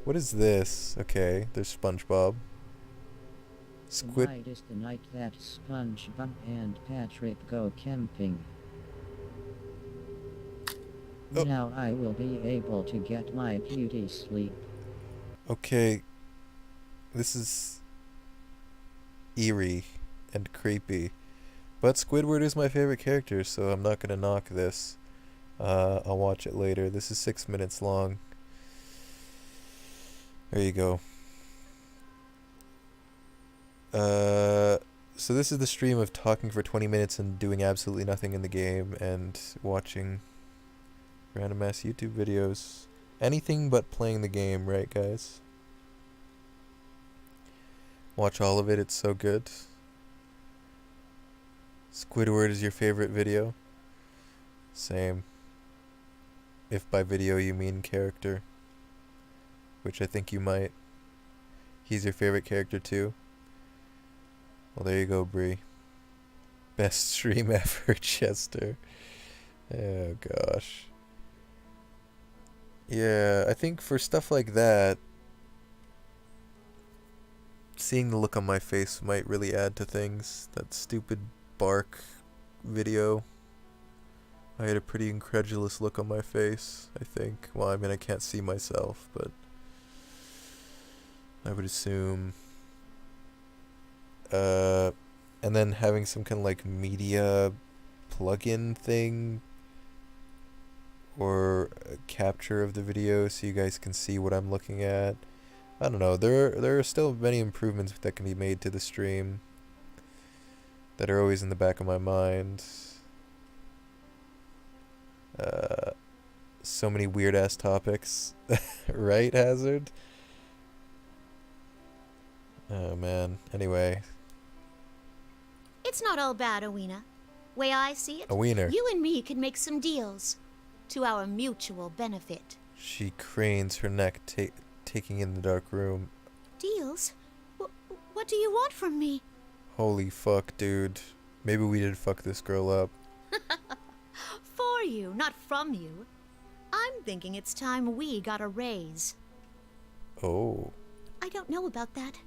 What is this? Okay, there's SpongeBob. Squid. Tonight is the night that SpongeBob and Patrick go camping. Oh. Now I will be able to get my beauty sleep. Okay. This is eerie and creepy. But Squidward is my favorite character, so I'm not gonna knock this. I'll watch it later. This is 6 minutes long. There you go. So this is the stream of talking for 20 minutes and doing absolutely nothing in the game and watching random ass YouTube videos. Anything but playing the game, right guys? Watch all of it, it's so good. Squidward is your favorite video? Same. If by video you mean character. Which I think you might. He's your favorite character too? Well, there you go, Bree. Best stream ever, Chester. Oh, gosh. Yeah, I think for stuff like that, seeing the look on my face might really add to things. That stupid bark video. I had a pretty incredulous look on my face, I think. Well, I mean, I can't see myself, but I would assume. And then having some kind of like media plugin thing or a capture of the video so you guys can see what I'm looking at. I don't know. There are still many improvements that can be made to the stream that are always in the back of my mind. So many weird ass topics, right, Hazard? Oh man. Anyway. It's not all bad, Owena. Way I see it, A wiener. you and me can make some deals to our mutual benefit. She cranes her neck, taking in the dark room. Deals? What do you want from me? Holy fuck, dude. Maybe we did fuck this girl up. For you, not from you. I'm thinking it's time we got a raise. Oh. I don't know about that.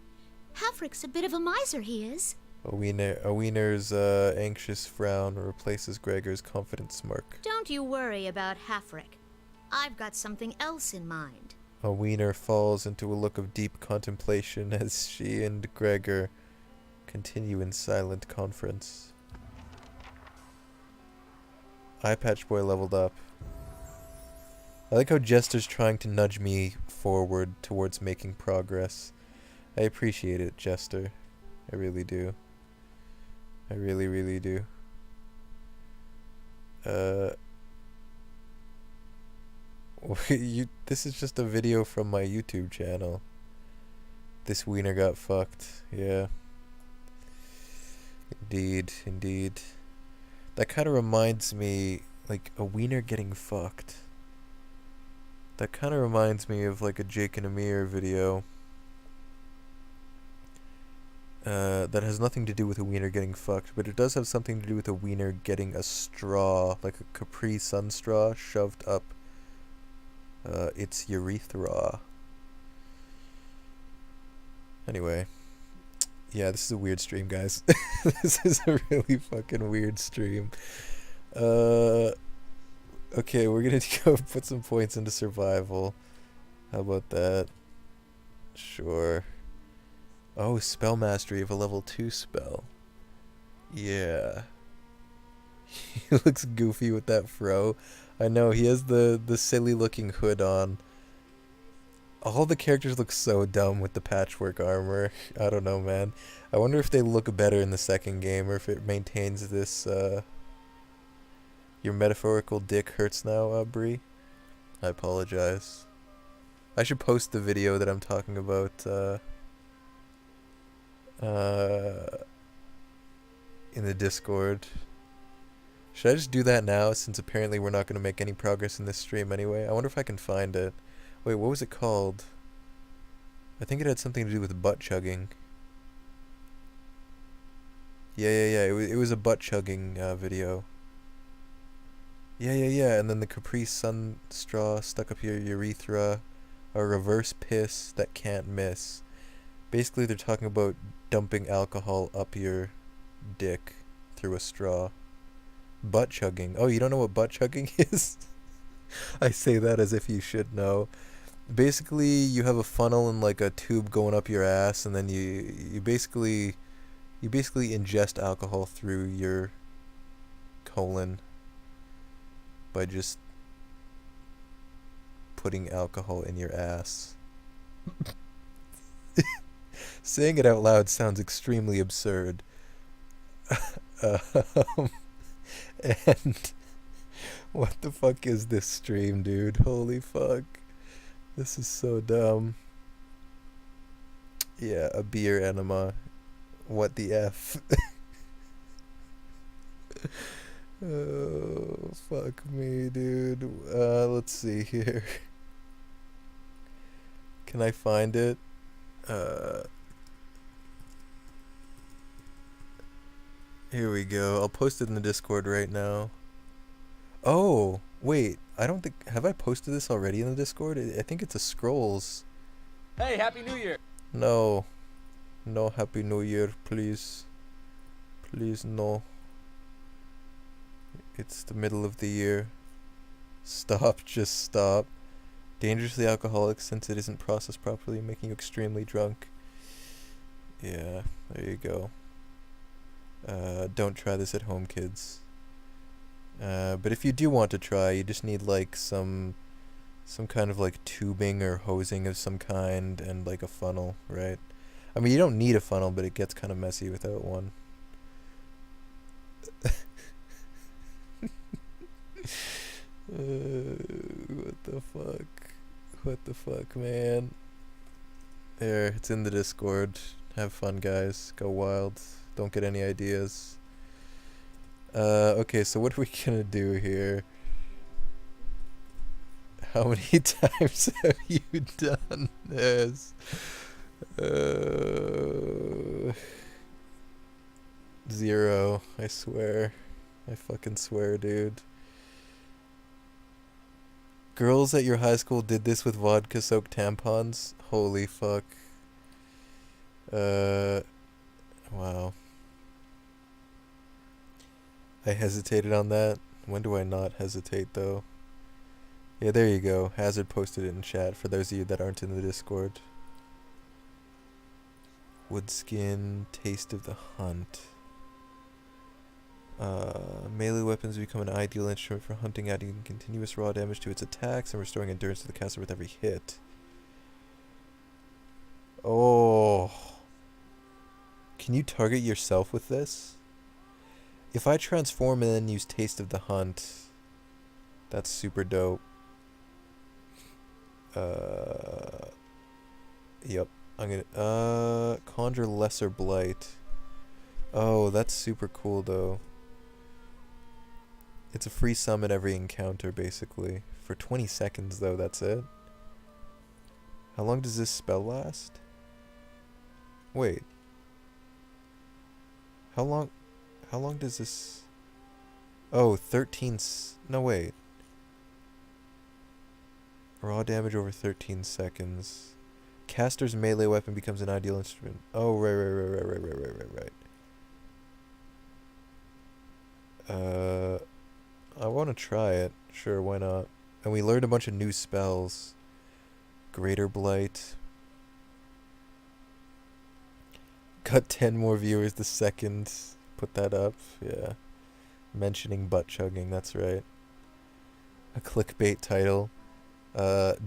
Hafrick's a bit of a miser, he is. A wiener's anxious frown replaces Gregor's confident smirk. Don't you worry about Hafrick. I've got something else in mind. A wiener falls into a look of deep contemplation as she and Gregor continue in silent conference. Eye Patch Boy leveled up. I like how Jester's trying to nudge me forward towards making progress. I appreciate it, Jester. I really do. I really, really do. This is just a video from my YouTube channel. This wiener got fucked. Yeah. Indeed, indeed. That kind of reminds me, like, a wiener getting fucked. That kind of reminds me of, like, a Jake and Amir video. That has nothing to do with a wiener getting fucked, but it does have something to do with a wiener getting a straw, like a Capri Sun straw, shoved up its urethra. Anyway. Yeah, this is a weird stream, guys. This is a really fucking weird stream. Okay, we're gonna go put some points into survival. How about that? Sure. Oh, spell mastery of a level 2 spell. Yeah. He looks goofy with that fro. I know, he has the silly looking hood on. All the characters look so dumb with the patchwork armor. I don't know, man. I wonder if they look better in the second game or if it maintains this, Your metaphorical dick hurts now, Bree. I apologize. I should post the video that I'm talking about, in the Discord. Should I just do that now, since apparently we're not going to make any progress in this stream anyway? I wonder if I can find it. Wait, what was it called? I think it had something to do with butt chugging. Yeah. It was a butt chugging video. Yeah. And then the Capri Sun straw stuck up your urethra. A reverse piss that can't miss. Basically, they're talking about dumping alcohol up your dick through a straw. Butt chugging. Oh, you don't know what butt chugging is? I say that as if you should know. Basically, you have a funnel and like a tube going up your ass, and then you basically ingest alcohol through your colon. by just putting alcohol in your ass. Saying it out loud sounds extremely absurd. And what the fuck is this stream, dude? Holy fuck. This is so dumb. Yeah, a beer enema. What the F? Oh, fuck me, dude. Let's see here. Can I find it? Here we go. I'll post it in the Discord right now. Oh, wait. I don't think... Have I posted this already in the Discord? I think it's a Scrolls. Hey, Happy New Year! No. No Happy New Year, please. Please, no. It's the middle of the year. Stop, just stop. Dangerously alcoholic since it isn't processed properly, making you extremely drunk. Yeah, there you go. Don't try this at home, kids. But if you do want to try, you just need like some kind of like tubing or hosing of some kind and like a funnel, right? I mean, you don't need a funnel, but it gets kind of messy without one. What the fuck? What the fuck, man? There, it's in the Discord. Have fun, guys. Go wild. Don't get any ideas. Okay, so what are we gonna do here? How many times have you done this? 0, I swear. I fucking swear, dude. Girls at your high school did this with vodka-soaked tampons? Holy fuck. Wow. I hesitated on that. When do I not hesitate, though? Yeah, there you go. Hazard posted it in chat for those of you that aren't in the Discord. Woodskin, Taste of the Hunt. Melee weapons become an ideal instrument for hunting, adding continuous raw damage to its attacks and restoring endurance to the caster with every hit. Oh. Can you target yourself with this? If I transform and then use Taste of the Hunt, that's super dope. Yep. I'm gonna, Conjure Lesser Blight. Oh, that's super cool, though. It's a free summon every encounter, basically. For 20 seconds, though, that's it. How long does this spell last? Wait. How long does this... Oh, 13... No, wait. Raw damage over 13 seconds. Caster's melee weapon becomes an ideal instrument. Oh, right. I want to try it. Sure, why not? And we learned a bunch of new spells. Greater Blight. Got 10 more viewers the second. Put that up. Yeah. Mentioning butt chugging, that's right. A clickbait title.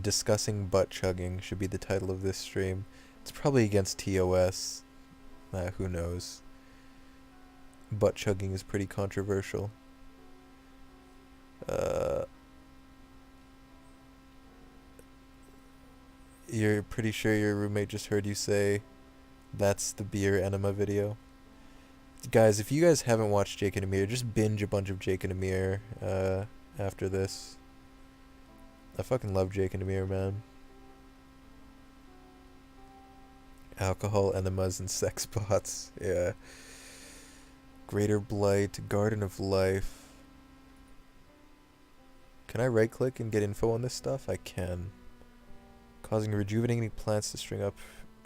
Discussing butt chugging should be the title of this stream. It's probably against TOS. Who knows? Butt chugging is pretty controversial. You're pretty sure your roommate just heard you say that's the beer enema video? Guys, if you guys haven't watched Jake and Amir, just binge a bunch of Jake and Amir after this. I fucking love Jake and Amir, man. Alcohol, enemas, and sex bots. Yeah. Greater Blight, Garden of Life. Can I right click and get info on this stuff? I can. Causing rejuvenating plants to string up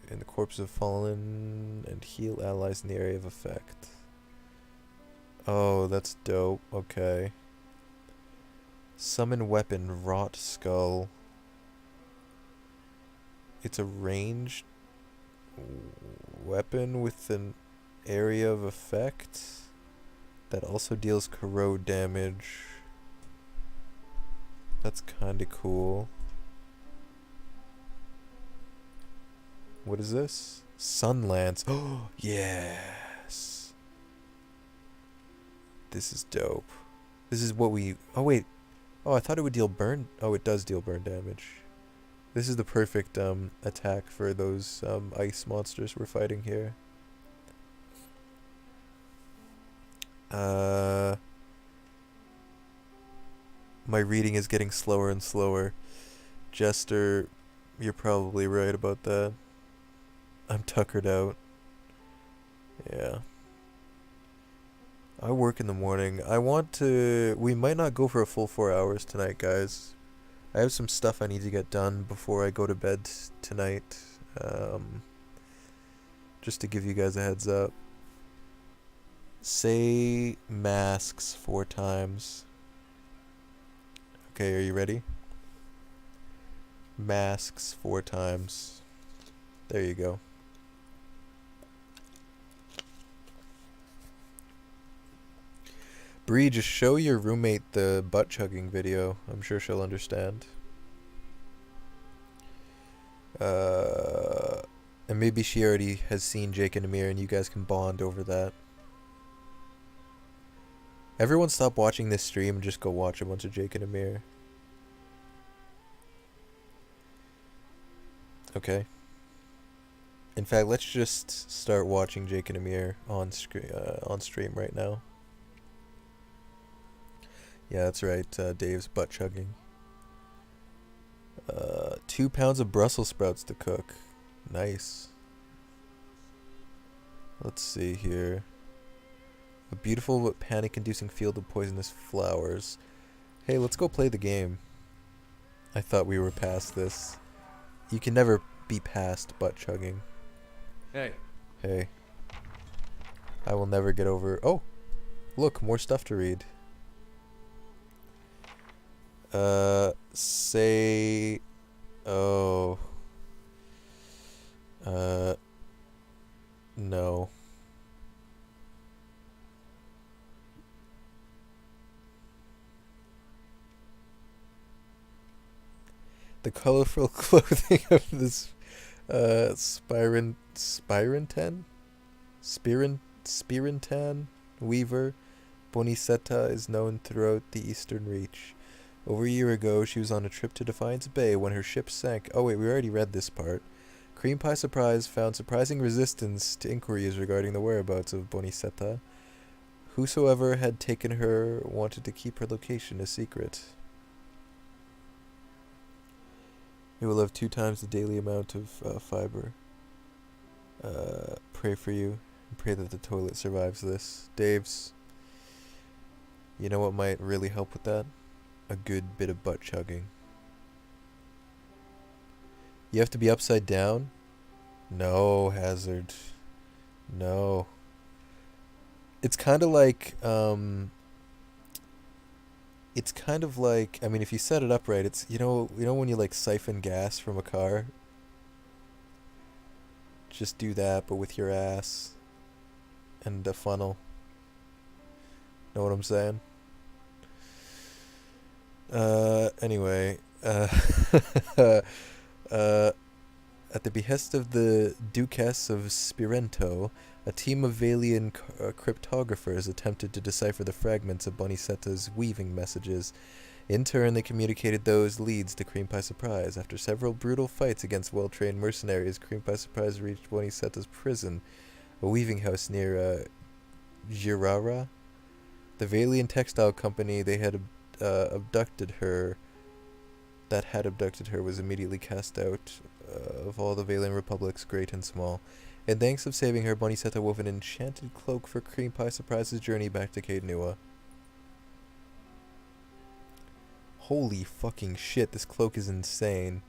in the corpse of fallen and heal allies in the area of effect. Oh, that's dope. Okay. Summon weapon, Rot Skull. It's a ranged weapon with an area of effect that also deals corrode damage. That's kind of cool. What is this? Sunlance. Oh, yes. This is dope. This is what we... Oh, wait. Oh, I thought it would deal burn... Oh, it does deal burn damage. This is the perfect attack for those ice monsters we're fighting here. My reading is getting slower and slower. Jester, you're probably right about that. I'm tuckered out. Yeah. I work in the morning. I want to... We might not go for a full 4 hours tonight, guys. I have some stuff I need to get done before I go to bed tonight. Just to give you guys a heads up. Say masks 4 times. Okay, are you ready? Masks 4 times. There you go. Bree, just show your roommate the butt chugging video. I'm sure she'll understand. And maybe she already has seen Jake and Amir and you guys can bond over that. Everyone stop watching this stream and just go watch a bunch of Jake and Amir. Okay. In fact, let's just start watching Jake and Amir on stream right now. Yeah, that's right. Dave's butt chugging. 2 pounds of Brussels sprouts to cook. Nice. Let's see here. A beautiful but panic-inducing field of poisonous flowers. Hey, let's go play the game. I thought we were past this. You can never be past butt chugging. Hey. Hey. I will never get over... Oh! Look, more stuff to read. Say... Oh... No. The colorful clothing of this Spirintan weaver Bonicetta is known throughout the Eastern Reach. Over a year ago, she was on a trip to Defiance Bay when her ship sank. Oh wait, we already read this part. Cream Pie Surprise found surprising resistance to inquiries regarding the whereabouts of Bonicetta. Whosoever had taken her wanted to keep her location a secret. It will have 2 times the daily amount of fiber. Pray for you. Pray that the toilet survives this. Dave's. You know what might really help with that? A good bit of butt chugging. You have to be upside down? No, Hazard. No. It's kind of like, it's kind of like, I mean, if you set it up right, it's, you know when you like siphon gas from a car? Just do that, but with your ass and a funnel. Know what I'm saying? Anyway, at the behest of the Duchess of Spirento, a team of Valian cryptographers attempted to decipher the fragments of Bonicetta's weaving messages. In turn, they communicated those leads to Cream Pie Surprise. After several brutal fights against well-trained mercenaries, Cream Pie Surprise reached Bonicetta's prison, a weaving house near Girara. The Valian textile company they had abducted her was immediately cast out of all the Valian republics, great and small. In thanks of saving her, Bonicetta wove an enchanted cloak for Cream Pie Surprise's journey back to Caed Nua. Holy fucking shit, this cloak is insane.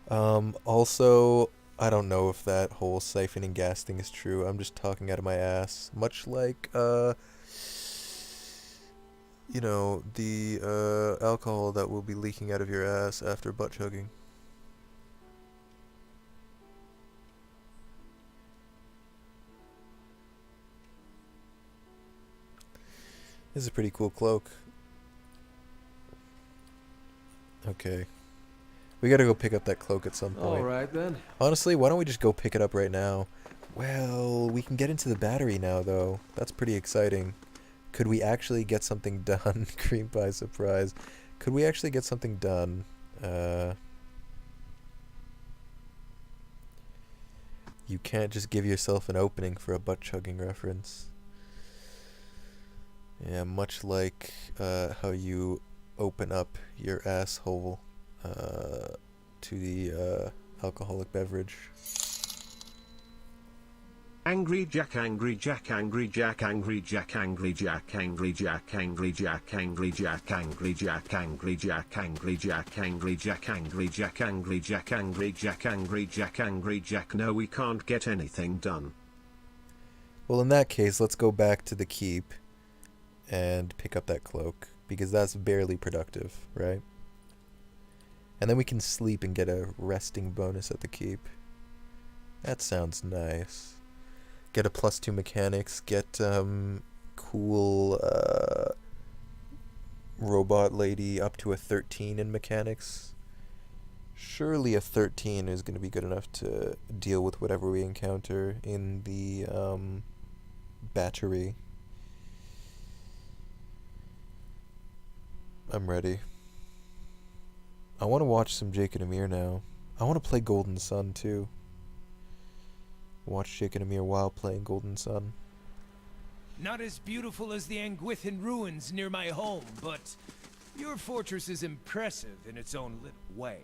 Also, I don't know if that whole siphoning gas thing is true. I'm just talking out of my ass. Much like, you know, the alcohol that will be leaking out of your ass after butt chugging. This is a pretty cool cloak. Okay. We gotta go pick up that cloak at some point. Alright then. Honestly, why don't we just go pick it up right now? Well, we can get into the battery now, though. That's pretty exciting. Could we actually get something done? Cream pie surprise. Could we actually get something done? You can't just give yourself an opening for a butt-chugging reference. Yeah, much like how you open up your asshole to the alcoholic beverage. Angry Jack, Angry Jack, Angry Jack, Angry Jack, Angry Jack, Angry Jack, Angry Jack, Angry Jack, Angry Jack, Angry Jack, Angry Jack, Angry Jack, Angry Jack, Angry Jack, Angry Jack, Angry Jack, Angry Jack. No, we can't get anything done. Well, in that case, let's go back to the keep and pick up that cloak, because that's barely productive, right? And then we can sleep and get a resting bonus at the keep. That sounds nice. Get a +2 mechanics, get cool robot lady up to a 13 in mechanics. Surely a 13 is going to be good enough to deal with whatever we encounter in the battery. I'm ready. I want to watch some Jake and Amir now. I want to play Golden Sun too. Watch Jake and Amir while playing Golden Sun. Not as beautiful as the Anguithin ruins near my home, but your fortress is impressive in its own little way.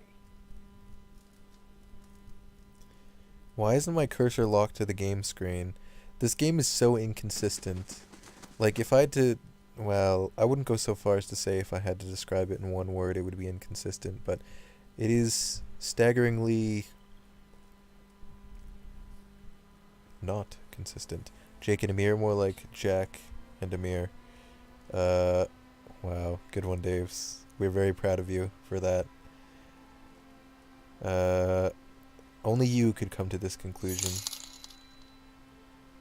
Why isn't my cursor locked to the game screen? This game is so inconsistent. Like, if I had to... Well, I wouldn't go so far as to say if I had to describe it in one word, it would be inconsistent, but it is staggeringly not consistent. Jake and Amir, more like Jack and Amir. Wow, good one, Daves. We're very proud of you for that. Only you could come to this conclusion.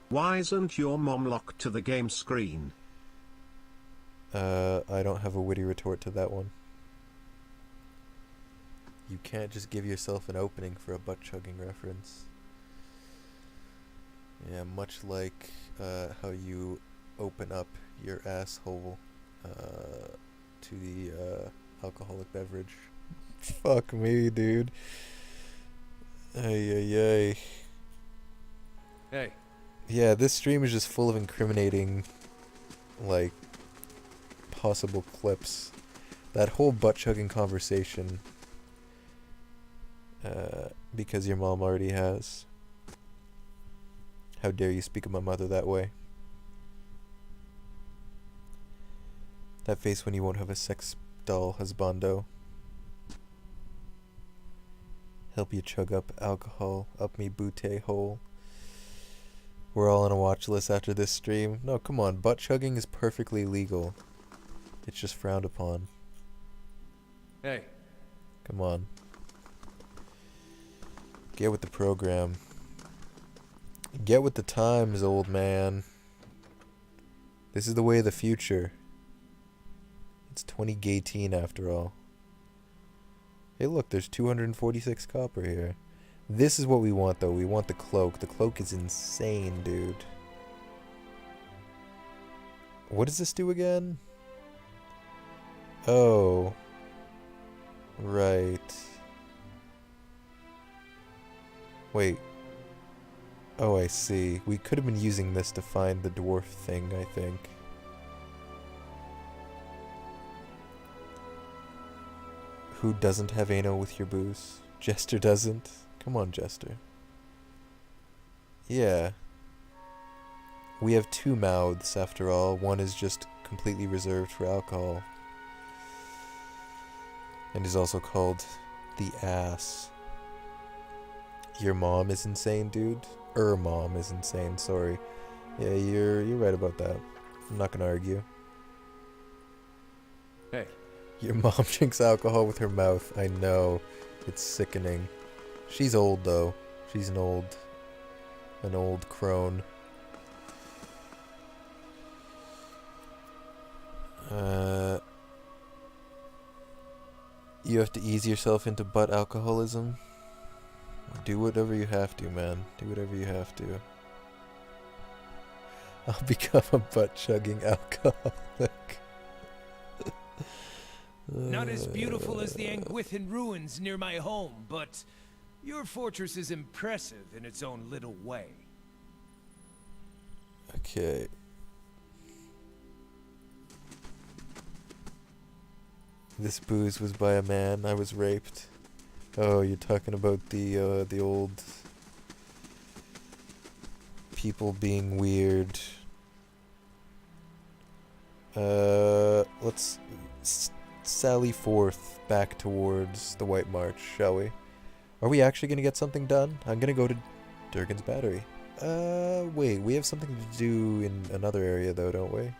Why isn't your mom locked to the game screen? I don't have a witty retort to that one. You can't just give yourself an opening for a butt-chugging reference. Yeah, much like how you open up your asshole to the alcoholic beverage. Fuck me, dude. Ay, ay, ay. Hey. Yeah, this stream is just full of incriminating, like, possible clips. That whole butt-chugging conversation, because your mom already has. How dare you speak of my mother that way? That face when you won't have a sex doll husbando. Help you chug up alcohol up me booty hole. We're all on a watch list after this stream. No, come on, butt chugging is perfectly legal. It's just frowned upon. Hey. Come on. Get with the program. Get with the times, old man. This is the way of the future. It's 2018 after all. Hey look, there's 246 copper here. This is what we want though. We want the cloak. The cloak is insane, dude. What does this do again? Oh. Right. Wait. Oh, I see. We could have been using this to find the dwarf thing, I think. Who doesn't have anal with your booze? Jester doesn't? Come on, Jester. Yeah. We have two mouths, after all. One is just completely reserved for alcohol. And is also called the ass. Your mom is insane, dude. Mom is insane, sorry. Yeah, you're right about that. I'm not gonna argue. Hey. Your mom drinks alcohol with her mouth. I know. It's sickening. She's old though. She's an old crone. You have to ease yourself into butt alcoholism. Do whatever you have to, man. Do whatever you have to. I'll become a butt-chugging alcoholic. Not as beautiful as the Anguithin ruins near my home, but your fortress is impressive in its own little way. Okay. This booze was by a man. I was raped. Oh, you're talking about the old people being weird. Let's sally forth back towards the White March, shall we? Are we actually gonna get something done? I'm gonna go to Durgan's Battery. Wait, we have something to do in another area though, don't we?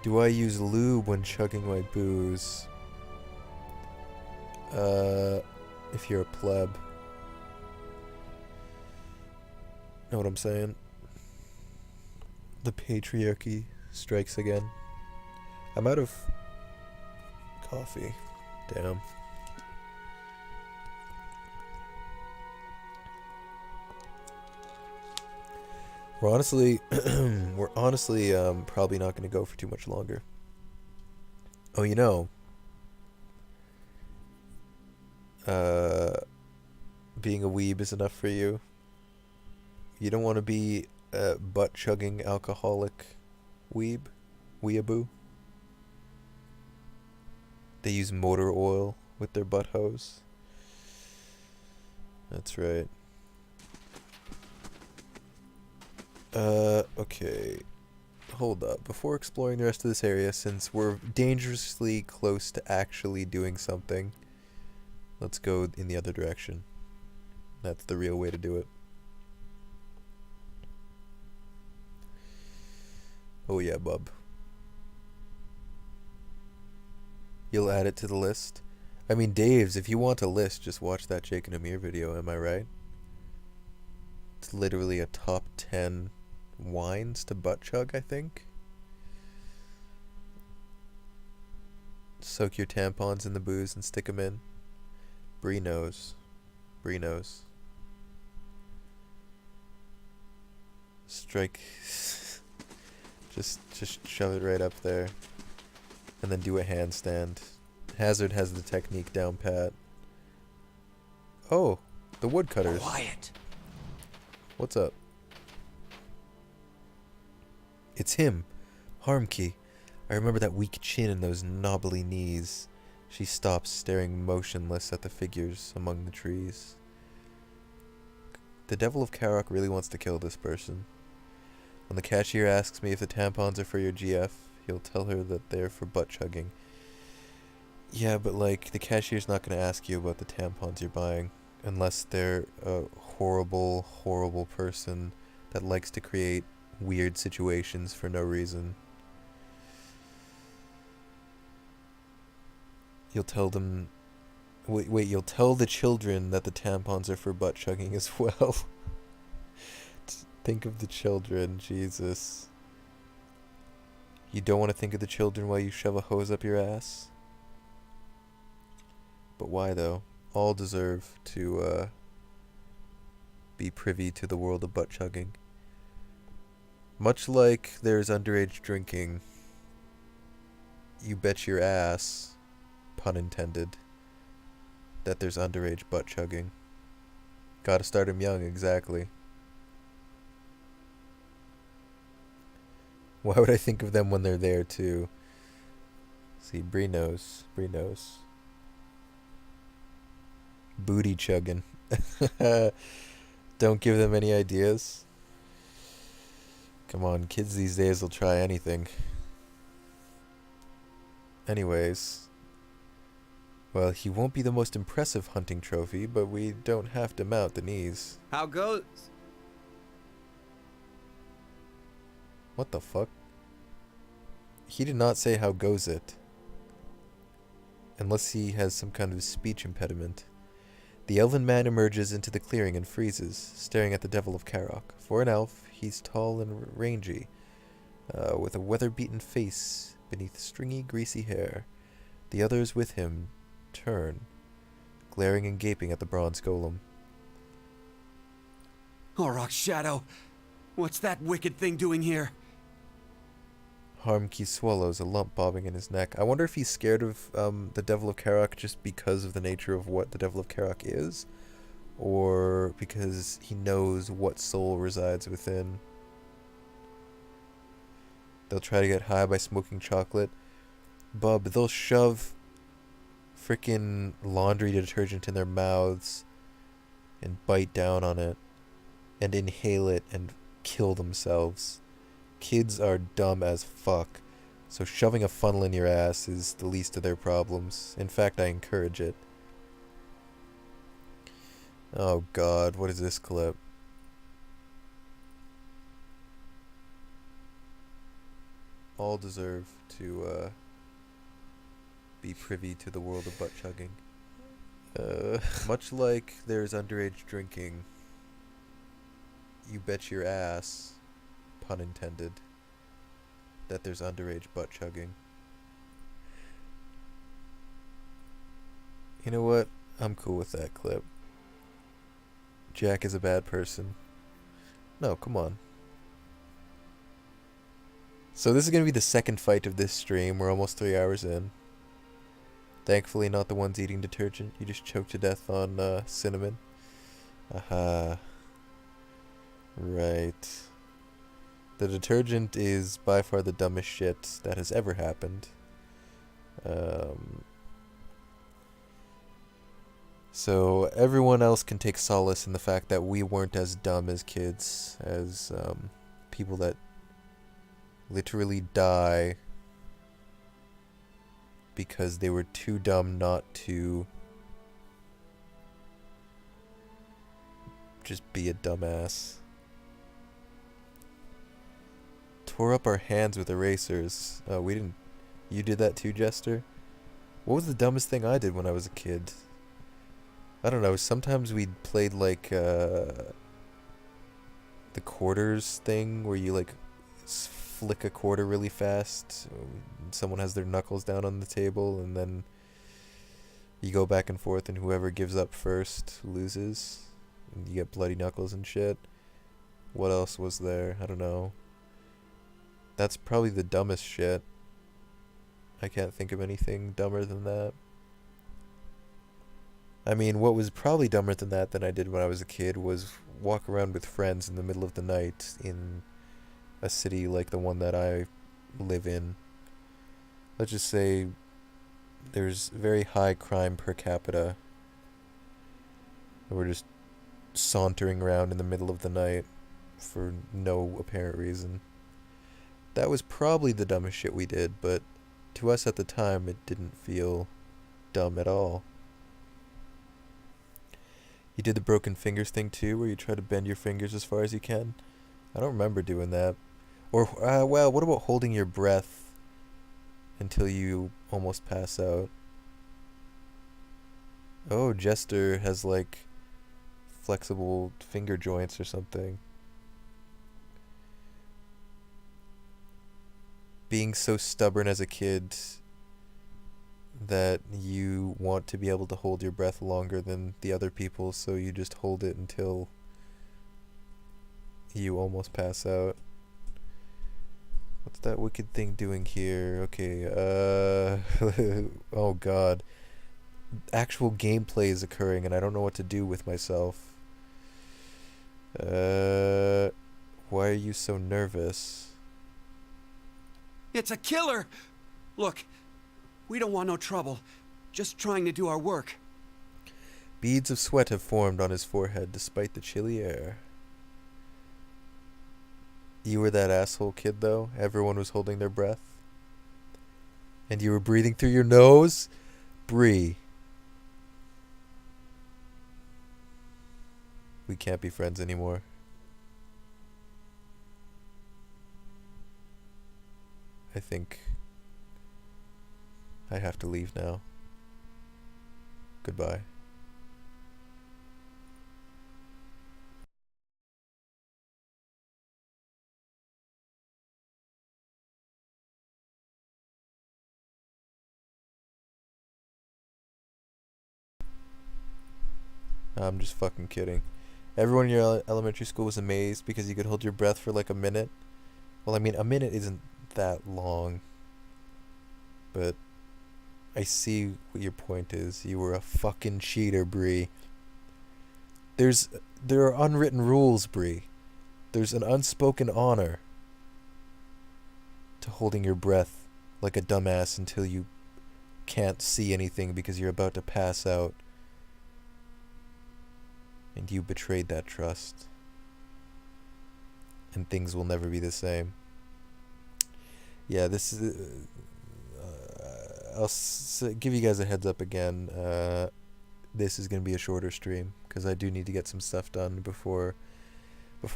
Do I use lube when chugging my booze? If you're a pleb. Know what I'm saying? The patriarchy strikes again. I'm out of coffee. Damn. We're honestly probably not going to go for too much longer. Oh, you know, being a weeb is enough for you. You don't want to be a butt-chugging alcoholic weeb? Weeaboo? They use motor oil with their butt hose. That's right. Okay. Hold up. Before exploring the rest of this area, since we're dangerously close to actually doing something, let's go in the other direction. That's the real way to do it. Oh yeah, bub. You'll add it to the list? I mean, Daves, if you want a list, just watch that Jake and Amir video, am I right? It's literally a top 10 wines to butt chug, I think. Soak your tampons in the booze and stick them in. Bree knows. Bree knows. Strike. Just shove it right up there. And then do a handstand. Hazard has the technique down pat. Oh, the woodcutters. Quiet. What's up? It's him, Harmkey. I remember that weak chin and those knobbly knees. She stops, staring motionless at the figures among the trees. The Devil of Karok really wants to kill this person. When the cashier asks me if the tampons are for your GF, he'll tell her that they're for butt chugging. Yeah, but like, the cashier's not going to ask you about the tampons you're buying, unless they're a horrible, horrible person that likes to create weird situations for no reason. You'll tell them... Wait, you'll tell the children that the tampons are for butt chugging as well. Think of the children, Jesus. You don't want to think of the children while you shove a hose up your ass? But why, though? All deserve to, be privy to the world of butt chugging. Much like there's underage drinking, you bet your ass, pun intended, that there's underage butt chugging. Gotta start 'em young, exactly. Why would I think of them when they're there, too? See, Bree knows. Bree knows. Booty chugging. Don't give them any ideas. Come on, kids these days will try anything. Anyways. Well, he won't be the most impressive hunting trophy, but we don't have to mount the knees. How goes? What the fuck? He did not say how goes it. Unless he has some kind of speech impediment. The elven man emerges into the clearing and freezes, staring at the Devil of Karok. For an elf, he's tall and rangy, with a weather-beaten face beneath stringy, greasy hair. The others with him turn, glaring and gaping at the bronze golem. Auroch's shadow! What's that wicked thing doing here? Harmkey swallows, a lump bobbing in his neck. I wonder if he's scared of the Devil of Karak just because of the nature of what the Devil of Karak is, or because he knows what soul resides within. They'll try to get high by smoking chocolate. Bub, they'll shove frickin' laundry detergent in their mouths and bite down on it and inhale it and kill themselves. Kids are dumb as fuck, so shoving a funnel in your ass is the least of their problems. In fact, I encourage it. Oh god, what is this clip? All deserve to be privy to the world of butt chugging. Much like there's underage drinking, you bet your ass, pun intended, that there's underage butt chugging. You know what? I'm cool with that clip. Jack is a bad person. No, come on. So this is going to be the second fight of this stream. We're almost 3 hours in. Thankfully not the ones eating detergent. You just choked to death on cinnamon. Aha. Right. The detergent is by far the dumbest shit that has ever happened. So everyone else can take solace in the fact that we weren't as dumb as kids, as people that literally die because they were too dumb not to just be a dumbass. Tore up our hands with erasers. We didn't. You did that too, Jester? What was the dumbest thing I did when I was a kid? I don't know. Sometimes we played like the quarters thing where you like flick a quarter really fast. Someone has their knuckles down on the table and then you go back and forth and whoever gives up first loses. And you get bloody knuckles and shit. What else was there? I don't know. That's probably the dumbest shit. I can't think of anything dumber than that. I mean, what was probably dumber than that than I did when I was a kid was walk around with friends in the middle of the night in a city like the one that I live in. Let's just say there's very high crime per capita. And we're just sauntering around in the middle of the night for no apparent reason. That was probably the dumbest shit we did, but to us at the time it didn't feel dumb at all. You did the broken fingers thing too, where you try to bend your fingers as far as you can? I don't remember doing that. Or, well, what about holding your breath until you almost pass out? Oh, Jester has like flexible finger joints or something. Being so stubborn as a kid that you want to be able to hold your breath longer than the other people, so you just hold it until you almost pass out. What's that wicked thing doing here? Okay, oh god. Actual gameplay is occurring and I don't know what to do with myself. Why are you so nervous? It's a killer! Look, we don't want no trouble. Just trying to do our work. Beads of sweat have formed on his forehead despite the chilly air. You were that asshole kid though? Everyone was holding their breath? And you were breathing through your nose? Bree. We can't be friends anymore. I think I have to leave now. Goodbye. I'm just fucking kidding. Everyone in your elementary school was amazed because you could hold your breath for like a minute. Well, I mean, a minute isn't that long. But I see what your point is. You were a fucking cheater, Bree. There are unwritten rules, Bree. There's an unspoken honor to holding your breath like a dumbass until you can't see anything because you're about to pass out. And you betrayed that trust. And things will never be the same. Yeah, this is... I'll give you guys a heads up again. This is going to be a shorter stream because I do need to get some stuff done before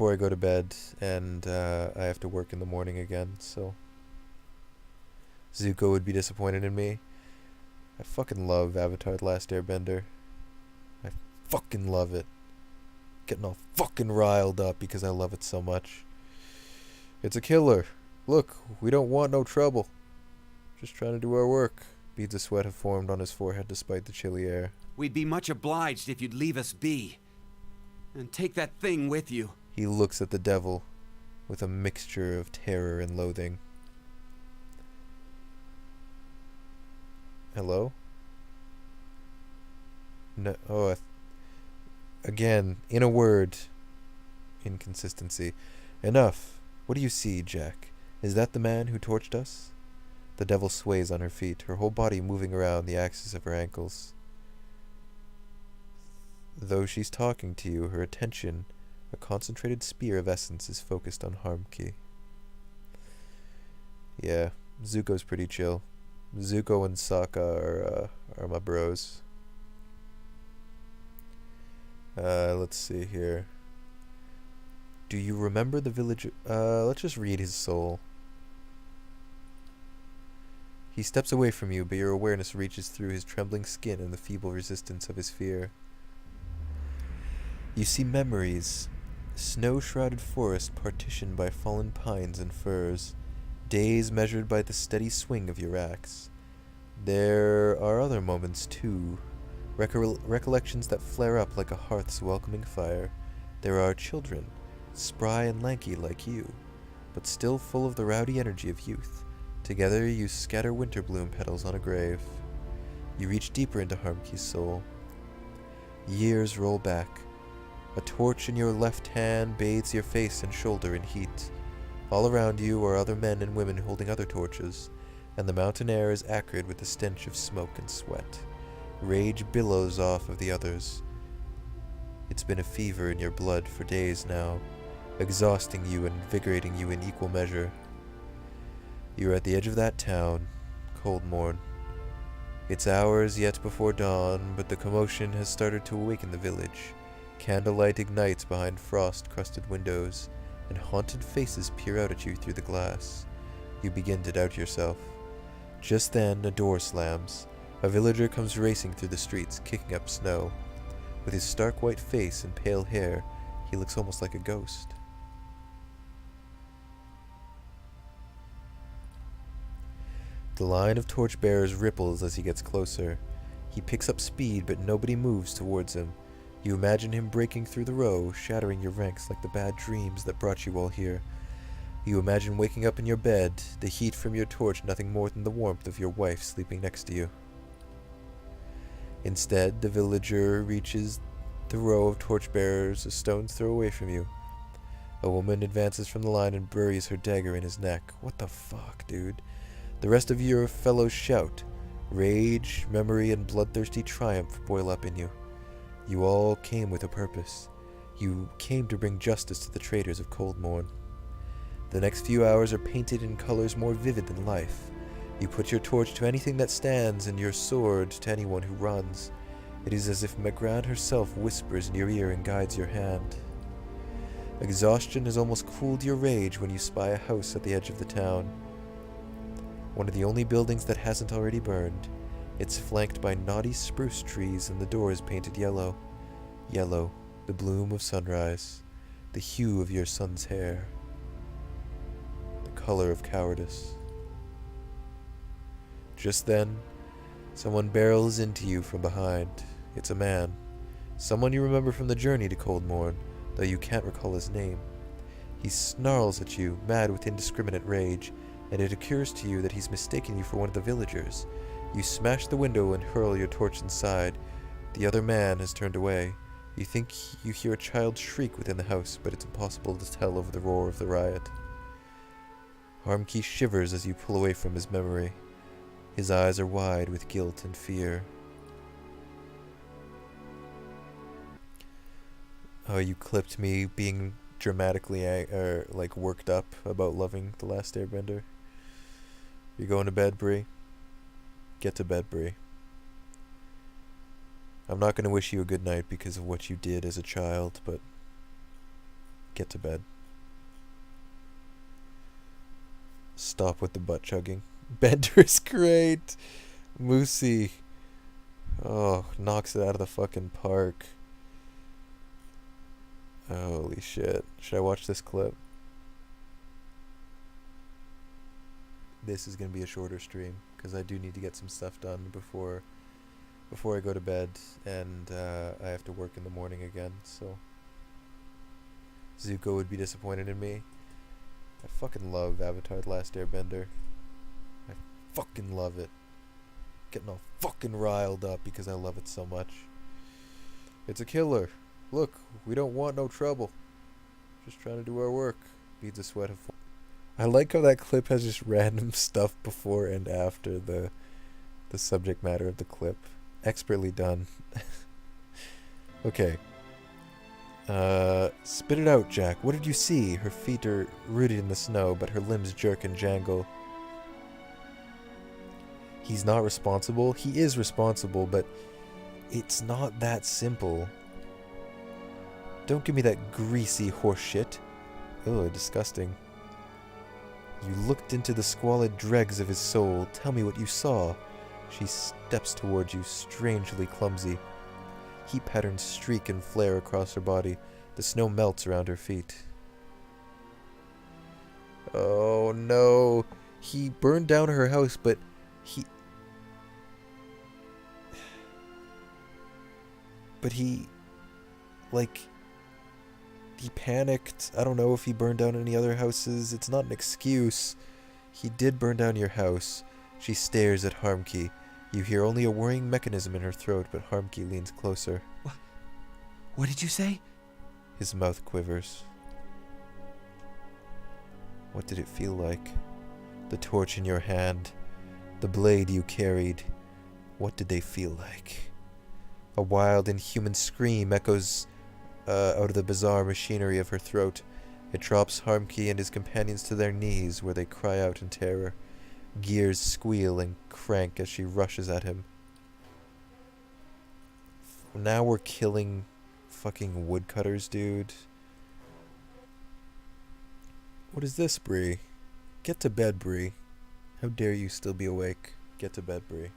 I go to bed, and I have to work in the morning again, so Zuko would be disappointed in me. I fucking love Avatar: The Last Airbender. I fucking love it. Getting all fucking riled up because I love it so much. It's a killer. Look, we don't want no trouble. Just trying to do our work. Beads of sweat have formed on his forehead despite the chilly air. We'd be much obliged if you'd leave us be. And take that thing with you. He looks at the devil with a mixture of terror and loathing. Hello? No. Oh, again, in a word. Inconsistency. Enough. What do you see, Jack? Is that the man who torched us? The devil sways on her feet, her whole body moving around the axis of her ankles. Though she's talking to you, her attention, a concentrated spear of essence, is focused on Harmki. Yeah, Zuko's pretty chill. Zuko and Sokka are my bros. Let's see here. Do you remember the village? Let's just read his soul. He steps away from you, but your awareness reaches through his trembling skin and the feeble resistance of his fear. You see memories. Snow-shrouded forest partitioned by fallen pines and firs. Days measured by the steady swing of your axe. There are other moments, too. Recollections that flare up like a hearth's welcoming fire. There are children, spry and lanky like you, but still full of the rowdy energy of youth. Together you scatter winter bloom petals on a grave. You reach deeper into Harmki's soul. Years roll back. A torch in your left hand bathes your face and shoulder in heat. All around you are other men and women holding other torches, and the mountain air is acrid with the stench of smoke and sweat. Rage billows off of the others. It's been a fever in your blood for days now, exhausting you and invigorating you in equal measure. You are at the edge of that town, Coldmourn. It's hours yet before dawn, but the commotion has started to awaken the village. Candlelight ignites behind frost-crusted windows, and haunted faces peer out at you through the glass. You begin to doubt yourself. Just then, a door slams. A villager comes racing through the streets, kicking up snow. With his stark white face and pale hair, he looks almost like a ghost. The line of torchbearers ripples as he gets closer. He picks up speed, but nobody moves towards him. You imagine him breaking through the row, shattering your ranks like the bad dreams that brought you all here. You imagine waking up in your bed, the heat from your torch nothing more than the warmth of your wife sleeping next to you. Instead, the villager reaches the row of torchbearers a stone's throw away from you. A woman advances from the line and buries her dagger in his neck. What the fuck, dude? The rest of your fellows shout. Rage, memory, and bloodthirsty triumph boil up in you. You all came with a purpose. You came to bring justice to the traitors of Coldmourn. The next few hours are painted in colors more vivid than life. You put your torch to anything that stands and your sword to anyone who runs. It is as if Magran herself whispers in your ear and guides your hand. Exhaustion has almost cooled your rage when you spy a house at the edge of the town. One of the only buildings that hasn't already burned. It's flanked by knotty spruce trees and the door is painted yellow. Yellow, the bloom of sunrise, the hue of your son's hair, the color of cowardice. Just then, someone barrels into you from behind. It's a man. Someone you remember from the journey to Cold Morn, though you can't recall his name. He snarls at you, mad with indiscriminate rage, and it occurs to you that he's mistaken you for one of the villagers. You smash the window and hurl your torch inside. The other man has turned away. You think you hear a child shriek within the house, but it's impossible to tell over the roar of the riot. Harmkey shivers as you pull away from his memory. His eyes are wide with guilt and fear. Oh, you clipped me being dramatically like worked up about loving The Last Airbender. You going to bed, Bree? Get to bed, Bree. I'm not going to wish you a good night because of what you did as a child, but get to bed. Stop with the butt chugging. Bender is great. Moosey. Oh, knocks it out of the fucking park. Holy shit. Should I watch this clip? This is going to be a shorter stream because I do need to get some stuff done before I go to bed, and I have to work in the morning again, so Zuko would be disappointed in me. I fucking love Avatar: The Last Airbender. I fucking love it. Getting all fucking riled up because I love it so much. It's a killer. Look, we don't want no trouble. Just trying to do our work. Beads a sweat of... I like how that clip has just random stuff before and after the subject matter of the clip. Expertly done. Okay. Spit it out, Jack. What did you see? Her feet are rooted in the snow, but her limbs jerk and jangle. He's not responsible. He is responsible, but it's not that simple. Don't give me that greasy horse shit. Ugh, disgusting. You looked into the squalid dregs of his soul. Tell me what you saw. She steps towards you, strangely clumsy. Heat patterns streak and flare across her body. The snow melts around her feet. Oh no. He burned down her house, but he... Like... He panicked. I don't know if he burned down any other houses. It's not an excuse. He did burn down your house. She stares at Harmkey. You hear only a whirring mechanism in her throat, but Harmkey leans closer. What did you say? His mouth quivers. What did it feel like? The torch in your hand, the blade you carried. What did they feel like? A wild, inhuman scream echoes out of the bizarre machinery of her throat. It drops Harmkey and his companions to their knees, where they cry out in terror. Gears squeal and crank as she rushes at him. Now we're killing fucking woodcutters, dude. What is this, Bree? Get to bed, Bree. How dare you still be awake? Get to bed, Bree.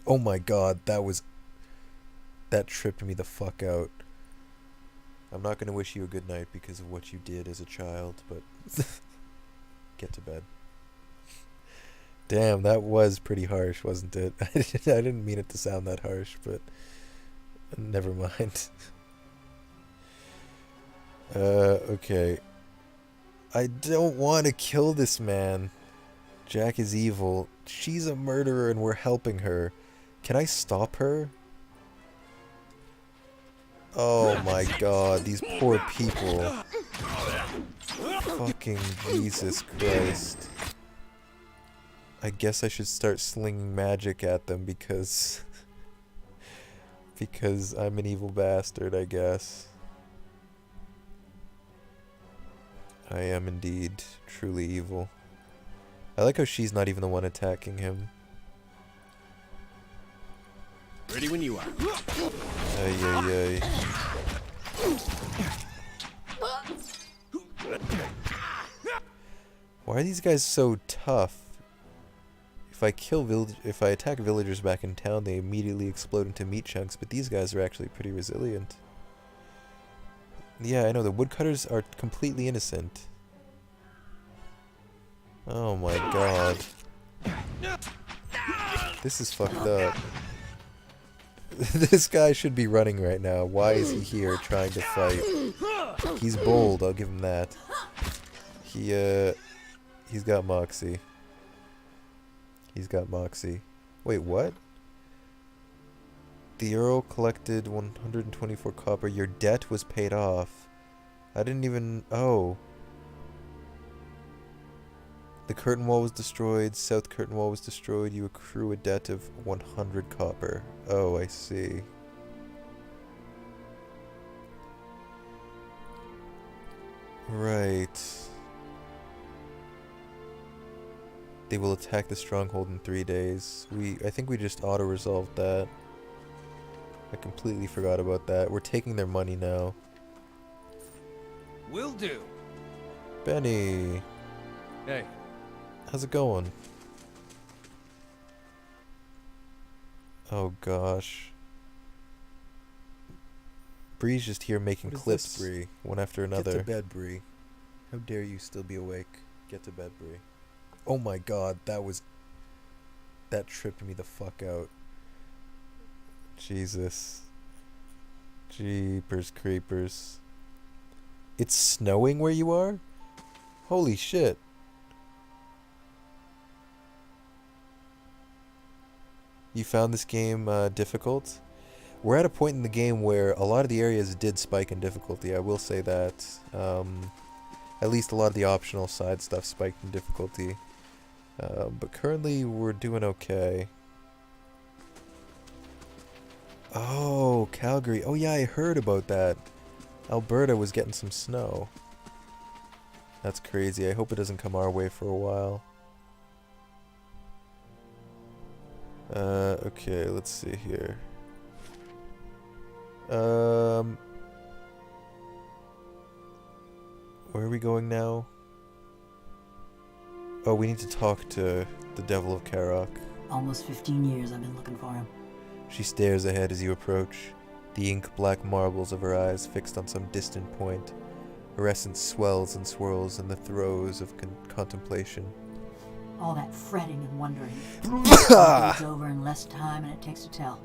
Oh my god, that tripped me the fuck out. I'm not going to wish you a good night because of what you did as a child, but get to bed. Damn, that was pretty harsh, wasn't it? I didn't mean it to sound that harsh, but never mind. Okay. I don't want to kill this man. Jack is evil. She's a murderer and we're helping her. Can I stop her? Oh my god, these poor people. Fucking Jesus Christ. I guess I should start slinging magic at them because I'm an evil bastard, I guess. I am indeed truly evil. I like how she's not even the one attacking him. Ready when you are. Ay, ay, ay. Why are these guys so tough? If I attack villagers back in town, they immediately explode into meat chunks, but these guys are actually pretty resilient. Yeah, I know, the woodcutters are completely innocent. Oh my god. This is fucked up. This guy should be running right now. Why is he here trying to fight? He's bold, I'll give him that. He's got moxie. He's got moxie. Wait, what? The Earl collected 124 copper. Your debt was paid off. I didn't even... Oh. The curtain wall was destroyed. South curtain wall was destroyed. You accrue a debt of 100 copper. Oh, I see. Right. They will attack the stronghold in 3 days. I think we just auto-resolved that. I completely forgot about that. We're taking their money now. Will do. Benny. Hey. How's it going? Oh gosh. Bree's just here making clips, Bree, one after another. Get to bed, Bree. How dare you still be awake? Get to bed, Bree. Oh my god, that tripped me the fuck out. Jesus. Jeepers creepers. It's snowing where you are? Holy shit. You found this game difficult? We're at a point in the game where a lot of the areas did spike in difficulty, I will say that. At least a lot of the optional side stuff spiked in difficulty. But currently we're doing okay. Oh, Calgary. Oh yeah, I heard about that. Alberta was getting some snow. That's crazy. I hope it doesn't come our way for a while. Okay, let's see here. Where are we going now? Oh, we need to talk to the Devil of Karok. Almost 15 years I've been looking for him. She stares ahead as you approach, the ink-black marbles of her eyes fixed on some distant point. Her essence swells and swirls in the throes of contemplation. All that fretting and wondering. It's over in less time than it takes to tell.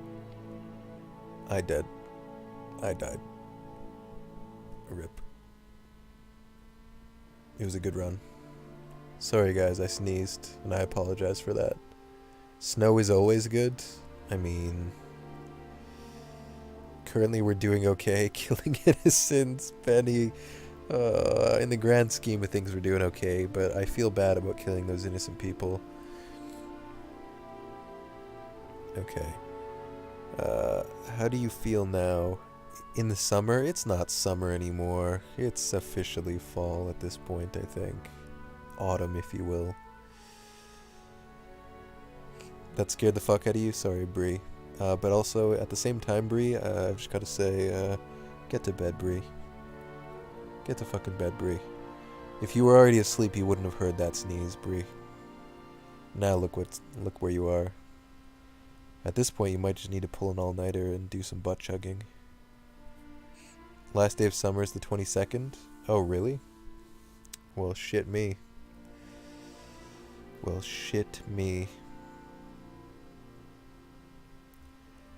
I died. RIP. It was a good run. Sorry guys, I sneezed, and I apologize for that. Snow is always good. I mean... Currently we're doing okay, killing innocents, Benny. In the grand scheme of things we're doing okay, but I feel bad about killing those innocent people. Okay. How do you feel now? In the summer? It's not summer anymore. It's officially fall at this point, I think. Autumn, if you will. That scared the fuck out of you? Sorry, Bree. But also, at the same time, Bree, I've just got to say, get to bed, Bree. Get to fucking bed, Bree. If you were already asleep, you wouldn't have heard that sneeze, Bree. Now look where you are. At this point, you might just need to pull an all-nighter and do some butt chugging. Last day of summer is the 22nd? Oh, really? Well, shit me. Well, shit me.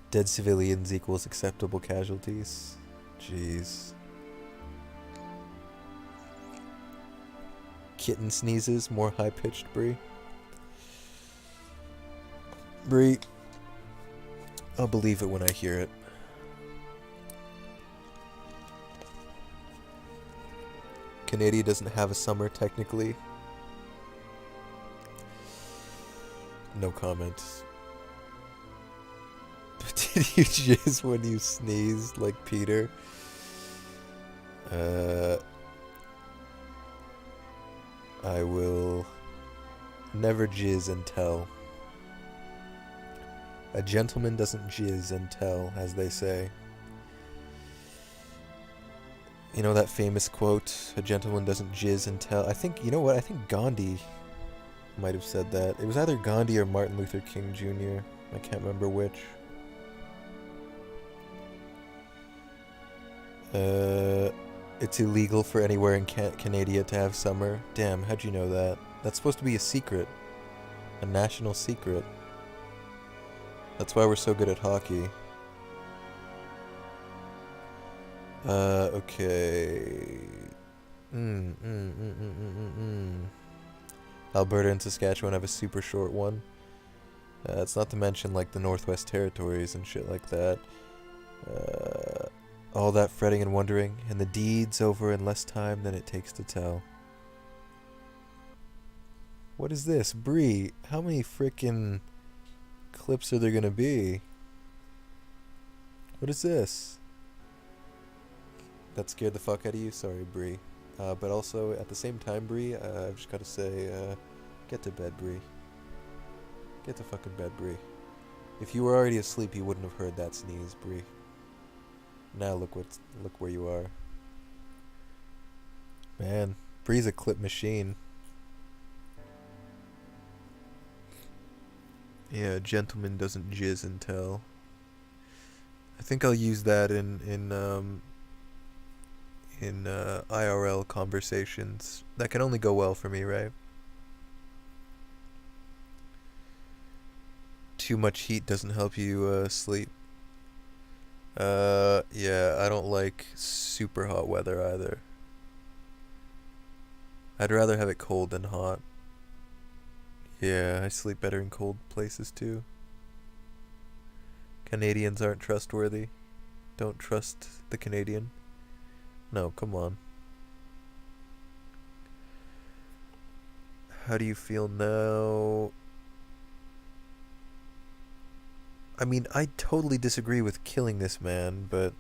Dead civilians equals acceptable casualties. Jeez. Kitten sneezes, more high-pitched, Bree. Bree, I'll believe it when I hear it. Canada doesn't have a summer, technically. No comment. Did you jizz when you sneezed like Peter? I will never jizz and tell. A gentleman doesn't jizz and tell, as they say. You know that famous quote, a gentleman doesn't jizz and tell? I think, you know what, I think Gandhi might have said that. It was either Gandhi or Martin Luther King Jr. I can't remember which. It's illegal for anywhere in Canada to have summer. Damn, how'd you know that? That's supposed to be a secret. A national secret. That's why we're so good at hockey. Okay. Alberta and Saskatchewan have a super short one. It's not to mention like the Northwest Territories and shit like that. All that fretting and wondering, and the deed's over in less time than it takes to tell. What is this? Bree, how many frickin' clips are there gonna be? What is this? That scared the fuck out of you? Sorry, Bree. But also, at the same time, Bree, I've just gotta say, get to bed, Bree. Get to fucking bed, Bree. If you were already asleep, you wouldn't have heard that sneeze, Bree. Now look where you are. Man, Bree's a clip machine. Yeah, a gentleman doesn't jizz and tell. I think I'll use that in IRL conversations. That can only go well for me, right? Too much heat doesn't help you sleep. Yeah, I don't like super hot weather either. I'd rather have it cold than hot. Yeah, I sleep better in cold places too. Canadians aren't trustworthy. Don't trust the Canadian. No, come on. How do you feel now? I mean, I totally disagree with killing this man, but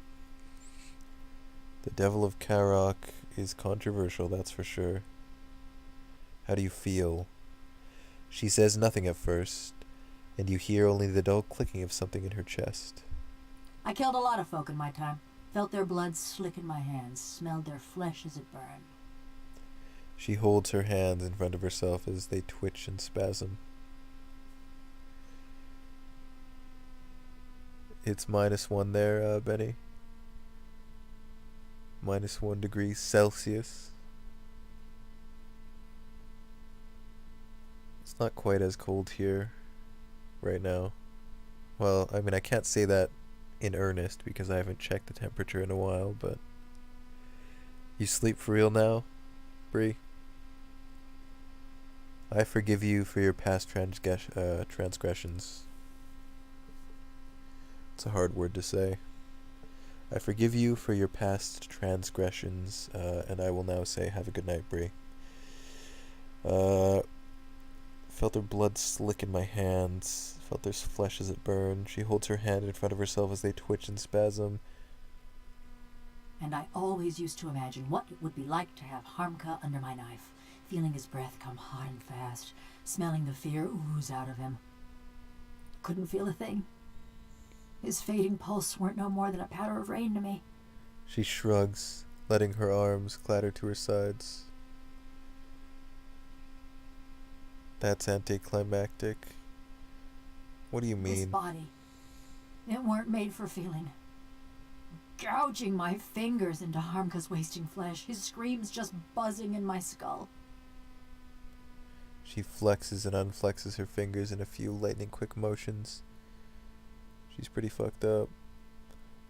the Devil of Karok is controversial, that's for sure. How do you feel? She says nothing at first, and you hear only the dull clicking of something in her chest. I killed a lot of folk in my time. Felt their blood slick in my hands, smelled their flesh as it burned. She holds her hands in front of herself as they twitch and spasm. It's -1 there, Benny. -1 degrees Celsius. It's not quite as cold here right now. Well, I mean, I can't say that in earnest because I haven't checked the temperature in a while, but you sleep for real now, Bree? I forgive you for your past transgressions. It's a hard word to say. I forgive you for your past transgressions, and I will now say have a good night, Bree. Felt her blood slick in my hands. Felt their flesh as it burned. She holds her hand in front of herself as they twitch and spasm. And I always used to imagine what it would be like to have Harmka under my knife, feeling his breath come hot and fast, smelling the fear ooze out of him. Couldn't feel a thing. His fading pulse weren't no more than a patter of rain to me. She shrugs, letting her arms clatter to her sides. That's anticlimactic. What do you mean? His body, it weren't made for feeling. Gouging my fingers into Harmka's wasting flesh, his screams just buzzing in my skull. She flexes and unflexes her fingers in a few lightning-quick motions. She's pretty fucked up.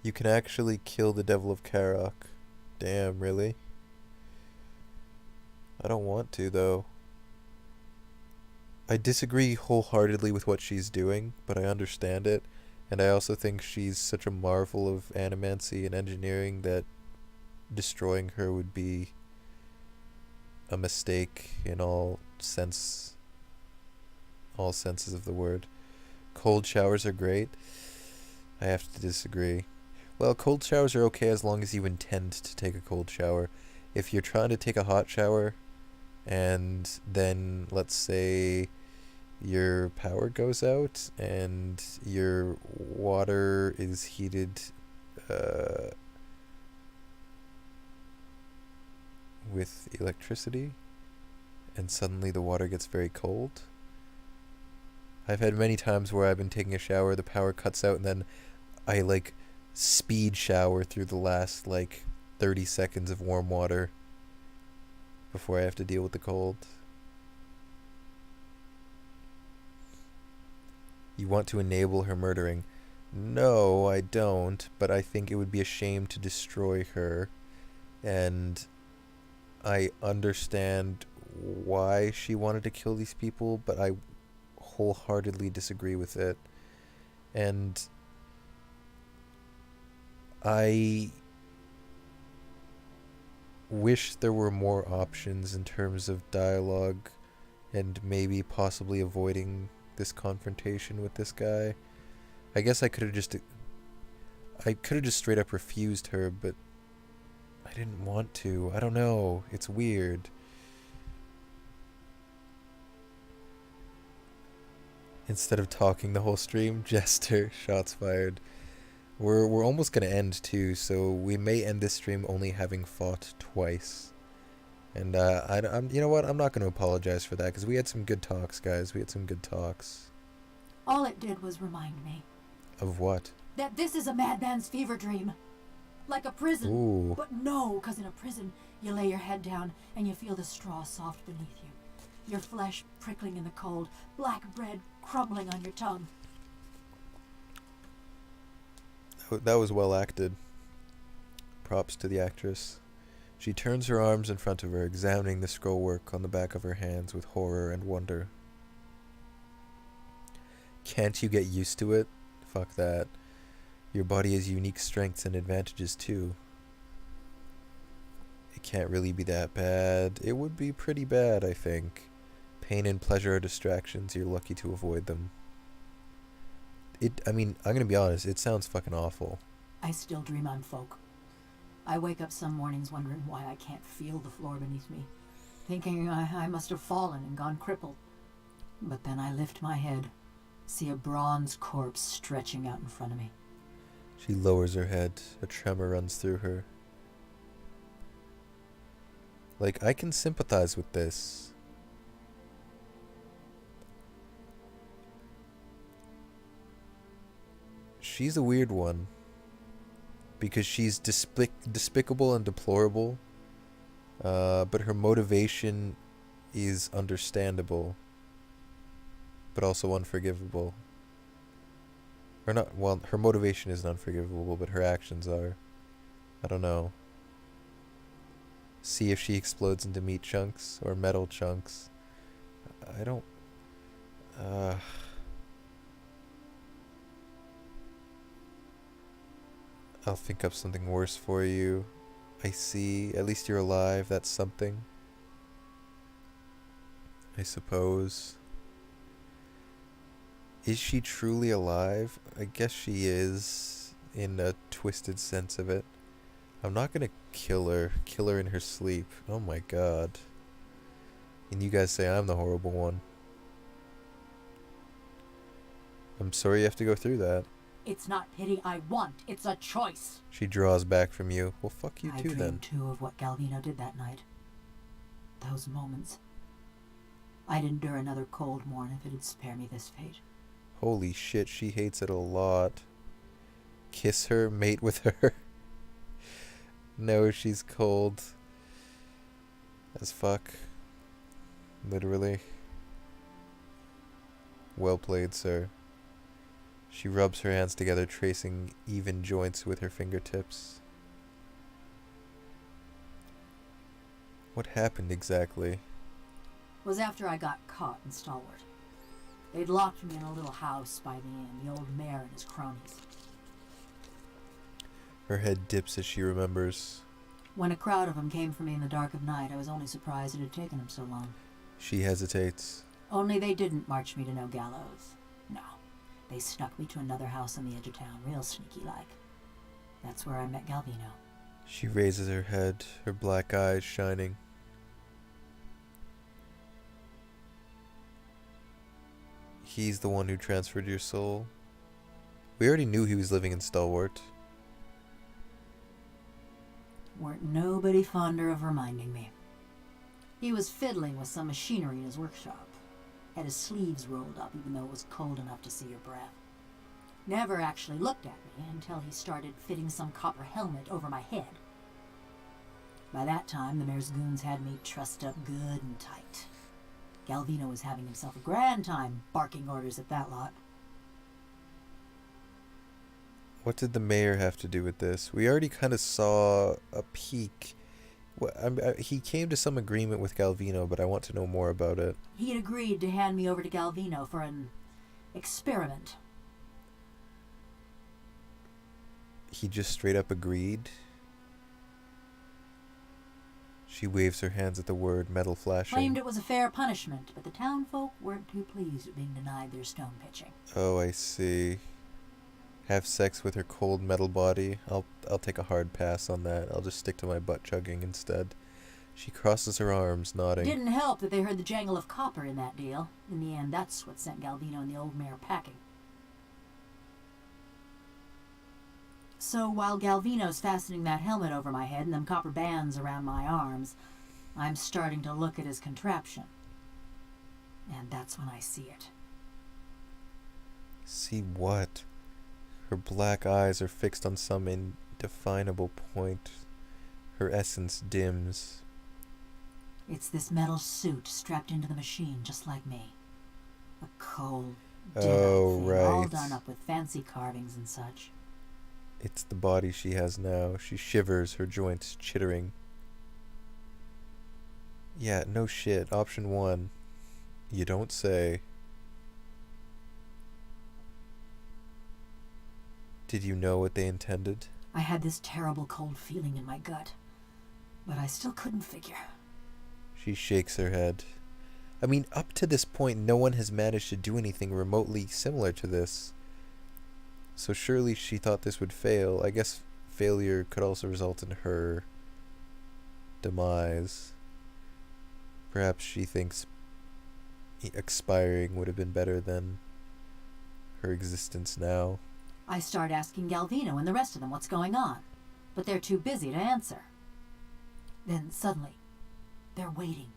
You can actually kill the Devil of Karok. Damn, really? I don't want to, though. I disagree wholeheartedly with what she's doing, but I understand it. And I also think she's such a marvel of animancy and engineering that destroying her would be a mistake in all senses of the word. Cold showers are great. I have to disagree. Well, cold showers are okay as long as you intend to take a cold shower. If you're trying to take a hot shower and then, let's say, your power goes out and your water is heated with electricity and suddenly the water gets very cold. I've had many times where I've been taking a shower, the power cuts out, and then I like speed shower through the last like 30 seconds of warm water before I have to deal with the cold. You want to enable her murdering. No, I don't, but I think it would be a shame to destroy her. And I understand why she wanted to kill these people, but I wholeheartedly disagree with it. And I wish there were more options in terms of dialogue and maybe possibly avoiding this confrontation with this guy. I guess I could have just straight up refused her, but I didn't want to. I don't know. It's weird. Instead of talking the whole stream, Jester, shots fired. We're almost gonna end too, so we may end this stream only having fought twice. And I'm you know what? I'm not gonna apologize for that because we had some good talks, guys. We had some good talks. All it did was remind me Of what? that this is a madman's fever dream. Like a prison. Ooh. But no, because in a prison, you lay your head down and you feel the straw soft beneath you. Your flesh prickling in the cold, black bread crumbling on your tongue. That was well acted. Props to the actress. She turns her arms in front of her, examining the scrollwork on the back of her hands with horror and wonder. Can't you get used to it? Fuck that. Your body has unique strengths and advantages too. It can't really be that bad. It would be pretty bad, I think. Pain and pleasure are distractions. You're lucky to avoid them. I mean, I'm gonna be honest, it sounds fucking awful. I still dream I'm folk. I wake up some mornings wondering why I can't feel the floor beneath me, thinking I must have fallen and gone crippled. But then I lift my head, see a bronze corpse stretching out in front of me. She lowers her head. A tremor runs through her. Like, I can sympathize with this. She's a weird one. Because she's despicable and deplorable. But her motivation is understandable. But also unforgivable. Or not, well, her motivation isn't unforgivable, but her actions are. I don't know. See if she explodes into meat chunks or metal chunks. I don't... I'll think up something worse for you. I see. At least you're alive. That's something. I suppose. Is she truly alive? I guess she is, in a twisted sense of it. I'm not gonna kill her. Kill her in her sleep. Oh my god. And you guys say I'm the horrible one. I'm sorry you have to go through that. It's not pity I want, it's a choice. She draws back from you. Well, fuck you I too then. dreamed too of what Galvino did that night. Those moments. I'd endure another cold morn if it'd spare me this fate. Holy shit, she hates it a lot. Kiss her, mate with her. No, she's cold. As fuck. Literally. Well played, sir. She rubs her hands together, tracing even joints with her fingertips. What happened exactly? Was after I got caught in Stalwart. They'd locked me in a little house by the inn, the old mayor and his cronies. Her head dips as she remembers. When a crowd of them came for me in the dark of night, I was only surprised it had taken them so long. She hesitates. Only they didn't march me to no gallows. No. They snuck me to another house on the edge of town, real sneaky-like. That's where I met Galvino. She raises her head, her black eyes shining. He's the one who transferred your soul. We already knew he was living in Stalwart. Weren't nobody fonder of reminding me. He was fiddling with some machinery in his workshop. Had his sleeves rolled up even though it was cold enough to see your breath. Never actually looked at me until he started fitting some copper helmet over my head. By that time, the mayor's goons had me trussed up good and tight. Galvino was having himself a grand time barking orders at that lot. What did the mayor have to do with this? We already kind of saw a peek. He came to some agreement with Galvino, but I want to know more about it. He had agreed to hand me over to Galvino for an experiment. He just straight up agreed? She waves her hands at the word, metal flashing. Claimed it was a fair punishment, but the townfolk weren't too pleased at being denied their stone pitching. Oh, I see. Have sex with her cold metal body. I'll take a hard pass on that. I'll just stick to my butt chugging instead. She crosses her arms, nodding. Didn't help that they heard the jangle of copper in that deal. In the end, that's what sent Galvino and the old mayor packing. So while Galvino's fastening that helmet over my head and them copper bands around my arms, I'm starting to look at his contraption. And that's when I see it. See what? Her black eyes are fixed on some indefinable point. Her essence dims. It's this metal suit strapped into the machine, just like me. A cold, dim Oh, thing, right. all done up with fancy carvings and such. It's the body she has now. She shivers, her joints chittering. Yeah, no shit. Option 1. You don't say. Did you know what they intended? I had this terrible cold feeling in my gut, but I still couldn't figure. She shakes her head. I mean, up to this point, no one has managed to do anything remotely similar to this. So surely she thought this would fail. I guess failure could also result in her demise. Perhaps she thinks expiring would have been better than her existence now. I start asking Galvino and the rest of them what's going on, but they're too busy to answer. Then suddenly, they're waiting,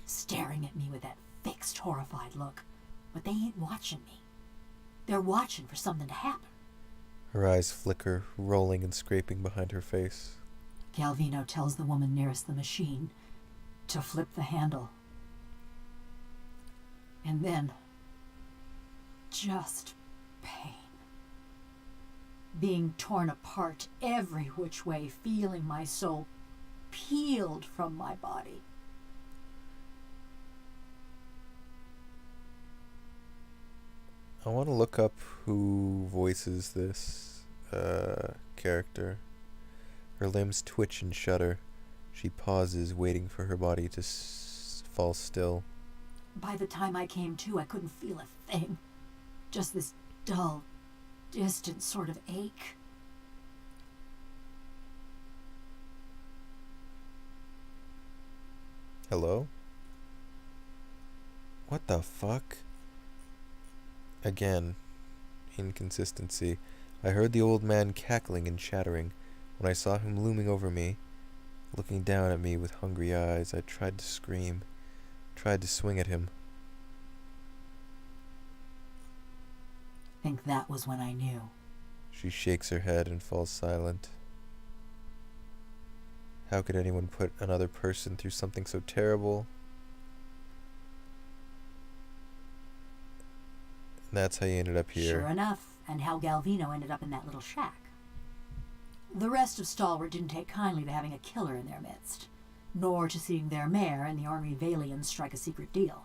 staring at me with that fixed, horrified look, but they ain't watching me. They're watching for something to happen. Her eyes flicker, rolling and scraping behind her face. Galvino tells the woman nearest the machine to flip the handle. And then, just pain. Being torn apart every which way, feeling my soul peeled from my body. I want to look up who voices this character. Her limbs twitch and shudder. She pauses, waiting for her body to fall still. By the time I came to, I couldn't feel a thing. Just this dull, distant sort of ache. Hello? What the fuck? Again, inconsistency. I heard the old man cackling and chattering. When I saw him looming over me, looking down at me with hungry eyes, I tried to scream, tried to swing at him. Think that was when I knew. She shakes her head and falls silent. How could anyone put another person through something so terrible? And that's how you ended up here. Sure enough, and how Galvino ended up in that little shack. The rest of Stalwart didn't take kindly to having a killer in their midst, nor to seeing their mayor and the Ornery Valians strike a secret deal.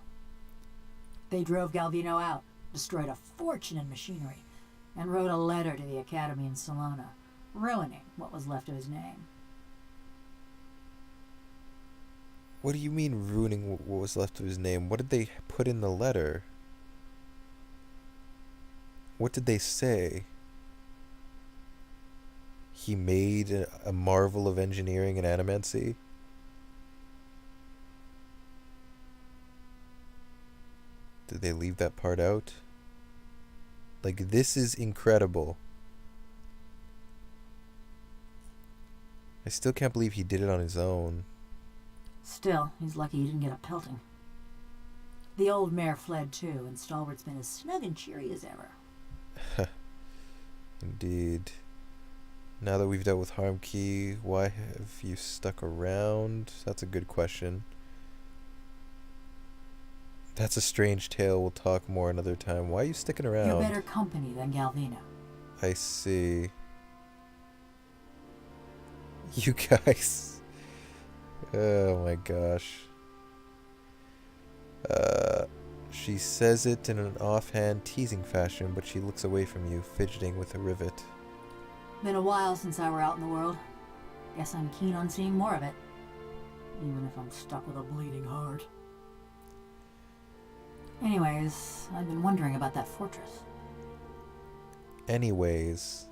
They drove Galvino out, destroyed a fortune in machinery, and wrote a letter to the Academy in Salona, ruining what was left of his name. What do you mean ruining what was left of his name? What did they put in the letter? What did they say? He made a marvel of engineering and animancy? Did they leave that part out? Like, this is incredible. I still can't believe he did it on his own. Still, he's lucky he didn't get a pelting. The old mayor fled too, and Stalwart's been as snug and cheery as ever. Indeed. Now that we've dealt with Harmkey, why have you stuck around? That's a good question. That's a strange tale. We'll talk more another time. Why are you sticking around? You're better company than Galvino. I see. You guys. Oh my gosh. She says it in an offhand, teasing fashion, but she looks away from you, fidgeting with a rivet. Been a while since I were out in the world. Guess I'm keen on seeing more of it. Even if I'm stuck with a bleeding heart. Anyways, I've been wondering about that fortress. Anyways.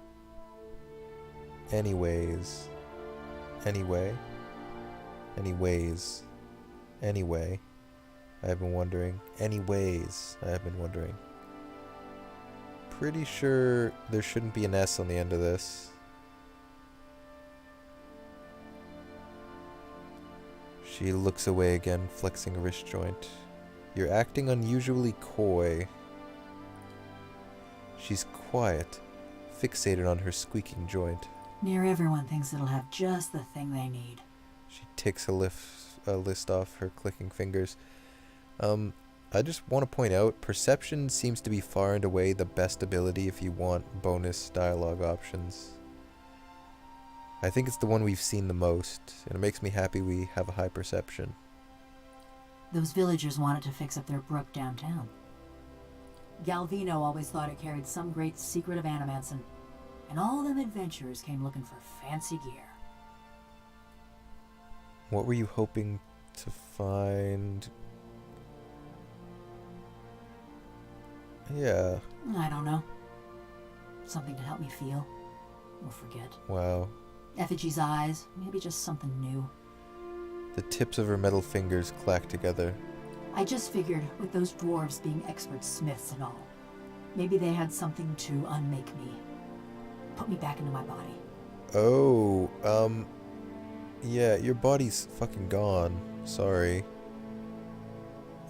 Anyway. I've been wondering. Anyways, I've been wondering. Pretty sure there shouldn't be an S on the end of this. She looks away again, flexing a wrist joint. You're acting unusually coy. She's quiet, fixated on her squeaking joint. Near everyone thinks it'll have just the thing they need. She ticks a list off her clicking fingers. I just want to point out, perception seems to be far and away the best ability if you want bonus dialogue options. I think it's the one we've seen the most, and it makes me happy we have a high perception. Those villagers wanted to fix up their brook downtown. Galvino always thought it carried some great secret of Animanson, and all them adventurers came looking for fancy gear. What were you hoping to find? Yeah. I don't know. Something to help me feel. Or forget. Wow. Effigy's eyes. Maybe just something new. The tips of her metal fingers clack together. I just figured, with those dwarves being expert smiths and all, maybe they had something to unmake me. Put me back into my body. Oh, yeah, your body's fucking gone. Sorry.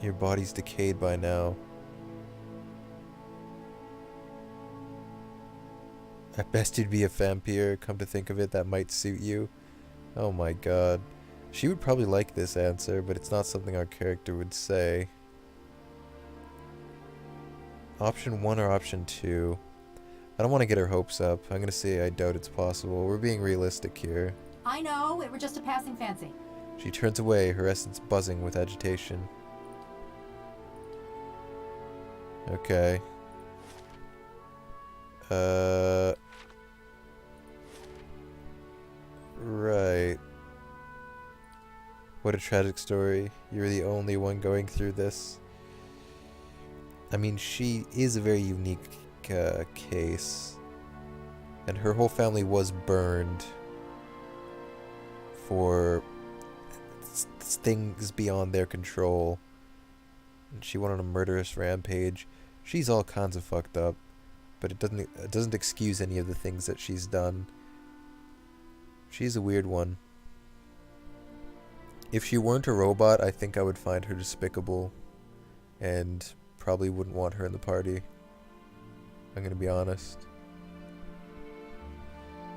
Your body's decayed by now. At best you'd be a vampire, come to think of it, that might suit you. Oh my god. She would probably like this answer, but it's not something our character would say. Option 1 or option 2? I don't want to get her hopes up. I'm gonna say I doubt it's possible. We're being realistic here. I know, it were just a passing fancy. She turns away, her essence buzzing with agitation. Okay. Right. What a tragic story. You're the only one going through this. I mean, she is a very unique case. And her whole family was burned for things beyond their control. And she went on a murderous rampage. She's all kinds of fucked up. But it doesn't excuse any of the things that she's done. She's a weird one. If she weren't a robot, I think I would find her despicable and probably wouldn't want her in the party. I'm gonna be honest.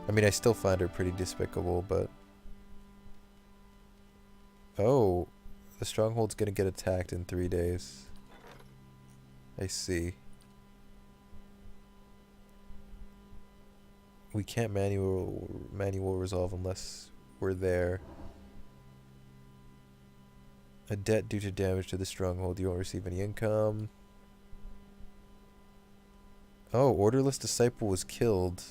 I mean, I still find her pretty despicable, but... Oh, the stronghold's gonna get attacked in 3 days. I see. We can't manual resolve unless we're there. A debt due to damage to the stronghold. You won't receive any income. Oh, Orderless Disciple was killed.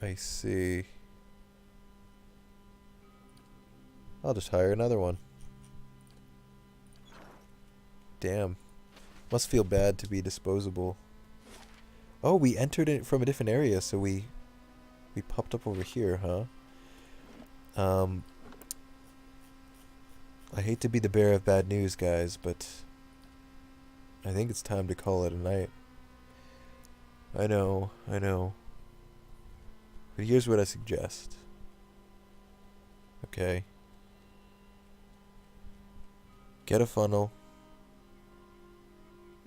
I see. I'll just hire another one. Damn. Must feel bad to be disposable. Oh, we entered it from a different area, so we popped up over here, huh? I hate to be the bearer of bad news, guys, but I think it's time to call it a night. I know. But here's what I suggest. Okay. Get a funnel.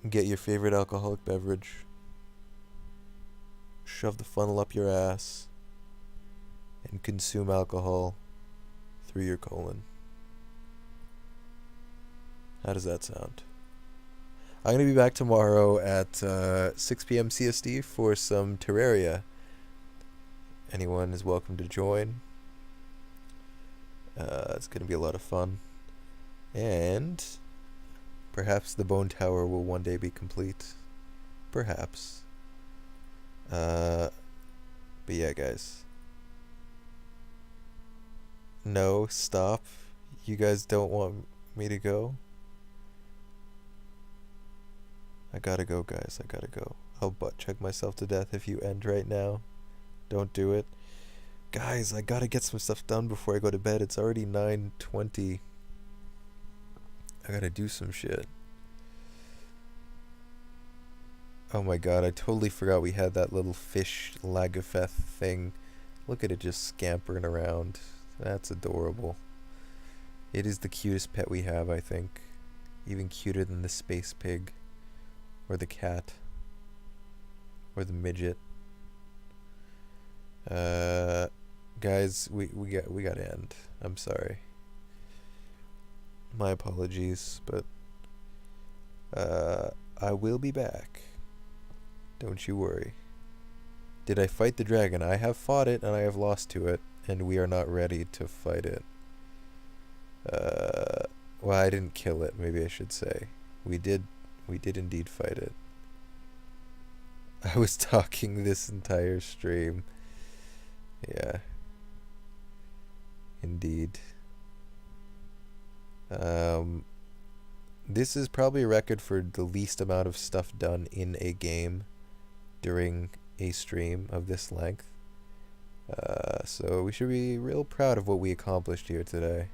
Get your favorite alcoholic beverage. Shove the funnel up your ass. And consume alcohol through your colon. How does that sound? I'm going to be back tomorrow at 6 p.m. CST for some Terraria. Anyone is welcome to join. It's going to be a lot of fun. And perhaps the Bone Tower will one day be complete. Perhaps. But yeah, guys. No, stop. You guys don't want me to go? I gotta go, guys. I gotta go. I'll butt check myself to death if you end right now. Don't do it. Guys, I gotta get some stuff done before I go to bed. It's already 9:20. I gotta do some shit. Oh my god, I totally forgot we had that little fish Lagafeth thing. Look at it just scampering around. That's adorable. It is the cutest pet we have, I think. Even cuter than the space pig. Or the cat. Or the midget. Guys, we gotta end. I'm sorry. My apologies, but I will be back. Don't you worry. Did I fight the dragon? I have fought it and I have lost to it, and we are not ready to fight it. Well, I didn't kill it, maybe I should say. We did indeed fight it. I was talking this entire stream. Yeah. Indeed. This is probably a record for the least amount of stuff done in a game during a stream of this length. So we should be real proud of what we accomplished here today.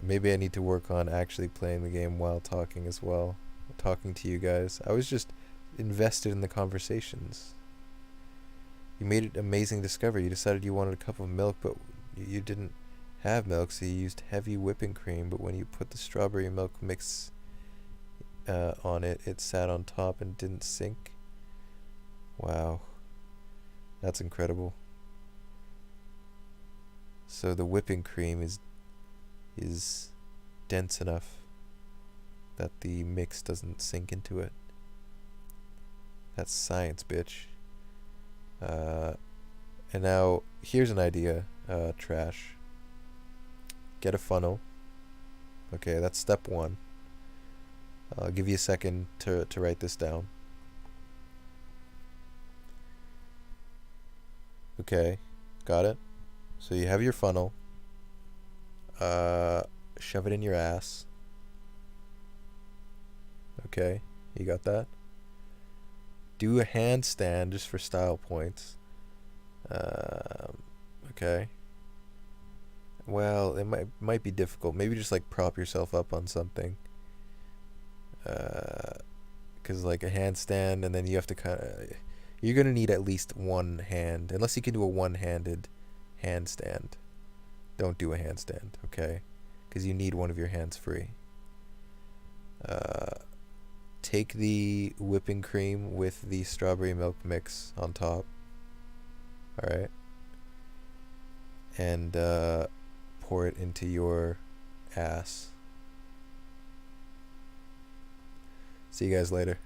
Maybe I need to work on actually playing the game while talking as well. Talking to you guys. I was just invested in the conversations. You made an amazing discovery. You decided you wanted a cup of milk, but you didn't have milk, so you used heavy whipping cream, but when you put the strawberry milk mix on it, it sat on top and didn't sink. Wow. That's incredible. So the whipping cream is dense enough that the mix doesn't sink into it. That's science, bitch. And now, here's an idea, Trash. Get a funnel. Okay, that's step one. I'll give you a second to write this down. Okay, got it? So you have your funnel. Shove it in your ass. Okay, you got that? Do a handstand just for style points. Okay. Well, it might be difficult. Maybe just like prop yourself up on something. Because like a handstand, and then you have to kind of... You're going to need at least one hand. Unless you can do a one-handed handstand. Don't do a handstand, okay? Because you need one of your hands free. Take the whipping cream with the strawberry milk mix on top. Alright? And pour it into your ass. See you guys later.